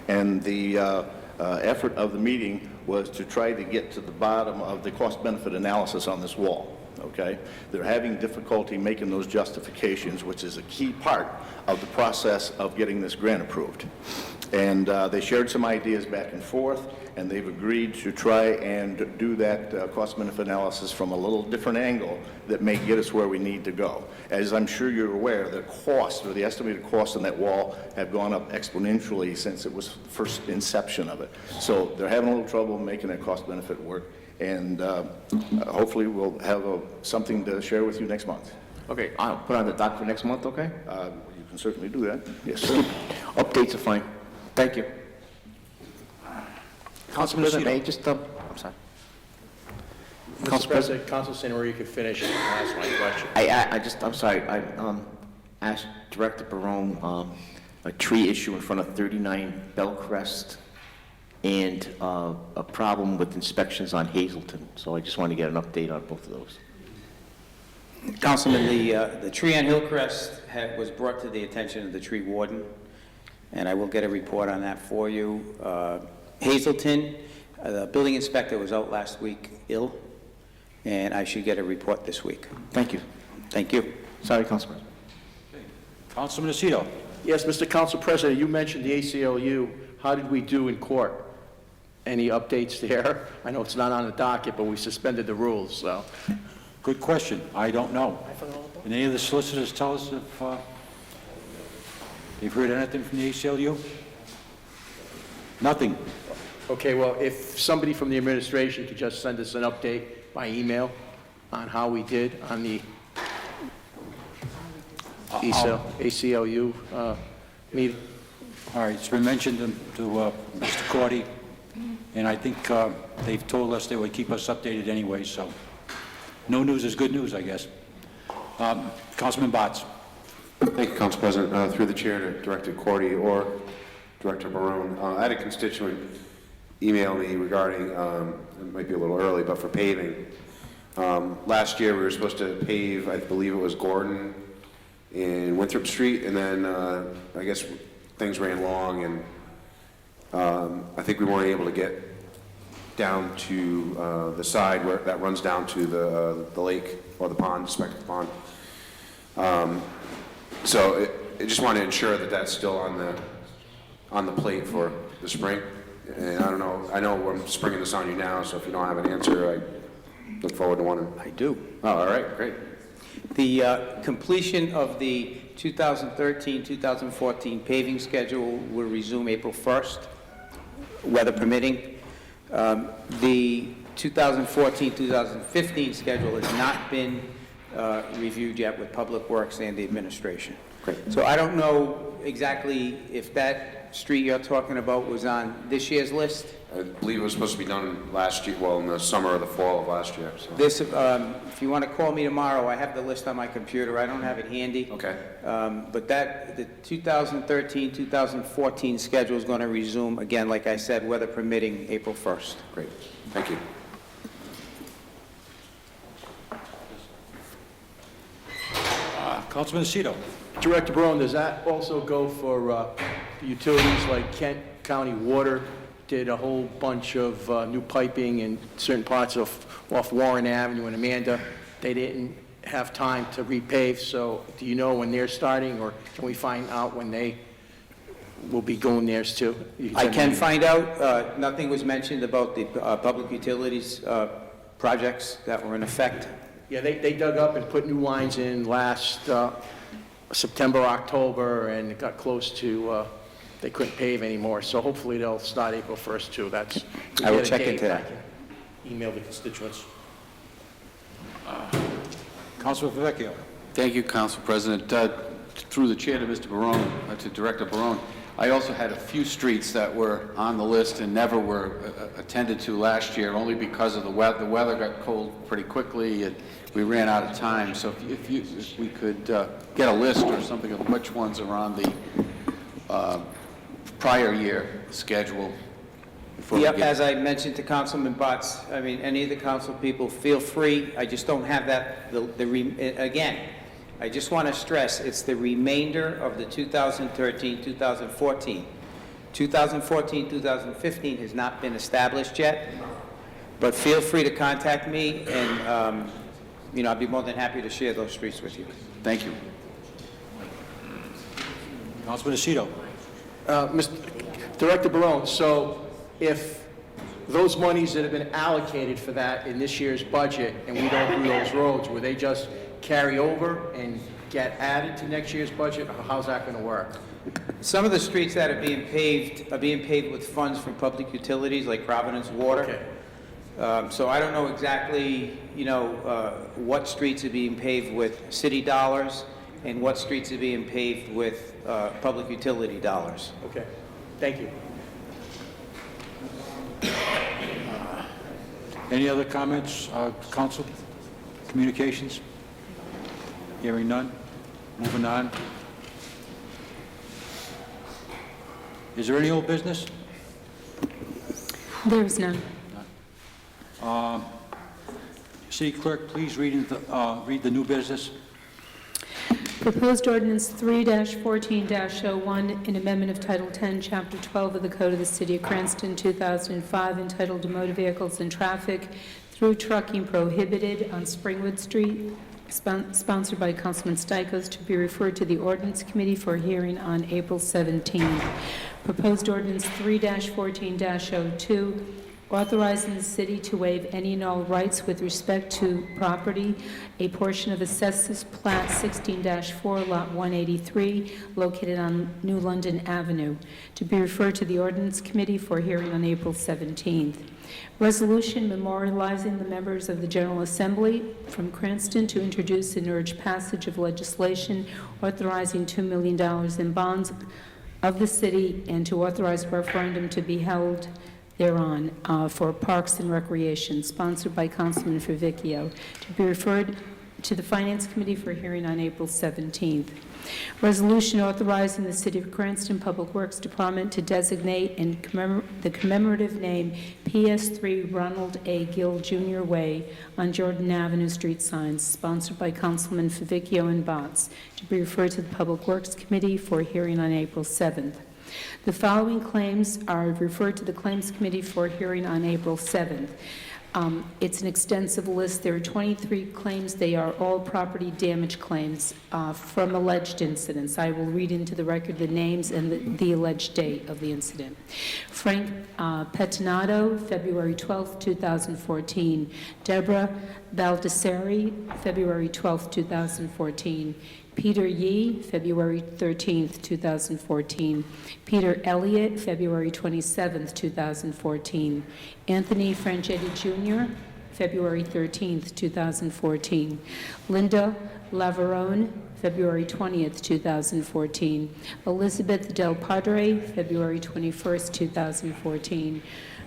and the effort of the meeting was to try to get to the bottom of the cost-benefit analysis on this wall, okay? They're having difficulty making those justifications, which is a key part of the process of getting this grant approved. And they shared some ideas back and forth, and they've agreed to try and do that cost-benefit analysis from a little different angle that may get us where we need to go. As I'm sure you're aware, the cost, or the estimated cost on that wall, have gone up exponentially since it was the first inception of it. So they're having a little trouble making that cost-benefit work, and hopefully we'll have something to share with you next month. Okay, I'll put on the dock for next month, okay? You can certainly do that. Yes, sir. Updates are fine. Thank you. Councilman President, may I Lucido. just, I'm sorry. Mr. President, Council Santa Maria could finish and ask my question. I'm sorry, I asked Director Barone a tree issue in front of 39 Bellcrest and a problem with inspections on Hazelton, so I just want to get an update on both of those. Councilman, the tree on Hillcrest was brought to the attention of the tree warden, and I will get a report on that for you. Hazelton, the building inspector was out last week ill, and I should get a report this week. Thank you. Thank you. Sorry, Councilman. Councilman Lucido. Yes, Mr. Council President, you mentioned the ACLU. How did we do in court? Any updates there? I know it's not on the docket, but we suspended the rules, so. Good question. I don't know. Can any of the solicitors tell us if they've heard anything from the ACLU? Nothing. Okay, well, if somebody from the administration could just send us an update by email on how we did on the ACLU meeting. All right, it's been mentioned to Mr. Cordy, and I think they've told us they would keep us updated anyway, so no news is good news, I guess. Councilman Botts. Thank you, Council President. Through the chair to Director Cordy or Director Barone, I had a constituent email me regarding, it might be a little early, but for paving. Last year, we were supposed to pave, I believe it was Gordon and Winthrop Street, and then I guess things ran long, and I think we weren't able to get down to the side where that runs down to the lake or the pond, Spectre Pond. So I just want to ensure that that's still on the plate for the spring. And I don't know, I know I'm springing this on you now, so if you don't have an answer, I look forward to one. I do. Oh, all right, great. The completion of the 2013-2014 paving schedule will resume April 1st, weather permitting. The 2014-2015 schedule has not been reviewed yet with Public Works and the administration. Great. So I don't know exactly if that street you're talking about was on this year's list. I believe it was supposed to be done last year, well, in the summer or the fall of last year. So. This, if you want to call me tomorrow, I have the list on my computer. I don't have it handy. Okay. But the 2013-2014 schedule is going to resume, again, like I said, weather permitting, April 1st. Great. Thank you. Councilman Lucido. Director Barone, does that also go for utilities like Kent County Water? Did a whole bunch of new piping in certain parts off Warren Avenue and Amanda. They didn't have time to repave, so do you know when they're starting, or can we find out when they will be going theirs too? I can find out. Nothing was mentioned about the public utilities projects that were in effect. Yeah, they dug up and put new lines in last September, October, and it got close to, they couldn't pave anymore. So hopefully they'll start April 1st too. That's. I will check into that. I can email the constituents. Councilman Vecchio. Thank you, Council President. Through the chair to Mr. Barone, to Director Barone, I also had a few streets that were on the list and never were attended to last year, only because of the weather. The weather got cold pretty quickly, and we ran out of time. So if we could get a list or something of which ones are on prior year schedule before we Yep, get... as I mentioned to Councilman Butts, I mean, any of the council people, feel free. I just don't have that, again, I just want to stress, it's the remainder of the 2013, 2014. 2014, 2015 has not been established yet, but feel free to contact me, and, I'd be more than happy to share those streets with you. Thank you. Councilman Aceto. Director Barone, so if those monies that have been allocated for that in this year's budget and we don't do those roads, will they just carry over and get added to next year's budget, or how's that going to work? Some of the streets that are being paved with funds from public utilities like Providence Water. Okay. So I don't know exactly, what streets are being paved with city dollars and what streets are being paved with public utility dollars. Okay, thank you. Any other comments, council? Communications? Hearing none. Moving on. Is there any old business? There is none. City Clerk, please read the new business. Proposed ordinance 3-14-01, an amendment of Title 10, Chapter 12 of the Code of the City of Cranston, 2005, entitled Motor Vehicles and Traffic through Trucking Prohibited on Springwood Street, sponsored by Councilman Stichels, to be referred to the Ordinance Committee for hearing on April 17th. Proposed ordinance 3-14-02, authorizing the city to waive any and all rights with respect to property, a portion of Assessors Plat 16-4, Lot 183, located on New London Avenue, to be referred to the Ordinance Committee for hearing on April 17th. Resolution memorializing the members of the General Assembly from Cranston to introduce and urge passage of legislation authorizing $2 million in bonds of the city and to authorize referendum to be held thereon for Parks and Recreation, sponsored by Councilman Favicchio, to be referred to the Finance Committee for hearing on April 17th. Resolution authorizing the City of Cranston Public Works Department to designate the commemorative name PS3 Ronald A. Gill Jr. Way on Jordan Avenue street signs, sponsored by Councilman Favicchio and Botts, to be referred to the Public Works Committee for hearing on April 7th. The following claims are referred to the Claims Committee for hearing on April 7th. It's an extensive list. There are 23 claims. They are all property damage claims from alleged incidents. I will read into the record the names and the alleged date of the incident. Frank Pettinato, February 12, 2014. Deborah Baldessari, February 12, 2014. Peter Yee, February 13, 2014. Peter Elliott, February 27, 2014. Anthony Franchetti Jr., February 13, 2014. Linda Lavarone, February 20, 2014. Elizabeth Del Padre, February 21, 2014.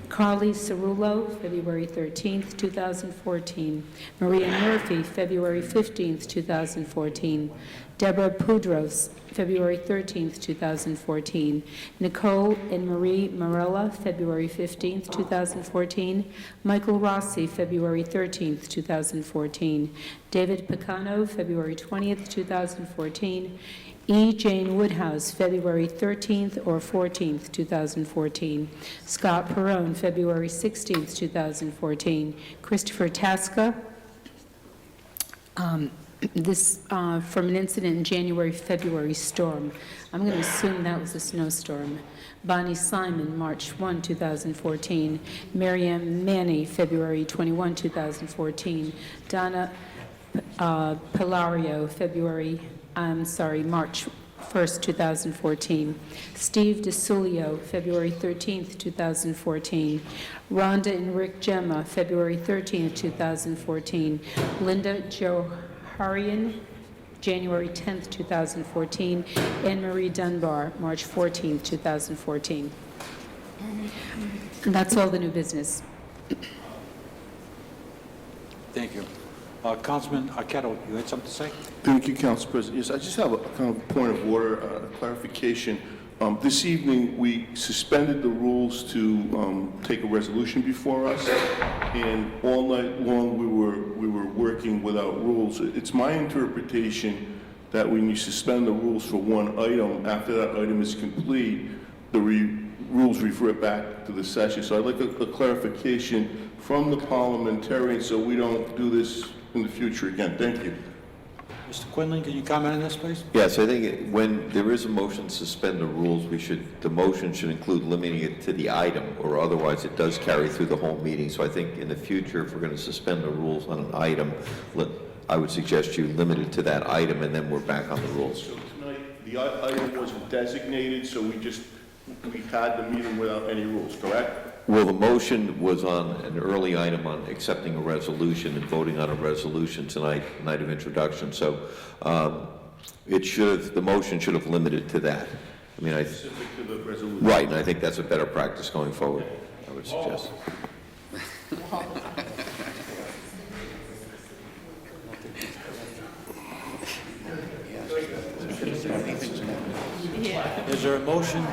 Carly Cerullo, February 13, 2014. Maria Murphy, February 15, 2014. Deborah Pudros, February 13, 2014. Nicole and Marie Morella, February 15, 2014. Michael Rossi, February 13, 2014. David Picano, February 20, 2014. E. Jane Woodhouse, February 13th or 14th, 2014. Scott Perone, February 16th, 2014. Christopher Tasca, this from an incident in January-February storm. I'm going to assume that was a snowstorm. Bonnie Simon, March 1, 2014. Marianne Manny, February 21, 2014. Donna Pilario, March 1st, 2014. Steve DeSulio, February 13th, 2014. Rhonda and Rick Gemma, February 13th, 2014. Linda Joharian, January 10th, 2014. Anne Marie Dunbar, March 14th, 2014. And that's all the new business. Thank you. Councilman Arquette, you had something to say? Thank you, Council President. Yes, I just have a kind of point of order, clarification. This evening, we suspended the rules to take a resolution before us, and all night long, we were working without rules. It's my interpretation that when you suspend the rules for one item, after that item is complete, the rules revert back to the session. So I'd like a clarification from the parliamentarians so we don't do this in the future again. Thank you. Mr. Quinlan, can you comment on this, please? Yes, I think when there is a motion to suspend the rules, the motion should include limiting it to the item, or otherwise it does carry through the whole meeting. So I think in the future, if we're going to suspend the rules on an item, I would suggest you limit it to that item, and then we're back on the rules. So tonight, the item wasn't designated, so we had the meeting without any rules, correct? Well, the motion was on an early item on accepting a resolution and voting on a resolution tonight, night of introduction. So the motion should have limited to that. I mean, Specific to the resolution. right, and I think that's a better practice going forward, I would suggest. Is there a motion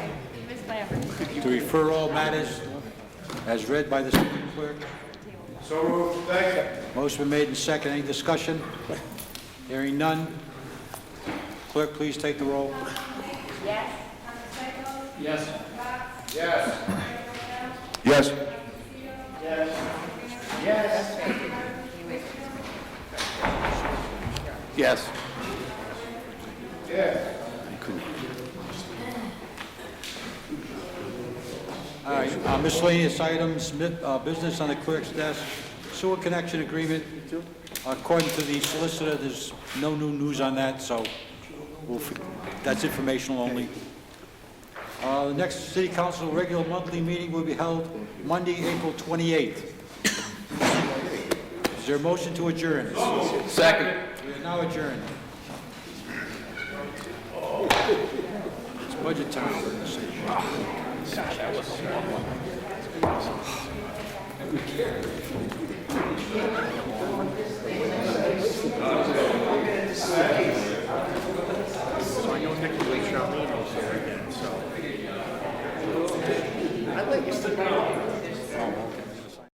to refer all matters as read by the Supreme Clerk? So moved. Thank you. Motion been made and second. Any discussion? Hearing none. Clerk, please take the roll. Yes. Yes. Yes. Yes. Yes. All right, miscellaneous items, business on the clerk's desk, sewer connection agreement. According to the solicitor, there's no new news on that, so that's informational only. The next city council regular monthly meeting will be held Monday, April 28th. Is there a motion to adjourn? Second. We are now adjourned. It's budget time for this. That was